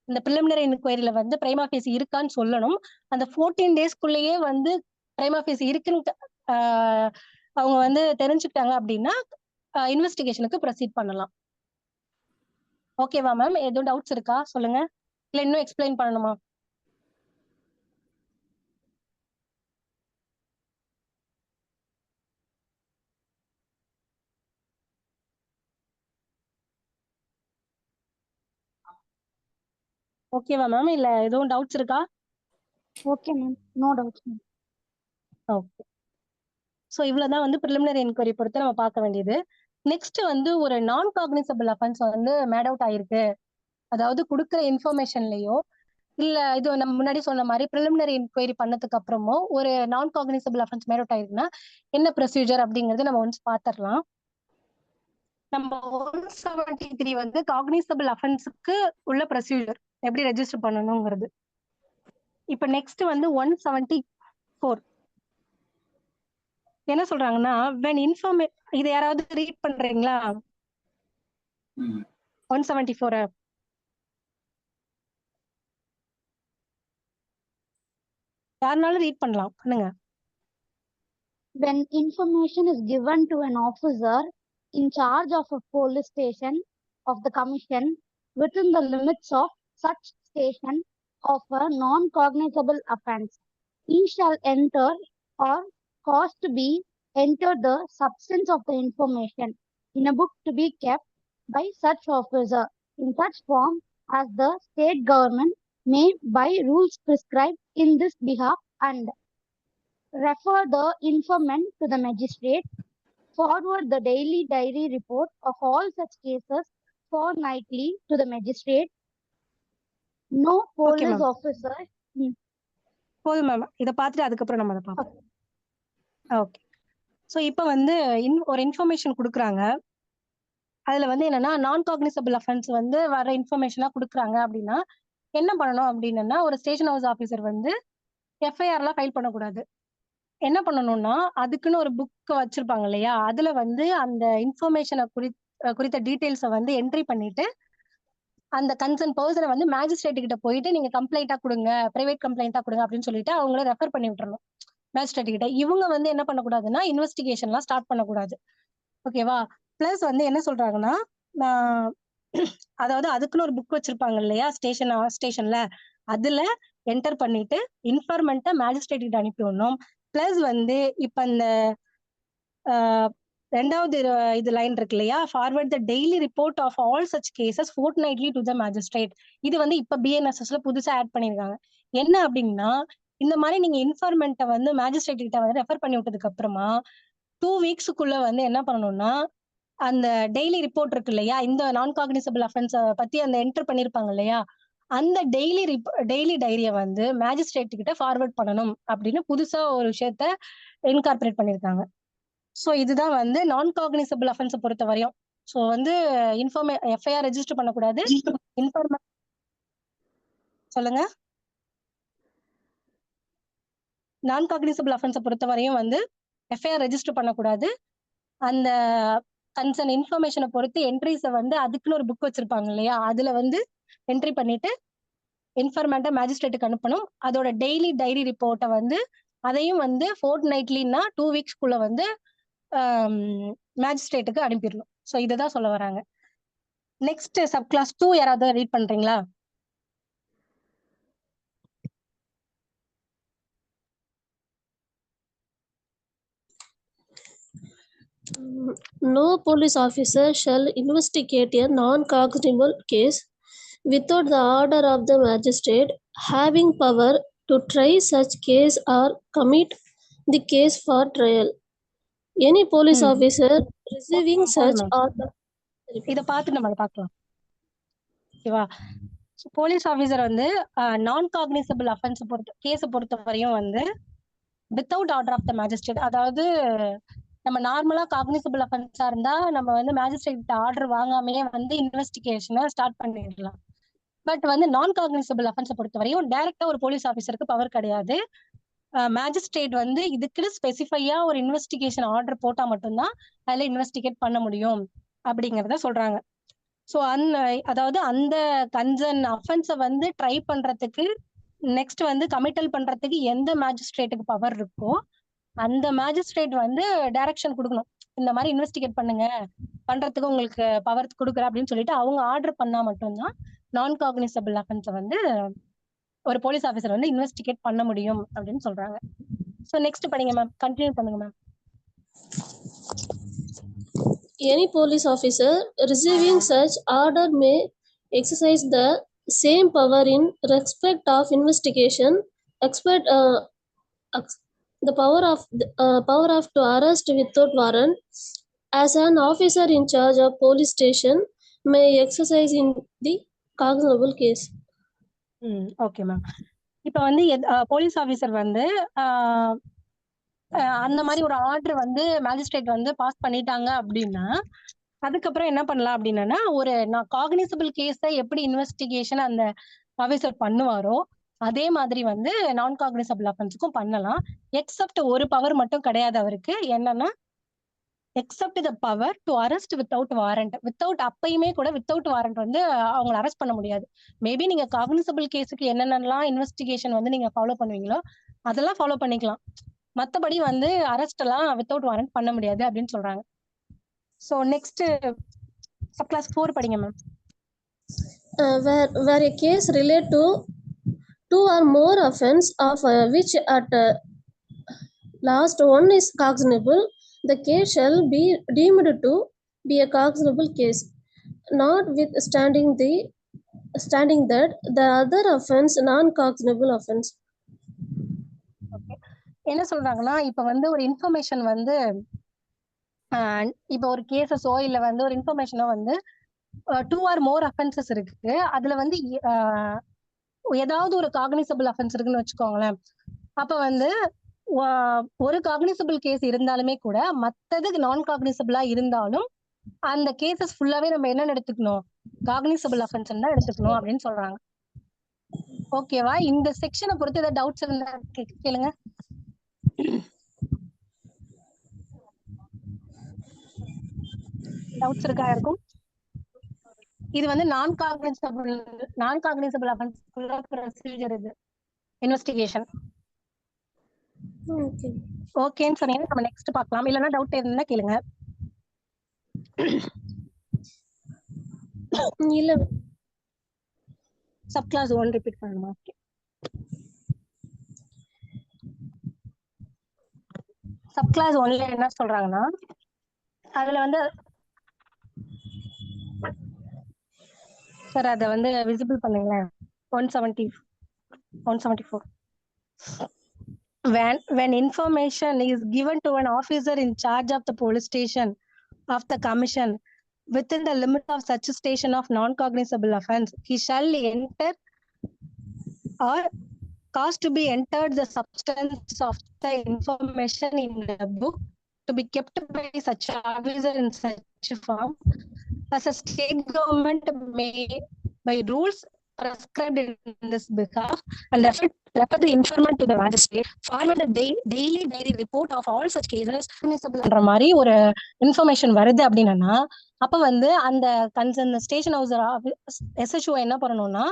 இந்த ப்ரிலிமினரி இன்கொயரியில வந்து பிரைமா ஃபேசி இருக்கான்னு சொல்லணும். அந்த 14 டேஸ்க்குள்ளேயே வந்து பிரைமா ஃபேசி இருக்குன்னு அவங்க வந்து தெரிஞ்சுக்கிட்டாங்க அப்படின்னா இன்வெஸ்டிகேஷனுக்கு ப்ரொசீட் பண்ணலாம். ஓகேவா மேம்? எதுவும் டவுட்ஸ் இருக்கா சொல்லுங்க, இல்ல இன்னும் எக்ஸ்பிளைன் பண்ணணுமா? ஓகேவா மேம்? இல்ல எதுவும் டவுட்ஸ் இருக்கா? Okay ma'am, no doubts ma'am. Okay. So இவ்வளவுதான் வந்து ப்ரிலிமினரி என்கொயரி பொறுத்து நம்ம பார்க்க வேண்டியது. நெக்ஸ்ட் வந்து ஒரு நான் காக்னிசபிள் அஃபென்ஸ் வந்து மேட் அவுட் ஆயிருக்கு, அதாவது கொடுக்குற இன்ஃபர்மேஷன்லயோ இல்ல இது நம்ம முன்னாடி சொன்ன மாதிரி ப்ரிலிமினரி என்கொயரி பண்ணதுக்கு அப்புறமோ ஒரு நான் காக்னிசபிள் அஃபென்ஸ் மேட் அவுட் ஆயிருக்குன்னா என்ன ப்ரொசீஜர் அப்படிங்கறது நம்ம ஒன்ஸ் பாத்திரலாம். நம்ம 173 வந்து காக்னிசபிள் அஃபென்ஸுக்கு உள்ள ப்ரொசீஜர் எப்படி ரெஜிஸ்டர் பண்ணணுங்கிறது. இப்ப நெக்ஸ்ட் வந்து 174 என்ன சொல்றாங்கன்னா, when இதை யாராவது ரீட் பண்றீங்களா? 174 யாருனாலும் ரீட் பண்ணலாம், பண்ணுங்க. When information is given to an officer in charge of a police station of the commission within the limits of such station of a non-cognizable offense, he shall enter or cause to be entered the substance of the information in a book to be kept by such officer in such form as the state government may by rules prescribed in this behalf, and refer the informant to the magistrate, forward the daily diary report of all such cases fortnightly to the magistrate. No police ma'am. officer. போதும் மேம், இதை பார்த்துட்டு அதுக்கப்புறம் நம்ம அதை பார்ப்போம். ஓகே. ஸோ இப்போ வந்து ஒரு இன்ஃபர்மேஷன் கொடுக்குறாங்க, அதுல வந்து என்னன்னா நான் காக்னிசபிள் அஃபென்ஸ் வந்து வர இன்ஃபர்மேஷனா கொடுக்குறாங்க அப்படின்னா என்ன பண்ணணும் அப்படின்னா, ஒரு ஸ்டேஷன் ஹவுஸ் ஆஃபீஸர் வந்து எஃப்ஐஆர்லாம் ஃபைல் பண்ணக்கூடாது. என்ன பண்ணணும்னா அதுக்குன்னு ஒரு புக் வச்சிருப்பாங்க இல்லையா, அதுல வந்து அந்த இன்ஃபர்மேஷனை குறித்த டீடைல்ஸை வந்து என்ட்ரி பண்ணிட்டு அந்த கன்சர்ன் பர்சனை வந்து மேஜிஸ்ட்ரேட் கிட்ட போயிட்டு நீங்க கம்ப்ளைண்டா கொடுங்க, பிரைவேட் கம்ப்ளைண்டா கொடுங்க அப்படின்னு சொல்லிட்டு அவங்கள ரெஃபர் பண்ணி விட்டுறணும் மேஜிஸ்ட்ரேட் கிட்ட. இவங்க வந்து என்ன பண்ணக்கூடாதுன்னா இன்வெஸ்டிகேஷன்லாம் ஸ்டார்ட் பண்ணக்கூடாது. ஓகேவா? பிளஸ் வந்து என்ன சொல்றாங்கன்னா, அதாவது அதுக்குன்னு ஒரு புக் வச்சிருப்பாங்க இல்லையா ஸ்டேஷன்ல, அதுல என்டர் பண்ணிட்டு இன்ஃபர்மெண்ட்டை மேஜிஸ்ட்ரேட் கிட்ட அனுப்பி விடணும். பிளஸ் வந்து இப்ப இந்த ரெண்டாவது இது லைன் இருக்கு இல்லையா, forward the daily report of all such cases fortnightly to the magistrate. இது வந்து இப்ப பிஎன்எஸ்எஸ்ல புதுசா ஆட் பண்ணிருக்காங்க. என்ன அப்படின்னா, இந்த மாதிரி நீங்க இன்ஃபார்மெண்ட்டை வந்து மேஜிஸ்ட்ரேட் கிட்ட வந்து ரெஃபர் பண்ணி விட்டதுக்கு அப்புறமா 2 வீக்ஸுக்குள்ள வந்து என்ன பண்ணணும்னா, அந்த டெய்லி ரிப்போர்ட் இருக்கு இல்லையா, இந்த நான் காக்னிசபிள் அஃபென்ஸ் பத்தி அந்த என்டர் பண்ணிருப்பாங்க இல்லையா, அந்த டெய்லி டைரிய வந்து மேஜிஸ்ட்ரேட் கிட்ட ஃபார்வர்ட் பண்ணணும் அப்படின்னு புதுசா ஒரு விஷயத்த இன்கார்பரேட் பண்ணிருக்காங்க. ஸோ இதுதான் வந்து நான் காக்னிசபிள் அஃபென்ஸை பொறுத்த வரையும். ஸோ வந்து எஃப்ஐஆர் ரெஜிஸ்டர் பண்ணக்கூடாது. சொல்லுங்க. நான் காக்னிசபிள் அஃபென்ஸை பொறுத்த வரையும் வந்து எஃப்ஐஆர் ரெஜிஸ்டர் பண்ணக்கூடாது. அந்த கன்சர்ன் இன்ஃபர்மேஷனை பொறுத்து என்ட்ரிஸை வந்து அதுக்குன்னு ஒரு புக் வச்சிருப்பாங்க இல்லையா, அதுல வந்து என்ட்ரி பண்ணிட்டு இன்ஃபர்மெண்ட்டை மேஜிஸ்ட்ரேட்டுக்கு அனுப்பணும். அதோட டெய்லி டைரி ரிப்போர்ட்டை வந்து அதையும் வந்து ஃபோர்ட்நைட்லின்னா 2 வீக்ஸ்க்குள்ள வந்து மேஜிஸ்ட்ரேட்டுக்கு அனுப்பிடணும். ஸோ இதுதான் சொல்ல வராங்க. நெக்ஸ்ட் சப் கிளாஸ் 2 யாராவது ரீட் பண்றீங்களா? No police officer shall investigate a non-cognizable case without the order of the magistrate having power to try such case or commit the case for trial. Any police officer receiving such order. இத பார்த்து நம்ம பார்க்கலாம். ஓகேவா? போலீஸ் ஆஃபீஸர் வந்து நான் காக்னிசபிள் அஃபென்ஸ் கேஸை பொறுத்த வரையும் வந்து without order of the magistrate, அதாவது நம்ம நார்மலா காக்னிசபிள் அஃபென்ஸா இருந்தா நம்ம வந்து மேஜிஸ்ட்ரேட் ஆர்டர் வாங்காமையே வந்து இன்வெஸ்டிகேஷனை ஸ்டார்ட் பண்ணிடலாம். பட் வந்து நான் காக்னிசபிள் அஃபென்ஸை பொறுத்த வரையும் டைரக்டா ஒரு போலீஸ் ஆஃபீஸருக்கு பவர் கிடையாது. மேஜிஸ்ட்ரேட் வந்து இதுக்கு ஸ்பெசிஃபையா ஒரு இன்வெஸ்டிகேஷன் ஆர்டர் போட்டா மட்டும்தான் அதுல இன்வெஸ்டிகேட் பண்ண முடியும் அப்படிங்கறத சொல்றாங்க. ஸோ அதாவது அந்த கன்சர்ன் அஃபென்ஸை வந்து ட்ரை பண்றதுக்கு நெக்ஸ்ட் வந்து கமிட்டல் பண்றதுக்கு எந்த மேஜிஸ்ட்ரேட்டுக்கு பவர் இருக்கோ அந்த மேஜிஸ்ட்ரேட் வந்து டைரக்ஷன் கொடுக்கணும். இந்த மாதிரி இன்வெஸ்டிகேட் பண்றதுக்கு உங்களுக்கு பவர் கொடுக்குற அப்படின்னு சொல்லிட்டு அவங்க ஆர்டர் பண்ணா மட்டும்தான் நான் காக்னிசபிள் அஃபென்ஸை வந்து ஒரு போலீஸ் ஆஃபீஸர் வந்து இன்வெஸ்டிகேட் பண்ண முடியும் அப்படின்னு சொல்றாங்க. ஸோ நெக்ஸ்ட் படிங்க மேம், கண்டினியூ பண்ணுங்க ma'am. Any police officer receiving such order may exercise the same power in respect of investigation, the power of to arrest without warrant, as an officer in charge of police station may exercise in the cognizable case. Okay ma'am. இப்ப வந்து போலீஸ் ஆஃபீஸர் வந்து அந்த மாதிரி ஒரு ஆர்டர் வந்து மேஜிஸ்ட்ரேட் வந்து பாஸ் பண்ணிட்டாங்க அப்படின்னா அதுக்கப்புறம் என்ன பண்ணலாம் அப்படின்னா, ஒரு காக்னிசபிள் கேஸை எப்படி இன்வெஸ்டிகேஷன் அந்த ஆஃபீஸர் பண்ணுவாரோ அதே மாதிரி வந்து நான் காக்னிசபிள் அஃபென்ஸுக்கும் பண்ணலாம். எக்ஸப்ட் ஒரு பவர் மட்டும் கிடையாது அவருக்கு. என்னன்னா, except the power to arrest without warrant. அப்பயுமே கூட வித்தவுட் வாரண்ட் வந்து அவங்களை அரெஸ்ட் பண்ண முடியாது. மேபி நீங்க காக்னிசபிள் கேஸுக்கு என்னென்னலாம் இன்வெஸ்டிகேஷன் வந்து நீங்க ஃபாலோ பண்ணுவீங்களோ அதெல்லாம் ஃபாலோ பண்ணிக்கலாம். மற்றபடி வந்து அரெஸ்ட் எல்லாம் வித்தவுட் வாரண்ட் பண்ண முடியாது அப்படின்னு சொல்றாங்க. ஸோ நெக்ஸ்ட் சப் கிளாஸ் 4 படிங்க ma'am. Where a case relate to 2 or more offense of which at last one is cognizable, the case shall be deemed to be a cognizable case, notwithstanding that the other offense non-cognizable offense. என்ன சொல்றாங்கன்னா, இப்ப வந்து ஒரு இன்ஃபர்மேஷன் வந்து இப்ப ஒரு கேசஸோ இல்ல வந்து ஒரு இன்ஃபர்மேஷனோ வந்து 2 or more offenses இருக்கு. அதுல வந்து ஏதாவது ஒரு காக்னிசபிள் அஃபென்ஸ் இருக்குன்னு வச்சுக்கோங்களேன். அப்ப வந்து ஒரு காக்னிசபிள் கேஸ் இருந்தாலுமே கூட மத்தது நான் காக்னிசபிளா இருந்தாலும் அந்த கேசஸ் ஃபுல்லாவே நம்ம என்ன எடுத்துக்கணும், காக்னிசபிள் அஃபென்ஸ் தான் எடுத்துக்கணும் அப்படின்னு சொல்றாங்க. ஓகேவா? இந்த செக்ஷனை பொறுத்து ஏதாவது டவுட்ஸ் இருந்தா கேளுங்க. டவுட்ஸ் இருக்கா இருக்கும்? இது வந்து நான் காக்னிசபிள் அஃபென்ஸ்க்குள்ள ப்ரொசீஜர் இது இன்வெஸ்டிகேஷன். ஓகே. ஓகேன்னு சொன்னீங்கன்னா நம்ம நெக்ஸ்ட் பார்க்கலாம். இல்லைன்னா டவுட் இருந்தா கேளுங்க. இல்ல சப் கிளாஸ் 1 ரிப்பீட் பண்ணணுமா? ஓகே. சப் கிளாஸ் 1ல என்ன சொல்றாங்கன்னா, அதுல வந்து சார் அதை வந்து விசிபிள் பண்ணுங்களேன். 174. When information is given to an officer in charge of the police station of the commission within the limit of such station of non-cognizable offense, he shall enter or cause to be entered the substance of the information in a book to be kept by such officer in such form as a state government may by rules prescribed in this behalf and refer the informant to the magistrate, forward the daily diary report of all such cases பண்ற மாதிரி ஒரு இன்ஃபர்மேஷன் வருது அப்படின்னா, அப்ப வந்து அந்த கன்சர்ன் ஸ்டேஷன் ஹவுஸ் SHO என்ன பண்ணணும்னா,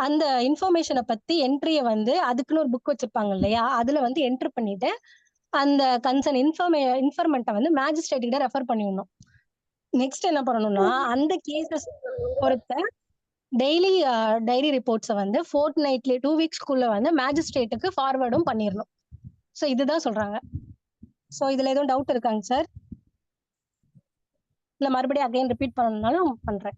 அந்த இன்ஃபர்மேஷனை பத்தி என்ட்ரியை வந்து அதுக்குன்னு ஒரு புக் வச்சிருப்பாங்க இல்லையா, அதுல வந்து என்ட்ரு பண்ணிட்டு அந்த கன்சர்ன் இன்ஃபர்மெண்ட்டை வந்து மேஜிஸ்ட்ரேட் கிட்ட ரெஃபர் பண்ணிடணும். நெக்ஸ்ட் என்ன பண்ணணும்னா, அந்த கேசஸ் பொறுத்த டெய்லி டைரி ரிப்போர்ட்ஸை வந்து ஃபோர்ட்நைட்லி 2 வீக்ஸ்க்குள்ள வந்து மேஜிஸ்ட்ரேட்டுக்கு ஃபார்வர்டும் பண்ணிடணும். ஸோ இதுதான் சொல்றாங்க. ஸோ இதுல எதுவும் டவுட் இருக்காங்க சார்? இல்ல மறுபடியும் அகைன் ரிப்பீட் பண்ணணும்னாலும் பண்றேன்.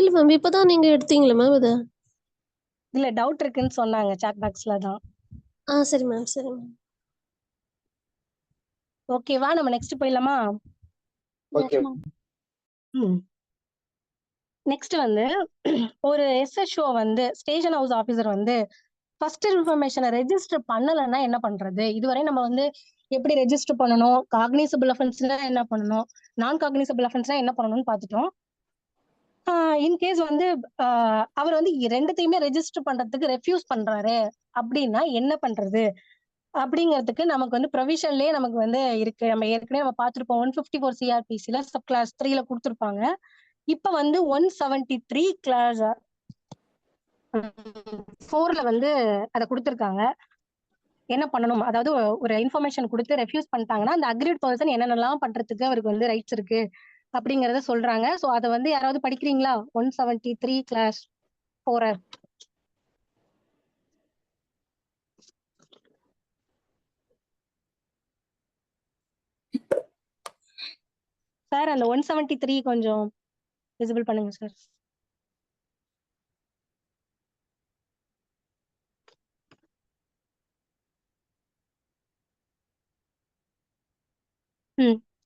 இல்ல மேம், இப்பதான் நீங்க எடுத்தீங்களா மேம் இது? இல்ல டவுட் இருக்குன்னு சொன்னாங்க சாட் பாக்ஸ்ல தான். சரி மேம், சரி மேம். ஓகேவா? நம்ம நெக்ஸ்ட் போயிடலாமா? ஓகே. நெக்ஸ்ட் வந்து ஒரு SHO வந்து ஸ்டேஷன் ஹவுஸ் ஆபீசர் வந்து ஃபர்ஸ்ட் இன்ஃபர்மேஷனை ரெஜிஸ்டர் பண்ணலைன்னா என்ன பண்றது? இதுவரை நம்ம வந்து எப்படி ரெஜிஸ்டர் பண்ணணும், காக்னிசபிள் அஃபென்ஸ்னா என்ன பண்ணணும், நான் காக்னிசபிள் அஃபென்ஸ்னா என்ன பண்ணணும்னு பார்த்துட்டோம். இன்கேஸ் வந்து அவர் வந்து ரெண்டுத்தையுமே ரெஜிஸ்டர் பண்றதுக்கு ரெஃப்யூஸ் பண்றாரு அப்படின்னா என்ன பண்றது அப்படிங்கிறதுக்கு நமக்கு வந்து ப்ரொவிஷன்லயே நமக்கு வந்து இருக்கு. நம்ம ஏற்கனவே நம்ம பார்த்துருப்போம். 154 CRPCல சப் கிளாஸ் 3ல கொடுத்துருப்பாங்க. இப்ப வந்து 173 கிளாஸ் 4ல வந்து அதை கொடுத்துருக்காங்க. என்ன பண்ணணும், அதாவது ஒரு இன்ஃபர்மேஷன் கொடுத்து ரெஃப்யூஸ் பண்ணிட்டாங்கன்னா அந்த அக்ரீட் பர்சன் என்னென்னலாம் பண்றதுக்கு அவருக்கு வந்து ரைட்ஸ் இருக்கு அப்படிங்கறத சொல்றாங்க. சோ அதை வந்து யாராவது படிக்கிறீங்களா? 173 கிளாஸ் 4. சார் அந்த 173 கொஞ்சம் விசிபிள் பண்ணுங்க சார்.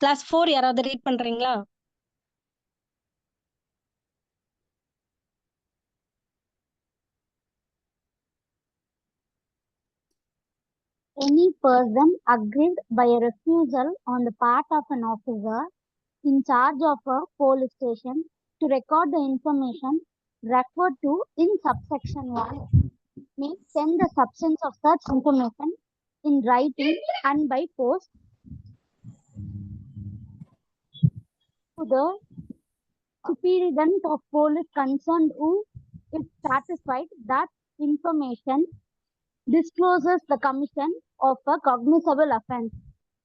கிளாஸ் 4 யாராவது ரீட் பண்றீங்களா? Any person aggrieved by a refusal on the part of an officer in charge of a police station to record the information referred to in subsection 1 may send the substance of such information in writing and by post to the superintendent of police concerned who is satisfied that information discloses the commission of a cognizable offense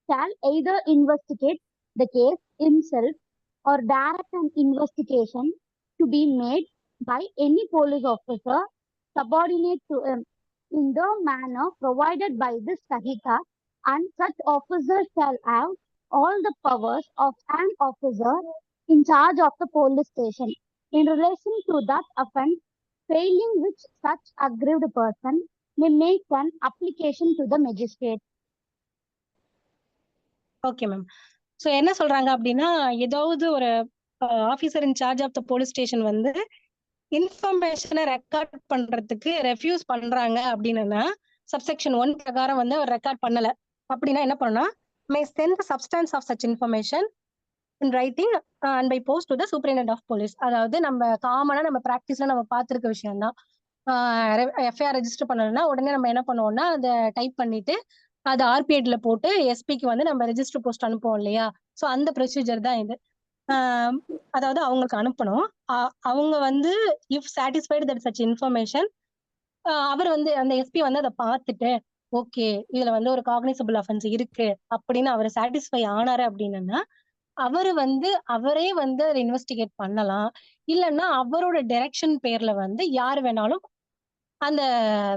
shall either investigate the case himself or direct an investigation to be made by any police officer subordinate to him in the manner provided by this Sahita, and such officer shall have all the powers of an officer in charge of the police station in relation to that offense, failing which such aggrieved person may make an application to the magistrate. Okay ma'am. So என்ன சொல்றாங்க அப்படின்னா, ஏதாவது ஒரு officer in charge of the police station வந்து இன்ஃபர்மேஷனை ரெக்கார்ட் பண்றதுக்கு ரெஃப்யூஸ் பண்றாங்க அப்படின்னா, சப்செக்ஷன் 1 பிரகாரம் வந்து அவர் ரெக்கார்ட் பண்ணல அப்படின்னா என்ன பண்ணா, may send the substance of such information in writing and by post to the superintendent of police. அதாவது நம்ம காமனா நம்ம பிராக்டிஸ்ல நம்ம பார்த்திருக்க விஷயம் தான். எஃப்ஐஆர் ரெஜிஸ்டர் பண்ணணும்னா உடனே நம்ம என்ன பண்ணுவோம்னா அதை டைப் பண்ணிட்டு அது ஆர்பிஐட்ல போட்டு எஸ்பிக்கு வந்து நம்ம ரெஜிஸ்டர் போஸ்ட் அனுப்புவோம் இல்லையா. ஸோ அந்த ப்ரொசீஜர் தான் இது. அதாவது அவங்களுக்கு அனுப்பணும். அவங்க வந்து if satisfied that such information, அவர் வந்து அந்த எஸ்பி வந்து அதை பார்த்துட்டு ஓகே இதுல வந்து ஒரு காக்னிசபிள் அஃபென்ஸ் இருக்கு அப்படின்னு அவர் சாட்டிஸ்ஃபை ஆனாரு அப்படின்னா அவரே வந்து அதை இன்வெஸ்டிகேட் பண்ணலாம். இல்லைன்னா அவரோட டைரக்ஷன் பேர்ல வந்து யார் வேணாலும் அந்த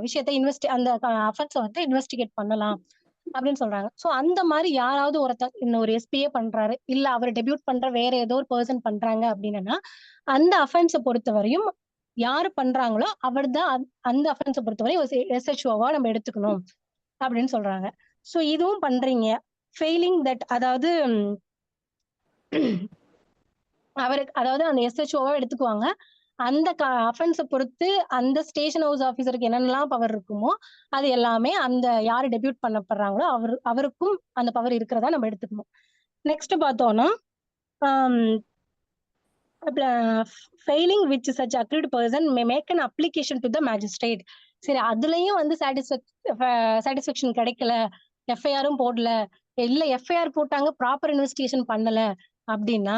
விஷயத்த அந்த அஃபென்ஸை வந்து இன்வெஸ்டிகேட் பண்ணலாம் அப்படின்னு சொல்றாங்க. ஸோ அந்த மாதிரி யாராவது ஒருத்தர் இன்னொரு எஸ்பியே பண்றாரு, இல்ல அவர் டெபியூட் பண்ற வேற ஏதோ ஒரு பர்சன் பண்றாங்க அப்படின்னா அந்த அஃபென்ஸை பொறுத்தவரையும் யாரு பண்றாங்களோ அவர் தான் அந்த அஃபென்ஸை பொறுத்தவரையும் எஸ்ஹெச்ஓவா நம்ம எடுத்துக்கணும் அப்படின்னு சொல்றாங்க. ஸோ இதுவும் பண்றீங்க. ஃபெயிலிங் தட், அதாவது அவருக்கு அதாவது அந்த எஸ்ஹெச்ஓவா எடுத்துக்குவாங்க. அந்த அஃபென்ஸை பொறுத்து அந்த ஸ்டேஷன் ஹவுஸ் ஆஃபீஸருக்கு என்னென்னலாம் பவர் இருக்குமோ அது எல்லாமே அந்த யாரு டெபியூட் பண்ணப்படுறாங்களோ அவருக்கும் அந்த பவர் இருக்கிறதா நம்ம எடுத்துக்கணும். நெக்ஸ்ட் பார்த்தோம்னா failing which such aggrieved person may make an application to the magistrate. சரி, அதுலயும் வந்து சாட்டிஸ்ஃபேக்ஷன் கிடைக்கல, எஃப்ஐஆரும் போடல, இல்ல எஃப்ஐஆர் போட்டாங்க ப்ராப்பர் இன்வெஸ்டிகேஷன் பண்ணல அப்படின்னா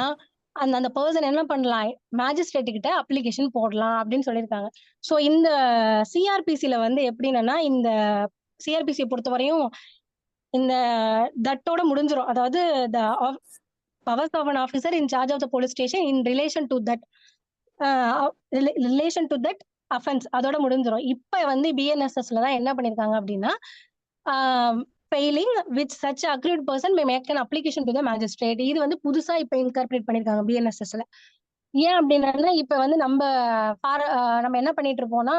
அந்த பர்சன் என்ன பண்ணலாம், மேஜிஸ்ட்ரேட் கிட்ட அப்ளிகேஷன் போடலாம் அப்படின்னு சொல்லியிருக்காங்க. ஸோ இந்த சிஆர்பிசில வந்து எப்படின்னா, இந்த சிஆர்பிசியை பொறுத்தவரையும் இந்த தட்டோட முடிஞ்சிடும். அதாவது powers of an officer in charge of the police station in relation to that offence அதோட முடிஞ்சிடும். இப்ப வந்து பிஎன்எஸ்எஸ்ல தான் என்ன பண்ணிருக்காங்க அப்படின்னா, failing which such aggrieved person may make an application to the magistrate. இது வந்து புதுசா இப்ப இன்கார்பரேட் பண்ணிருக்காங்க பிஎன்எஸ்எஸ்ல. ஏன் அப்படின்னா இப்ப வந்து நம்ம என்ன பண்ணிட்டு இருப்போம்னா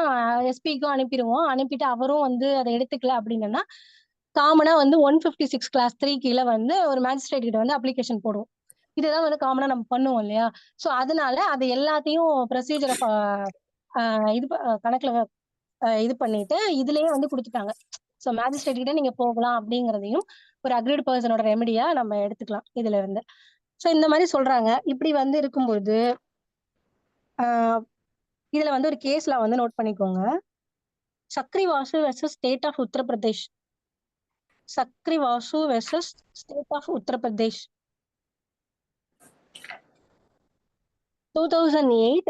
எஸ்பிக்கும் அனுப்பிடுவோம். அனுப்பிட்டு அவரும் வந்து அதை எடுத்துக்கல அப்படின்னா காமனா வந்து 156 கிளாஸ் 3 கீழே வந்து ஒரு மேஜிஸ்ட்ரேட் கிட்ட வந்து அப்ளிகேஷன் போடுவோம். இதுதான் வந்து காமனா நம்ம பண்ணுவோம் இல்லையா. ஸோ அதனால அது எல்லாத்தையும் ப்ரொசீஜரை இது கணக்குல இது பண்ணிட்டு இதுலயே வந்து கொடுத்துட்டாங்க. ஸோ மேஜிஸ்ட்ரேட் கிட்ட நீங்க போகலாம் அப்படிங்கிறதையும் ஒரு அக்ரீட் பர்சனோட ரெமெடியா நம்ம எடுத்துக்கலாம் இதுல இருந்து. ஸோ இந்த மாதிரி சொல்றாங்க. இப்படி வந்து இருக்கும்போது இதுல வந்து ஒரு கேஸ்ல வந்து நோட் பண்ணிக்கோங்க. Sakiri Vasu versus state of Uttar Pradesh. Sakiri Vasu versus state of Uttar Pradesh 2008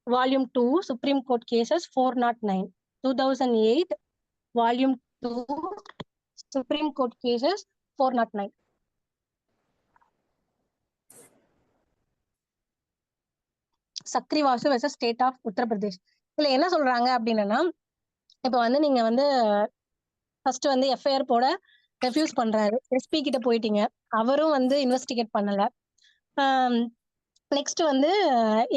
Volume 2 Supreme Court Cases 409. 2008 Volume 2 Supreme Court Cases 409. Sakiri Vasu versus state of Uttar Pradesh. இதுல என்ன சொல்றாங்க அப்படின்னா, இப்ப வந்து நீங்க வந்து ஃபர்ஸ்ட் வந்து எஃப்ஐஆர் போட ரெஃப்யூஸ் பண்றாரு, எஸ்பி கிட்ட போயிட்டீங்க, அவரும் வந்து இன்வெஸ்டிகேட் பண்ணல. நெக்ஸ்ட் வந்து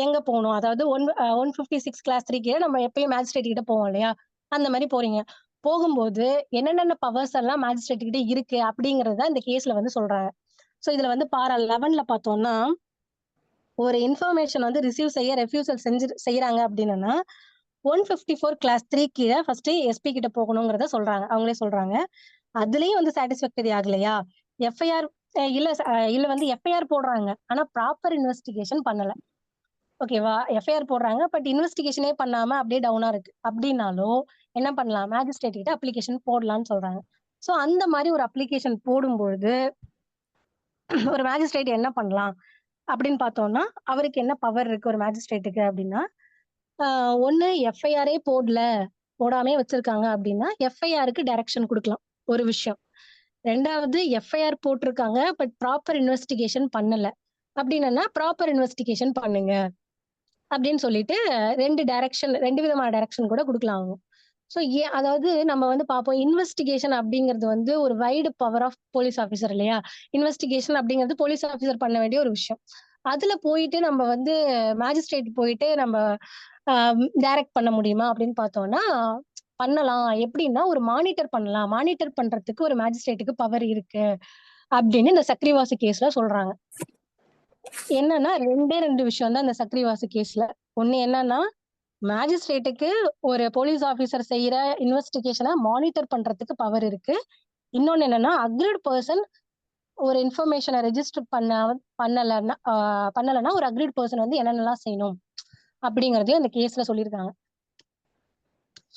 எங்க போகணும், அதாவது 156 கிளாஸ் 3 கீழே நம்ம எப்பயும் மேஜிஸ்ட்ரேட் கிட்ட போவோம் இல்லையா, அந்த மாதிரி போறீங்க. போகும்போது என்னென்ன பவர்ஸ் எல்லாம் மேஜிஸ்ட்ரேட் கிட்ட இருக்கு அப்படிங்கறத இந்த கேஸ்ல வந்து சொல்றாங்க. ஸோ இதுல வந்து பாரா 11ல பார்த்தோம்னா ஒரு இன்ஃபர்மேஷன் வந்து ரிசீவ் செய்ய ரெஃப்யூசல் செய்யறாங்க அப்படின்னா 154 கிளாஸ் 3 கீழே ஃபர்ஸ்ட் எஸ்பி கிட்ட போகணுங்கிறத சொல்றாங்க, அவங்களே சொல்றாங்க. அதுலயும் வந்து சாட்டிஸ்ஃபேக்டரி ஆகலையா, எஃப்ஐஆர் இல்ல வந்து எஃப்ஐஆர் போடுறாங்க ஆனா ப்ராப்பர் இன்வெஸ்டிகேஷன் பண்ணல, ஓகேவா. எஃப்ஐஆர் போடுறாங்க பட் இன்வெஸ்டிகேஷனே பண்ணாம அப்படியே டவுனா இருக்கு அப்படின்னாலும் என்ன பண்ணலாம், மேஜிஸ்ட்ரேட் கிட்ட அப்ளிகேஷன் போடலாம்னு சொல்றாங்க. ஸோ அந்த மாதிரி ஒரு அப்ளிகேஷன் போடும்பொழுது ஒரு மேஜிஸ்ட்ரேட் என்ன பண்ணலாம் அப்படின்னு பார்த்தோம்னா, அவருக்கு என்ன பவர் இருக்கு ஒரு மேஜிஸ்ட்ரேட்டுக்கு அப்படின்னா, ஒண்ணு எஃப்ஐஆரே போடாமே வச்சிருக்காங்க அப்படின்னா எஃப்ஐஆருக்கு டைரக்ஷன் கொடுக்கலாம் ஒரு விஷயம். ரெண்டாவது எஃப்ஐஆர் போட்டிருக்காங்க பட் ப்ராப்பர் இன்வெஸ்டிகேஷன் பண்ணல அப்படின்னா ப்ராப்பர் இன்வெஸ்டிகேஷன் பண்ணுங்க அப்படின்னு சொல்லிட்டு ரெண்டு விதமான டைரக்ஷன் கூட கொடுக்கலாம் அவங்க. ஸோ அதாவது நம்ம வந்து பார்ப்போம், இன்வெஸ்டிகேஷன் அப்படிங்கிறது வந்து ஒரு wide power of police officer இல்லையா. இன்வெஸ்டிகேஷன் அப்படிங்கிறது போலீஸ் ஆஃபீஸர் பண்ண வேண்டிய ஒரு விஷயம். அதுல போயிட்டு நம்ம வந்து மேஜிஸ்ட்ரேட் போயிட்டு நம்ம டைரக்ட் பண்ண முடியுமா அப்படின்னு பார்த்தோம்னா பண்ணலாம். எப்படின்னா ஒரு மானிட்டர் பண்ணலாம், மானிட்டர் பண்றதுக்கு ஒரு மேஜிஸ்ட்ரேட்டுக்கு பவர் இருக்கு அப்படின்னு இந்த சக்ரிவாசு கேஸ்ல சொல்றாங்க. என்னன்னா ரெண்டு விஷயம் தான் இந்த சக்ரிவாசு கேஸ்ல. ஒண்ணு என்னன்னா மேஜிஸ்ட்ரேட்டுக்கு ஒரு போலீஸ் ஆபீசர் செய்யற இன்வெஸ்டிகேஷனை மானிட்டர் பண்றதுக்கு பவர் இருக்கு. இன்னொன்னு என்னன்னா அக்ரீட் பர்சன் ஒரு இன்ஃபர்மேஷனை ரெஜிஸ்டர் பண்ணலைன்னா ஒரு அக்ரீட் பர்சன் வந்து என்னென்னலாம் செய்யணும் அப்படிங்கறதையும் இந்த கேஸ்ல சொல்லியிருக்காங்க.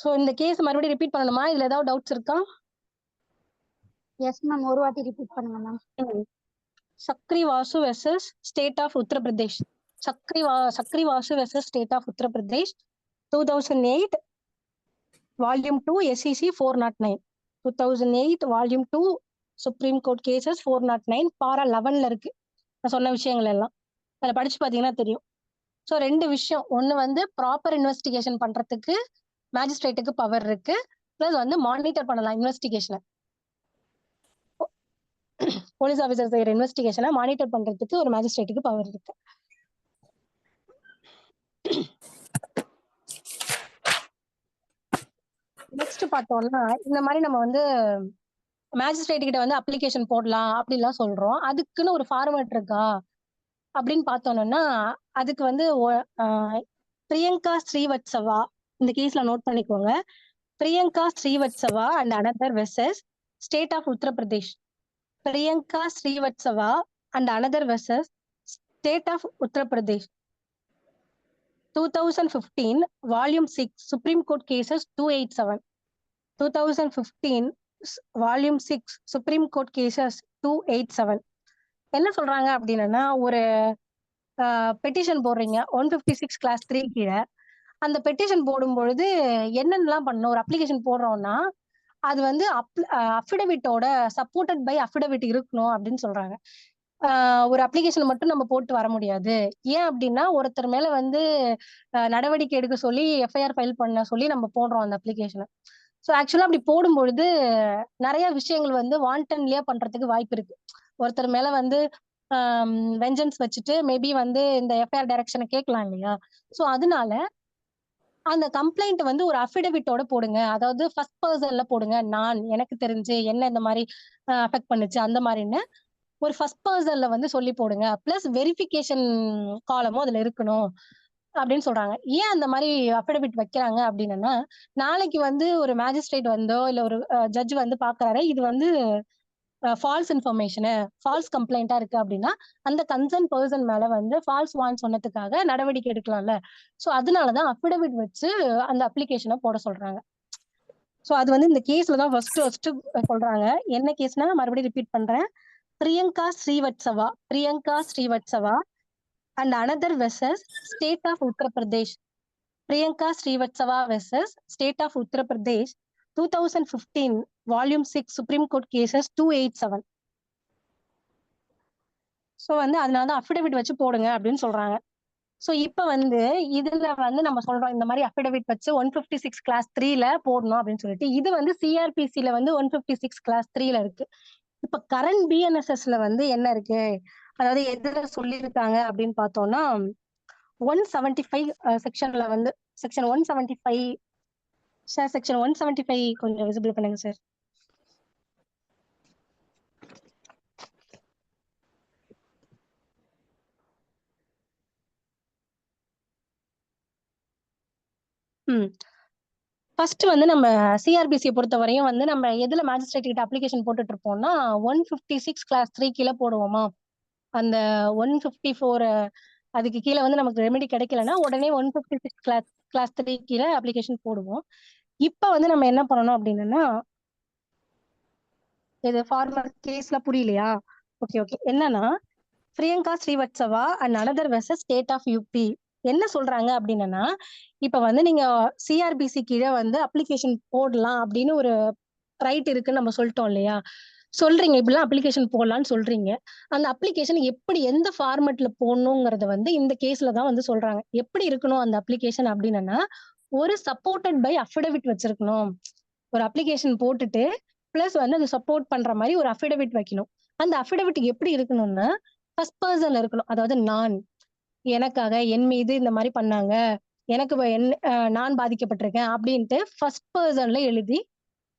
ஸோ இந்த கேஸ் மறுபடியும் ரிப்பீட் பண்ணணுமா? இதுல ஏதாவது டவுட்ஸ் இருக்கா? எஸ் மேம், ஒரு வாட்டி ரிப்பீட் பண்ணுங்க ma'am. Sakiri Vasu versus state of Uttar Pradesh. Sakiri Vasu versus state of Uttar Pradesh 2008 volume 2 SEC 409. 2008 volume 2 supreme court cases 409 para 11ல இருக்கு. நான் சொன்ன விஷயங்கள் எல்லாம் அதில் படிச்சு பார்த்தீங்கன்னா தெரியும். ஸோ 2 விஷயம். ஒன்று வந்து ப்ராப்பர் இன்வெஸ்டிகேஷன் பண்றதுக்கு மேஜிஸ்ட்ரேட்டுக்கு பவர் இருக்கு, பிளஸ் வந்து மானிட்டர் பண்ணலாம் இன்வெஸ்டிகேஷனை. போலீஸ் ஆஃபீஸர் செய்யற இன்வெஸ்டிகேஷனை மானிட்டர் பண்றதுக்கு ஒரு மேஜிஸ்ட்ரேட்டுக்கு பவர் இருக்கு. நெக்ஸ்ட் பார்த்தோம்னா இந்த மாதிரி நம்ம வந்து மேஜிஸ்ட்ரேட் கிட்ட வந்து அப்ளிகேஷன் போடலாம் அப்படிலாம் சொல்றோம். அதுக்குன்னு ஒரு ஃபார்மேட் இருக்கா அப்படின்னு பார்த்தோம்னா அதுக்கு வந்து பிரியங்கா ஸ்ரீவத்சவா இந்த கேஸ்ல நோட் பண்ணிக்கோங்க. Priyanka Srivastava and another versus state of Uttar Pradesh. Priyanka Srivastava and another versus state of Uttar Pradesh 2015 volume 6 supreme court cases 287. 2015 volume 6 supreme court cases 287. என்ன சொல்றாங்க அப்படின்னா, ஒரு பெட்டிஷன் போடுறீங்க 156 கிளாஸ் 3 கீழே. அந்த பெட்டிஷன் போடும் பொழுது என்னென்னலாம் பண்ணணும்? ஒரு அப்ளிகேஷன் போடுறோம்னா அது வந்து அஃபிடவிட்டோட சப்போர்ட்டட் பை அஃபிடவிட் இருக்கணும் அப்படின்னு சொல்றாங்க. ஒரு அப்ளிகேஷன் மட்டும் நம்ம போட்டு வர முடியாது. ஏன் அப்படின்னா ஒருத்தர் மேல வந்து நடவடிக்கை எடுக்க சொல்லி எஃப்ஐஆர் ஃபைல் பண்ண சொல்லி நம்ம போடுறோம் அந்த அப்ளிகேஷனை. ஸோ ஆக்சுவலா அப்படி போடும்பொழுது நிறைய விஷயங்கள் வந்து வாண்டன்லியா பண்றதுக்கு வாய்ப்பு இருக்கு. ஒருத்தர் மேல வந்து வெஞ்சன்ஸ் வச்சுட்டு மேபி வந்து இந்த எஃப்ஐஆர் டைரக்ஷனை கேட்கலாம் இல்லையா? ஸோ அதனால அந்த கம்ப்ளைண்ட் வந்து ஒரு அஃபிடவிட்டோட போடுங்க. அதாவது ஃபர்ஸ்ட் பர்சன்ல போடுங்க. நான் எனக்கு தெரிஞ்சு என்ன இந்த மாதிரி அஃபெக்ட் பண்ணுச்சு அந்த மாதிரின்னு ஒரு ஃபர்ஸ்ட் பர்சன்ல வந்து சொல்லி போடுங்க. பிளஸ் வெரிஃபிகேஷன் காலமும் அதுல இருக்கணும் அப்படின்னு சொல்றாங்க. ஏன் அந்த மாதிரி அஃபிடவிட் வைக்கிறாங்க அப்படின்னா, நாளைக்கு வந்து ஒரு மேஜிஸ்ட்ரேட் வந்தோ இல்ல ஒரு ஜட்ஜ் வந்து பாக்குறாரு, இது வந்து ஃபால்ஸ் இன்ஃபர்மேஷனு ஃபால்ஸ் கம்ப்ளைண்டா இருக்கு அப்படின்னா அந்த கன்சர்ன் பர்சன் மேல வந்து ஃபால்ஸ் வான் சொன்னதுக்காக நடவடிக்கை எடுக்கலாம்ல. ஸோ அதனாலதான் அஃபிடவிட் வச்சு அந்த அப்ளிகேஷனை போட சொல்றாங்க. ஸோ அது வந்து இந்த கேஸ்ல தான் ஃபர்ஸ்ட் சொல்றாங்க. என்ன கேஸ்னா மறுபடியும் ரிப்பீட் பண்றேன். Priyanka Srivastava and another versus state of Uttar Pradesh. Priyanka Srivastava versus state of Uttar Pradesh 2015 volume 6 supreme court cases 287. So வந்து அதனாலதான் அஃபிடவிட் வச்சு போடுங்க அப்படின்னு சொல்றாங்க. ஸோ இப்ப வந்து இதுல வந்து நம்ம சொல்றோம் இந்த மாதிரி அஃபிடவிட் வச்சு 156 கிளாஸ் 3ல போடணும் அப்படின்னு சொல்லிட்டு. இது வந்து சிஆர்பிசில வந்து 156 கிளாஸ் 3ல இருக்கு. இப்ப கரண்ட் பிஎன்எஸ்எஸ்ல வந்து என்ன இருக்கு, அதாவது எதுல சொல்லியிருக்காங்க அப்படின்னு பார்த்தோம்னா 175 செக்ஷன்ல வந்து செக்ஷன் 175 சார் செக்ஷன் 175 கொஞ்சம் விசிபிள் பண்ணுங்க சார். ஃபர்ஸ்ட் வந்து நம்ம சிஆர்பிசியை பொறுத்தவரையும் வந்து நம்ம எதுல மேஜிஸ்ட்ரேட் கிட்ட அப்ளிகேஷன் போட்டுட்டு இருப்போம்னா 156 கிளாஸ் 3 கீழே போடுவோமா. அந்த 154 அதுக்கு கீழே வந்து நமக்கு ரெமெடி கிடைக்கலன்னா உடனே 156 கிளாஸ் 3 கீழே அப்ளிகேஷன் போடுவோம். இப்ப வந்து நம்ம என்ன பண்ணணும் அப்படின்னா, இது ஃபார்மர் கேஸ்ல புரியலையா? ஓகே என்னன்னா Priyanka Srivastava and another versus state of UP என்ன சொல்றாங்க அப்படின்னா, இப்ப வந்து நீங்க சிஆர்பிசி கீழே வந்து அப்ளிகேஷன் போடலாம் அப்படின்னு ஒரு ரைட் இருக்குன்னு நம்ம சொல்லிட்டோம் இல்லையா? சொல்றீங்க இப்படிலாம் அப்ளிகேஷன் போடலாம்னு சொல்றீங்க. அந்த அப்ளிகேஷன் எப்படி எந்த ஃபார்மேட்ல போடணுங்கிறத வந்து இந்த கேஸ்ல தான் வந்து சொல்றாங்க. எப்படி இருக்கணும் அந்த அப்ளிகேஷன் அப்படின்னா, ஒரு சப்போர்ட்டட் பை அஃபிடவிட் வச்சிருக்கணும். ஒரு அப்ளிகேஷன் போட்டுட்டு பிளஸ் வந்து அது சப்போர்ட் பண்ற மாதிரி ஒரு அஃபிடவிட் வைக்கணும். அந்த அஃபிடவிட் எப்படி இருக்கணும்னா ஃபர்ஸ்ட் பர்சன்ல இருக்கணும். அதாவது எனக்காக என் மீது இந்த மாதிரி பண்ணாங்க, எனக்கு நான் பாதிக்கப்பட்டிருக்கேன் அப்படின்ட்டு ஃபர்ஸ்ட் பர்சன்ல எழுதி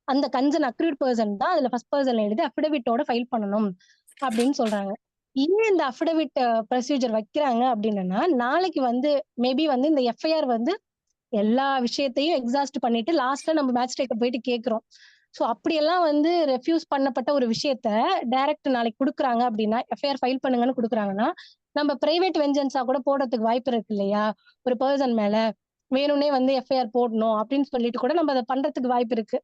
அந்த கன்சர்ன் அக்ரீட் பர்சன் தான் அதுல ஃபர்ஸ்ட் பர்சன்ல எழுதி அஃபிடவிட்டோட ஃபைல் பண்ணணும் அப்படின்னு சொல்றாங்க. ஏன் இந்த அஃபிடவிட் ப்ரொசீஜர் வைக்கிறாங்க அப்படின்னா, நாளைக்கு வந்து மேபி வந்து இந்த எஃப்ஐஆர் வந்து எல்லா விஷயத்தையும் எக்ஸாஸ்ட் பண்ணிட்டு லாஸ்ட்ல நம்ம மேஜிஸ்ட்ரேட் போயிட்டு கேட்கிறோம். ஸோ அப்படியெல்லாம் வந்து ரெஃப்யூஸ் பண்ணப்பட்ட ஒரு விஷயத்த டைரக்ட் நாளைக்கு கொடுக்குறாங்க அப்படின்னா, எஃப்ஐஆர் ஃபைல் பண்ணுங்கன்னு கொடுக்குறாங்கன்னா, நம்ம பிரைவேட் வெஞ்சன்ஸா கூட போடுறதுக்கு வாய்ப்பு இருக்கு இல்லையா? ஒரு பர்சன் மேல வேணும்னே வந்து எஃப்ஐஆர் போடணும் அப்படின்னு சொல்லிட்டு கூட நம்ம அதை பண்றதுக்கு வாய்ப்பு இருக்கு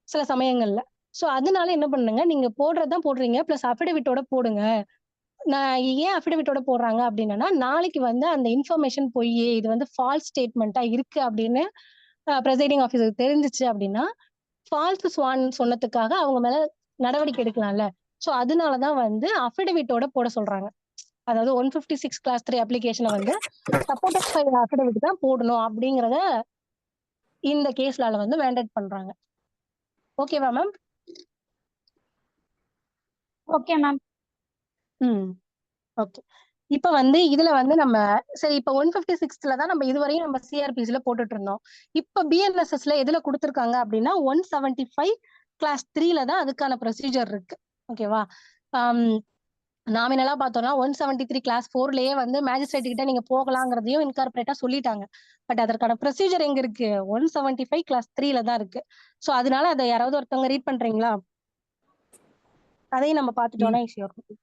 சில சமயங்கள்ல. ஸோ அதனால என்ன பண்ணுங்க, நீங்க போடுறதுதான் போடுறீங்க, பிளஸ் அஃபிடவிட்டோட போடுங்க. நான் ஏன் அஃபிடவிட்டோட போடுறாங்க அப்படின்னா, நாளைக்கு வந்து அந்த இன்ஃபர்மேஷன் பொய், இது வந்து ஃபால்ஸ் ஸ்டேட்மெண்ட்டா இருக்கு அப்படின்னு ப்ரெசைடிங் ஆஃபீஸருக்கு தெரிஞ்சிச்சு அப்படின்னா, ஃபால்ஸ் ஸ்வான் சொன்னதுக்காக அவங்க மேல நடவடிக்கை எடுக்கலாம்ல. சோ அதனாலதான் வந்து அஃபிடவிட்டோட போட சொல்றாங்க. அதாவது 156 கிளாஸ் 3 அப்ளிகேஷனை வந்து சப்போர்ட்டட் பை அஃபிடவிட் தான் போடணும் அப்படிங்கறத இந்த கேஸ்லால வந்து மேண்டேட் பண்றாங்க. ஓகேவா மேம்? Okay ma'am. ஓகே. இப்ப வந்து இதுல வந்து நம்ம சரி இப்ப 156ல தான் நம்ம இதுவரையும் நம்ம சிஆர்பிஸ்ல போட்டுட்டு இருந்தோம். இப்ப பிஎன்எஸ்எஸ்ல எதுல கொடுத்திருக்காங்க அப்படின்னா 175 கிளாஸ் 3ல தான் அதுக்கான ப்ரொசீஜர் இருக்கு. ஓகேவா? நாமினலா பார்த்தோம்னா 173 கிளாஸ் 4லயே வந்து மேஜிஸ்ட்ரேட் கிட்ட நீங்க போகலாங்கிறதையும் இன்கார்பரேட்டா சொல்லிட்டாங்க. பட் அதற்கான ப்ரொசீஜர் எங்க இருக்கு? 175 கிளாஸ் 3ல தான் இருக்கு. சோ அதனால அதை யாராவது ஒருத்தவங்க ரீட் பண்றீங்களா? அதையும் நம்ம பார்த்துட்டோம்னா ஈஸியா இருக்கும்.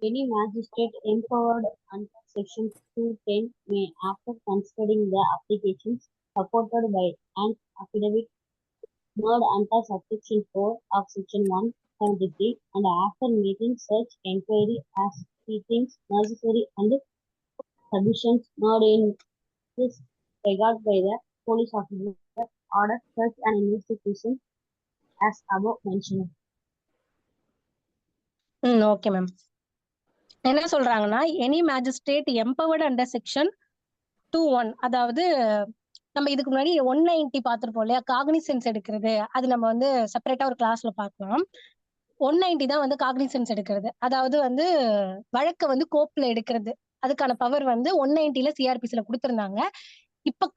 Any magistrate empowered under Section 210 may, after considering the applications supported by an affidavit made under Subsection 4 of Section 173, and after making such inquiry as he thinks necessary and submissions made in this regard by the police officer, order such an investigation as above mentioned. Okay ma'am. என்ன சொல்றாங்கன்னா, any magistrate empowered under section 21, அதாவது நம்ம இதுக்கு முன்னாடி 190 பார்த்திருப்போம் இல்லையா, காக்னிசன்ஸ் எடுக்கிறது. அது நம்ம வந்து செப்பரேட்டா ஒரு கிளாஸ்ல பார்க்கலாம். 190 தான் வந்து காக்னிசன்ஸ் எடுக்கிறது, அதாவது வந்து வழக்க வந்து கோப்புல எடுக்கிறது. அதுக்கான பவர் வந்து 190ல சிஆர்பிசில கொடுத்திருந்தாங்க. இப்ப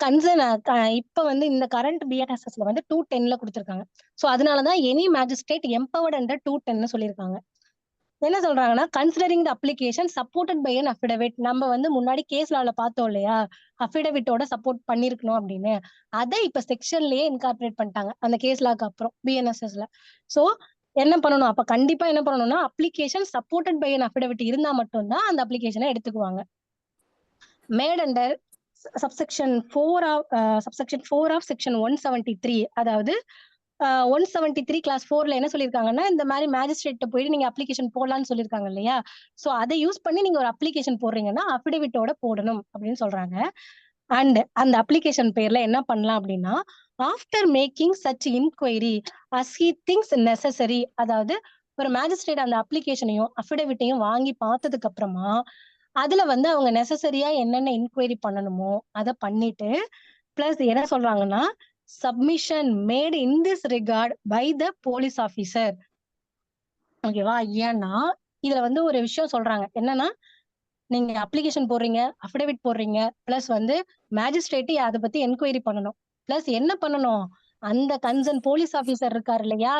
இப்ப வந்து இந்த கரண்ட் பிஎன்எஸ்எஸ்ல வந்து 210ல கொடுத்திருக்காங்க. சோ அதனாலதான் எனி மேஜிஸ்ட்ரேட் எம்பவர்ட் அண்டர் 210 சொல்லியிருக்காங்க. என்ன சொல்றாங்கன்னா, considering the application supported by an affidavit. நம்ம வந்து முன்னாடி கேஸ் லால பார்த்தோம் இல்லையா, அஃபிடவிட்டோட சப்போர்ட் பண்ணிருக்கணும் அப்படின்னு. அதை இப்ப செக்ஷன்லயே இன்கார்பரேட் பண்ணிட்டாங்க அந்த கேஸ் லாக்கு அப்புறம் பிஎன்எஸ்எஸ்ல. சோ என்ன பண்ணணும், அப்ப கண்டிப்பா என்ன பண்ணணும்னா, application supported by an affidavit இருந்தா மட்டும்தான் அந்த அப்ளிகேஷனை எடுத்துக்குவாங்க. Made under subsection 4 of section 173, அதாவது 173 கிளாஸ் 4ல என்ன சொல்லியிருக்காங்கன்னா, இந்த மாதிரி மேஜிஸ்ட்ரேட் போயிட்டு நீங்க அப்ளிகேஷன் போடலாம்னு சொல்லியிருக்காங்க இல்லையா. சோ அதை யூஸ் பண்ணி நீங்க ஒரு அப்ளிகேஷன் போடுறீங்கன்னா அஃபிடவிட்டோட போடணும் அப்படின்னு சொல்றாங்க. அண்ட் அந்த அப்ளிகேஷன் பேர்ல என்ன பண்ணலாம் அப்படின்னா, after making such inquiry as he thinks necessary, அதாவது ஒரு மேஜிஸ்ட்ரேட் அந்த அப்ளிகேஷனையும் அஃபிடவிட்டையும் வாங்கி பார்த்ததுக்கு அப்புறமா அதுல வந்து அவங்க நெசசரியா என்னென்ன இன்கொயரி பண்ணணுமோ அதை பண்ணிட்டு, பிளஸ் என்ன சொல்றாங்கன்னா, submission made in this regard by the police officer. ஓகேவா? ஏன்னா இதுல வந்து ஒரு விஷயம் சொல்றாங்க என்னன்னா, நீங்க அப்ளிகேஷன் போடுறீங்க, அஃபிடவிட் போடுறீங்க, பிளஸ் வந்து மேஜிஸ்ட்ரேட் அதை பத்தி என்கொயரி பண்ணணும். பிளஸ் என்ன பண்ணணும், அந்த கன்சர்ன் போலீஸ் ஆபீசர் இருக்காரு இல்லையா,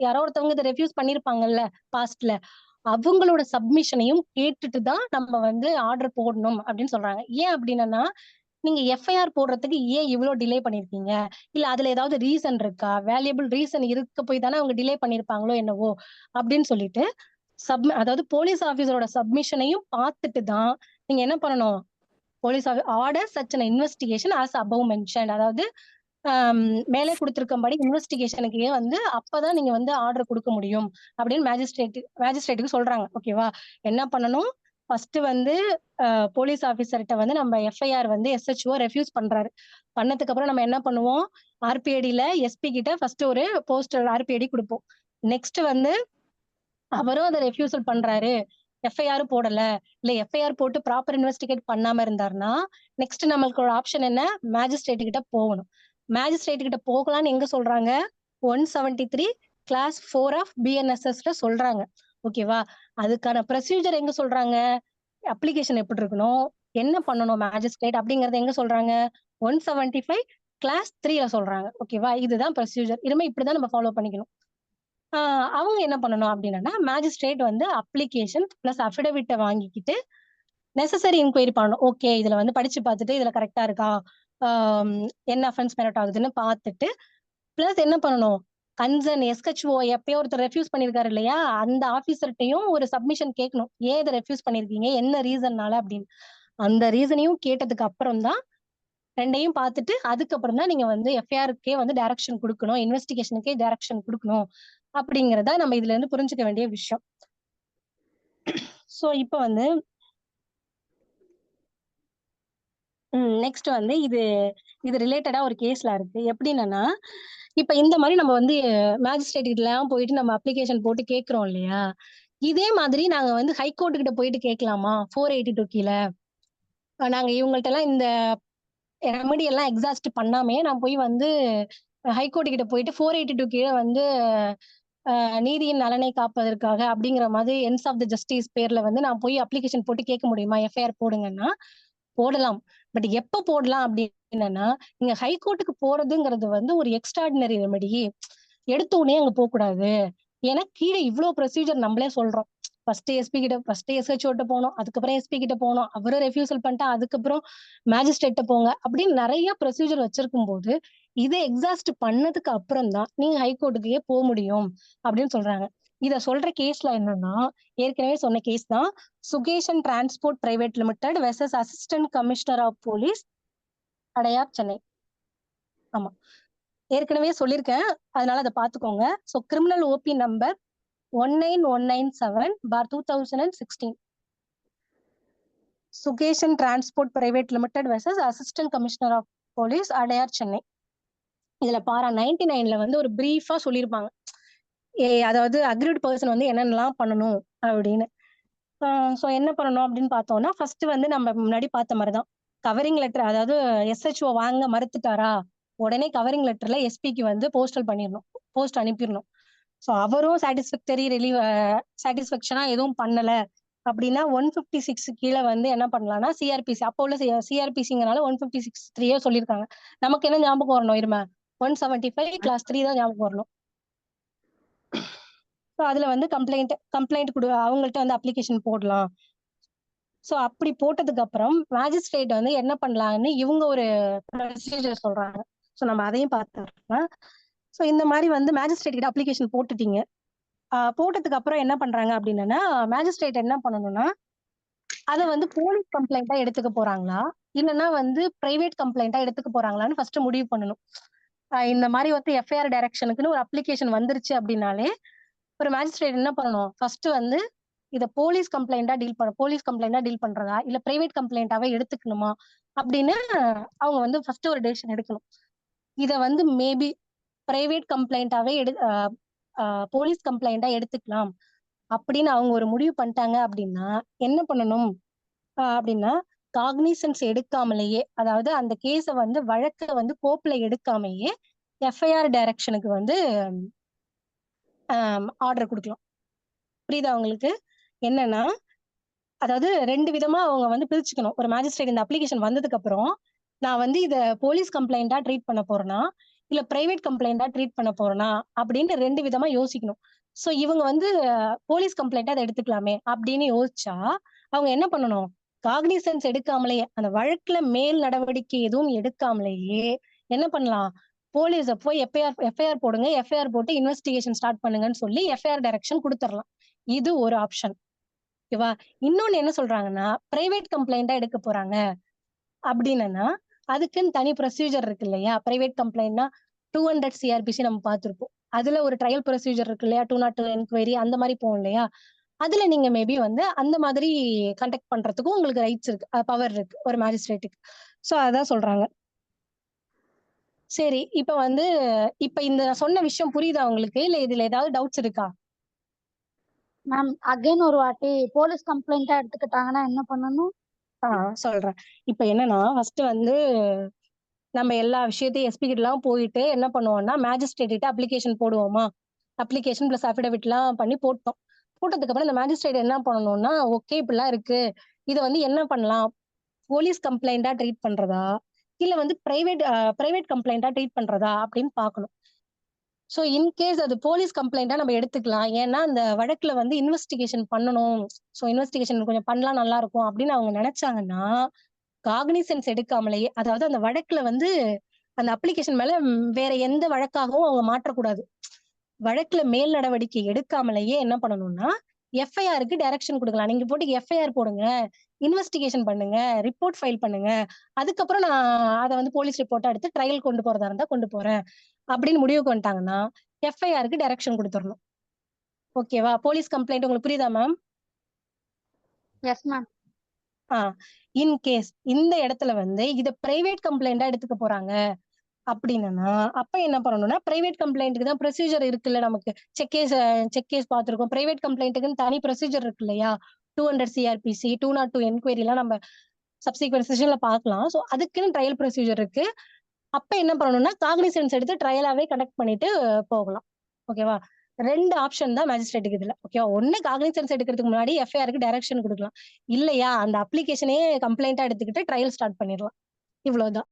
யாரோ ஒருத்தவங்க இதை ரெஃப்யூஸ் பண்ணிருப்பாங்கல்ல பாஸ்ட்ல, அவங்களோட சப்மிஷனையும் கேட்டுட்டு தான் நம்ம வந்து ஆர்டர் போடணும் அப்படின்னு சொல்றாங்க. ஏன் அப்படின்னா, நீங்க எஃப்ஐஆர் போடுறதுக்கு ஏன் இவ்வளவு டிலே பண்ணிருக்கீங்க, இல்ல அதுல ஏதாவது ரீசன் இருக்கா, வேல்யூபிள் ரீசன் இருக்க போய் தானே அவங்க டிலே பண்ணிருப்பாங்களோ என்னவோ அப்படின்னு சொல்லிட்டு அதாவது போலீஸ் ஆபீசரோட சப்மிஷனையும் பார்த்துட்டு தான் நீங்க என்ன பண்ணணும், police order such an investigation as above mention, அதாவது மேலே கொடுத்திருக்கும்படி இன்வெஸ்டிகேஷனுக்கு வந்து அப்பதான் நீங்க வந்து ஆர்டர் கொடுக்க முடியும் அப்படின்னு மேஜிஸ்ட்ரேட்டுக்கு சொல்றாங்க. ஓகேவா? என்ன பண்ணணும், ஃபர்ஸ்ட் வந்து போலீஸ் ஆபீசர்கிட்ட வந்து நம்ம எஃப்ஐஆர் வந்து எஸ்ஹெச்ஓ ரெஃப்யூஸ் பண்றாரு. பண்ணதுக்கு அப்புறம் நம்ம என்ன பண்ணுவோம், ஆர்பிஐடில எஸ்பி கிட்ட ஃபர்ஸ்ட் ஒரு போஸ்டர் ஆர்பிஐடி கொடுப்போம். நெக்ஸ்ட் வந்து அவரும் அதை ரெஃப்யூசல் பண்றாரு, எஃப்ஐஆர் போடல, இல்ல எஃப்ஐஆர் போட்டு ப்ராப்பர் இன்வெஸ்டிகேட் பண்ணாம இருந்தாருன்னா நெக்ஸ்ட் நம்மளுக்கு ஒரு ஆப்ஷன் என்ன, மேஜிஸ்ட்ரேட் கிட்ட போகணும். மேஜிஸ்ட்ரேட் கிட்ட போகலாம்னு எங்க சொல்றாங்க, 173 கிளாஸ் 4 ஆஃப் பிஎன்எஸ்எஸ்ல சொல்றாங்க. ஓகேவா? அதுக்கான ப்ரொசீஜர் எங்க சொல்றாங்க, அப்ளிகேஷன் எப்படி இருக்கணும், என்ன பண்ணணும் மேஜிஸ்ட்ரேட் அப்படிங்கறத எங்க சொல்றாங்க, 175 கிளாஸ் 3ல சொல்றாங்க. ஓகேவா? இதுதான் ப்ரொசீஜர். இனிமே இப்படிதான் நம்ம ஃபாலோ பண்ணிக்கணும். அவங்க என்ன பண்ணணும் அப்படின்னா மேஜிஸ்ட்ரேட் வந்து அப்ளிகேஷன் பிளஸ் அஃபிடவிட்டை வாங்கிக்கிட்டு நெசசரி இன்கொயரி பண்ணணும். ஓகே, இதுல வந்து படிச்சு பார்த்துட்டு இதுல கரெக்டா இருக்கா, என்ன அஃபென்ஸ் மெரிட் ஆகுதுன்னு பார்த்துட்டு பிளஸ் என்ன பண்ணணும், கன்சர்ன் எஸ்ஹெச்ஓ எப்பயோ ஒருத்தர் ரெஃப்யூஸ் பண்ணிருக்காரு இல்லையா, அந்த ஆபீசர்ட்டையும் ஒரு சப்மிஷன் கேட்கணும். ஏன் இதை ரெஃப்யூஸ் பண்ணிருக்கீங்க, என்ன ரீசன்னால அப்படின்னு. அந்த ரீசனையும் கேட்டதுக்கு அப்புறம் தான் ரெண்டையும் பார்த்துட்டு அதுக்கப்புறம் தான் நீங்க வந்து எஃப்ஐஆருக்கே வந்து டைரக்ஷன் கொடுக்கணும், இன்வெஸ்டிகேஷனுக்கே டைரக்ஷன் கொடுக்கணும் அப்படிங்கறத நம்ம இதுல இருந்து புரிஞ்சுக்க வேண்டிய விஷயம். சோ இப்ப வந்து நெக்ஸ்ட் வந்து இது ரிலேட்டடா ஒரு கேஸ்ல இருக்கு. எப்படின்னா இப்ப இந்த மாதிரி நம்ம வந்து மேஜிஸ்ட்ரேட் எல்லாம் போயிட்டு நம்ம அப்ளிகேஷன் போட்டு கேட்கிறோம் இல்லையா, இதே மாதிரி நாங்க வந்து ஹைகோர்ட்டு கிட்ட போயிட்டு கேட்கலாமா 482 கீழே? நாங்க இவங்கள்ட்ட எல்லாம் இந்த ரெமடி எல்லாம் எக்ஸாஸ்ட் பண்ணாமே நான் போய் வந்து ஹைகோர்ட் கிட்ட போயிட்டு 482 கீழே வந்து நீதியின் நலனை காப்பதற்காக அப்படிங்கிற மாதிரி என்ஸ் ஆஃப் த ஜஸ்டிஸ் பேர்ல வந்து நான் போய் அப்ளிகேஷன் போட்டு கேட்க முடியுமா, எஃப்ஐஆர் போடுங்கன்னா? போடலாம். பட் எப்ப போடலாம் அப்படின்னா, நீங்க ஹைகோர்ட்டுக்கு போறதுங்கிறது வந்து ஒரு எக்ஸ்ட்ராடினரி ரெமெடி. எடுத்த உடனே அங்க போக கூடாது. ஏன்னா கீழே இவ்வளவு ப்ரொசீஜர் நம்மளே சொல்றோம். ஃபர்ஸ்ட் எஸ்ஹெச்ஓ கிட்ட போனோம், அதுக்கப்புறம் எஸ்பி கிட்ட போனோம், அவரும் ரெஃப்யூசல் பண்ணிட்டா, அதுக்கப்புறம் மேஜிஸ்ட்ரேட்ட போங்க அப்படின்னு நிறைய ப்ரொசீஜர் வச்சிருக்கும் போது இதை எக்ஸாஸ்ட் பண்ணதுக்கு அப்புறம் தான் நீங்க ஹைகோர்ட்டுக்கே போக முடியும் அப்படின்னு சொல்றாங்க. இத சொல்ற கேஸ்ல என்னன்னா, ஏற்கனவே சொன்ன கேஸ் தான், Sugesan transport private limited versus assistant commissioner of police, Adyar, Chennai. ஆமா, ஏற்கனவே சொல்லியிருக்கேன், அதனால அதை பாத்துக்கோங்க. So criminal OP number 19197/2016. Sugesan transport private limited versus assistant commissioner of police, Adyar, Chennai. இதுல பாரா 99ல வந்து ஒரு பிரீஃபா சொல்லியிருப்பாங்க, அதாவது அக்ரிட் பர்சன் வந்து என்னென்னலாம் பண்ணணும் அப்படின்னு. ஸோ என்ன பண்ணணும் அப்படின்னு பார்த்தோம்னா, ஃபர்ஸ்ட் வந்து நம்ம முன்னாடி பார்த்த மாதிரிதான் கவரிங் லெட்டர், அதாவது எஸ்ஹெச்ஓ வாங்க மறுத்துட்டாரா உடனே கவரிங் லெட்டர்ல எஸ்பிக்கு வந்து போஸ்ட் அனுப்பிடணும். ஸோ அவரும் சாட்டிஸ்ஃபேக்ஷனா எதுவும் பண்ணல அப்படின்னா 156 கீழே வந்து என்ன பண்ணலாம்னா சிஆர்பிசி, அப்போ உள்ள சிஆர்பிசிங்கனால 156(3) சொல்லியிருக்காங்க. நமக்கு என்ன ஞாபகம் வரணும், இருமா 175 கிளாஸ் 3 தான் ஞாபகம் வரணும். ஸோ அதுல வந்து கம்ப்ளைண்ட் அவங்கள்ட்ட வந்து அப்ளிகேஷன் போடலாம். ஸோ அப்படி போட்டதுக்கு அப்புறம் மேஜிஸ்ட்ரேட் வந்து என்ன பண்ணலாம்னு இவங்க ஒரு ப்ரொசீஜர் சொல்றாங்க. ஸோ நம்ம அதையும் பார்த்துக்கலாம். ஸோ இந்த மாதிரி வந்து மேஜிஸ்ட்ரேட் கிட்ட அப்ளிகேஷன் போட்டுட்டீங்க. போட்டதுக்கு அப்புறம் என்ன பண்றாங்க அப்படின்னா, மேஜிஸ்ட்ரேட் என்ன பண்ணணும்னா அதை வந்து போலீஸ் கம்ப்ளைண்டா எடுத்துக்க போறாங்களா இல்லைன்னா வந்து பிரைவேட் கம்ப்ளைண்டா எடுத்துக்க போறாங்களான்னு ஃபர்ஸ்ட் முடிவு பண்ணணும். இந்த மாதிரி வந்து எஃப்ஐஆர் டைரக்ஷனுக்குன்னு ஒரு அப்ளிகேஷன் வந்துருச்சு அப்படின்னாலே ஒரு மேஜிஸ்ட்ரேட் என்ன பண்ணணும், ஃபர்ஸ்ட் வந்து இதை போலீஸ் கம்ப்ளைண்டா டீல் பண்றதா இல்ல பிரைவேட் கம்ப்ளைண்டாவே எடுத்துக்கணுமா அப்படின்னு அவங்க வந்து ஃபர்ஸ்ட் ஒரு டெசிஷன் எடுக்கணும். இதை வந்து மேபி பிரைவேட் கம்ப்ளைண்டாவே போலீஸ் கம்ப்ளைண்டா எடுத்துக்கலாம் அப்படின்னு அவங்க ஒரு முடிவு பண்ணிட்டாங்க அப்படின்னா என்ன பண்ணணும் அப்படின்னா, காக்னிசன்ஸ் எடுக்காமலேயே, அதாவது அந்த கேஸை வந்து வழக்க வந்து கோப்புல எடுக்காமயே எஃப்ஐஆர் டைரக்ஷனுக்கு வந்து ஆர்டர் கொடுக்கலாம். புரியுதா உங்களுக்கு? என்னன்னா, அதாவது 2 விதமா அவங்க வந்து பிரிச்சுக்கணும். ஒரு மேஜிஸ்ட்ரேட் இந்த அப்ளிகேஷன் வந்ததுக்கு அப்புறம் நான் வந்து இத போலீஸ் கம்ப்ளைண்டா ட்ரீட் பண்ண போறேனா இல்ல பிரைவேட் கம்ப்ளைண்டா ட்ரீட் பண்ண போறேனா அப்படின்னு 2 விதமா யோசிக்கணும். சோ இவங்க வந்து போலீஸ் கம்ப்ளைண்டா அதை எடுத்துக்கலாமே அப்படின்னு யோசிச்சா அவங்க என்ன பண்ணணும், காக்னிசன்ஸ் எடுக்காமலேயே, அந்த வழக்குல மேல் நடவடிக்கை எதுவும் எடுக்காமலேயே என்ன பண்ணலாம், போலீஸ போய் எஃப்ஐஆர் போடுங்க, எஃப்ஐஆர் போட்டு இன்வெஸ்டிகேஷன் ஸ்டார்ட் பண்ணுங்கன்னு சொல்லி எஃப்ஐஆர் டைரக்ஷன் கொடுத்துடலாம். இது ஒரு ஆப்ஷன். ஓகேவா? இன்னொன்னு என்ன சொல்றாங்கன்னா, பிரைவேட் கம்ப்ளைண்டா எடுக்க போறாங்க அப்படின்னா அதுக்குன்னு தனி ப்ரொசீஜர் இருக்கு இல்லையா. பிரைவேட் கம்ப்ளைண்ட்னா 200 சிஆர்பிசி நம்ம பார்த்திருப்போம். அதுல ஒரு ட்ரையல் ப்ரொசீஜர் இருக்கு இல்லையா, 202 என்கொயரி அந்த மாதிரி போகும் இல்லையா. அதுல நீங்க மேபி வந்து அந்த மாதிரி கண்டக்ட் பண்றதுக்கும் உங்களுக்கு ரைட்ஸ் இருக்கு, பவர் இருக்கு ஒரு மேஜிஸ்ட்ரேட்டுக்கு. சோ அதான் சொல்றாங்க. சரி, இப்ப இந்த சொன்ன விஷயம் புரியுதா உங்களுக்கு, இல்ல இதுல ஏதாவது டவுட்ஸ் இருக்கா? மேம் அகைன் ஒரு வாட்டி போலீஸ் கம்ப்ளைண்டா எடுத்துக்கிட்டாங்கன்னா என்ன பண்ணணும்? சொல்றேன். இப்ப என்னன்னா ஃபர்ஸ்ட் வந்து நம்ம எல்லா விஷயத்தையும் எஸ்பி கிட்ட எல்லாம் போயிட்டு என்ன பண்ணுவோம்னா மேஜிஸ்ட்ரேட் கிட்ட அப்ளிகேஷன் போடுவோமா, அப்ளிகேஷன் பிளஸ் அஃபிடவிட் எல்லாம் பண்ணி போட்டதுக்கு அப்புறம் இந்த மேஜிஸ்ட்ரேட் என்ன பண்ணணும்னா, ஓகே இப்படிலாம் இருக்கு, இதை வந்து என்ன பண்ணலாம், போலீஸ் கம்ப்ளைண்டா ட்ரீட் பண்றதா இல்ல வந்து பிரைவேட் கம்ப்ளைண்டா ட்ரீட் பண்றதா அப்படின்னு பாக்கணும். ஸோ இன்கேஸ் அது போலீஸ் கம்ப்ளைண்டா நம்ம எடுத்துக்கலாம். ஏன்னா அந்த வழக்குல வந்து இன்வெஸ்டிகேஷன் பண்ணணும். ஸோ இன்வெஸ்டிகேஷன் கொஞ்சம் பண்ணலாம் நல்லா இருக்கும் அப்படின்னு அவங்க நினைச்சாங்கன்னா, காக்னிசன்ஸ் எடுக்காமலேயே, அதாவது அந்த வழக்குல வந்து அந்த அப்ளிகேஷன் மேல வேற எந்த வழக்காகவும் அவங்க மாற்றக்கூடாது. வழக்குல மேல் நடவடிக்கை எடுக்காமலேயே என்ன பண்ணணும்னா, எஃப்ஐஆருக்கு டைரக்ஷன் கொடுக்கலாம். நீங்க போட்டு எஃப்ஐஆர் போடுங்க, இன்வெஸ்டிகேஷன் பண்ணுங்க, ரிப்போர்ட் ஃபைல் பண்ணுங்க. அதுக்கப்புறம் நான் அத வந்து போலீஸ் ரிப்போர்ட்டா எடுத்து ட்ரையல் கொண்டு போறதா இருந்தா கொண்டு போறேன். அப்படின்னு முடிவுக்கு வந்துட்டாங்கன்னா, எஃப்ஐஆருக்கு டைரக்ஷன் குடுத்துறணும். ஓகேவா? போலீஸ் கம்ப்ளைண்ட் உங்களுக்கு புரியுதா மேம்? Yes ma'am. ஆ. இன் கேஸ் இந்த இடத்துல வந்து இத பிரைவேட் கம்ப்ளைண்டா எடுத்துக்க போறாங்க அப்படின்னா, அப்ப என்ன பண்ணணும்னா, பிரைவேட் கம்ப்ளைண்ட்க்கு தான் ப்ரொசீஜர் இருக்குல்ல நமக்கு. செக் கேஸ் பார்த்திருக்கோம். பிரைவேட் கம்ப்ளைண்ட்க்குன்னு தனி ப்ரொசீஜர் இருக்கு இல்லையா? 200 சிஆர்பிசி, 202 என்குயரிலாம் நம்ம சப்சிக்வென்ட் செஷன்ல பார்க்கலாம். ஸோ அதுக்குன்னு ட்ரையல் ப்ரொசீஜர் இருக்கு. அப்ப என்ன பண்ணணும்னா, காக்னிசன்ஸ் எடுத்து ட்ரையலாவே கண்டக்ட் பண்ணிட்டு போகலாம். ஓகேவா? 2 ஆப்ஷன் தான் மேஜிஸ்ட்ரேட்டுக்கு இதுல. ஓகேவா? ஒண்ணு காக்னிசன்ஸ் எடுக்கிறதுக்கு முன்னாடி எஃப்ஐஆருக்கு டைரக்ஷன் குடுக்கலாம். இல்லையா அந்த அப்ளிகேஷனே கம்ப்ளைண்ட்டா எடுத்துக்கிட்டு ட்ரையல் ஸ்டார்ட் பண்ணிடலாம். இவ்வளவுதான்.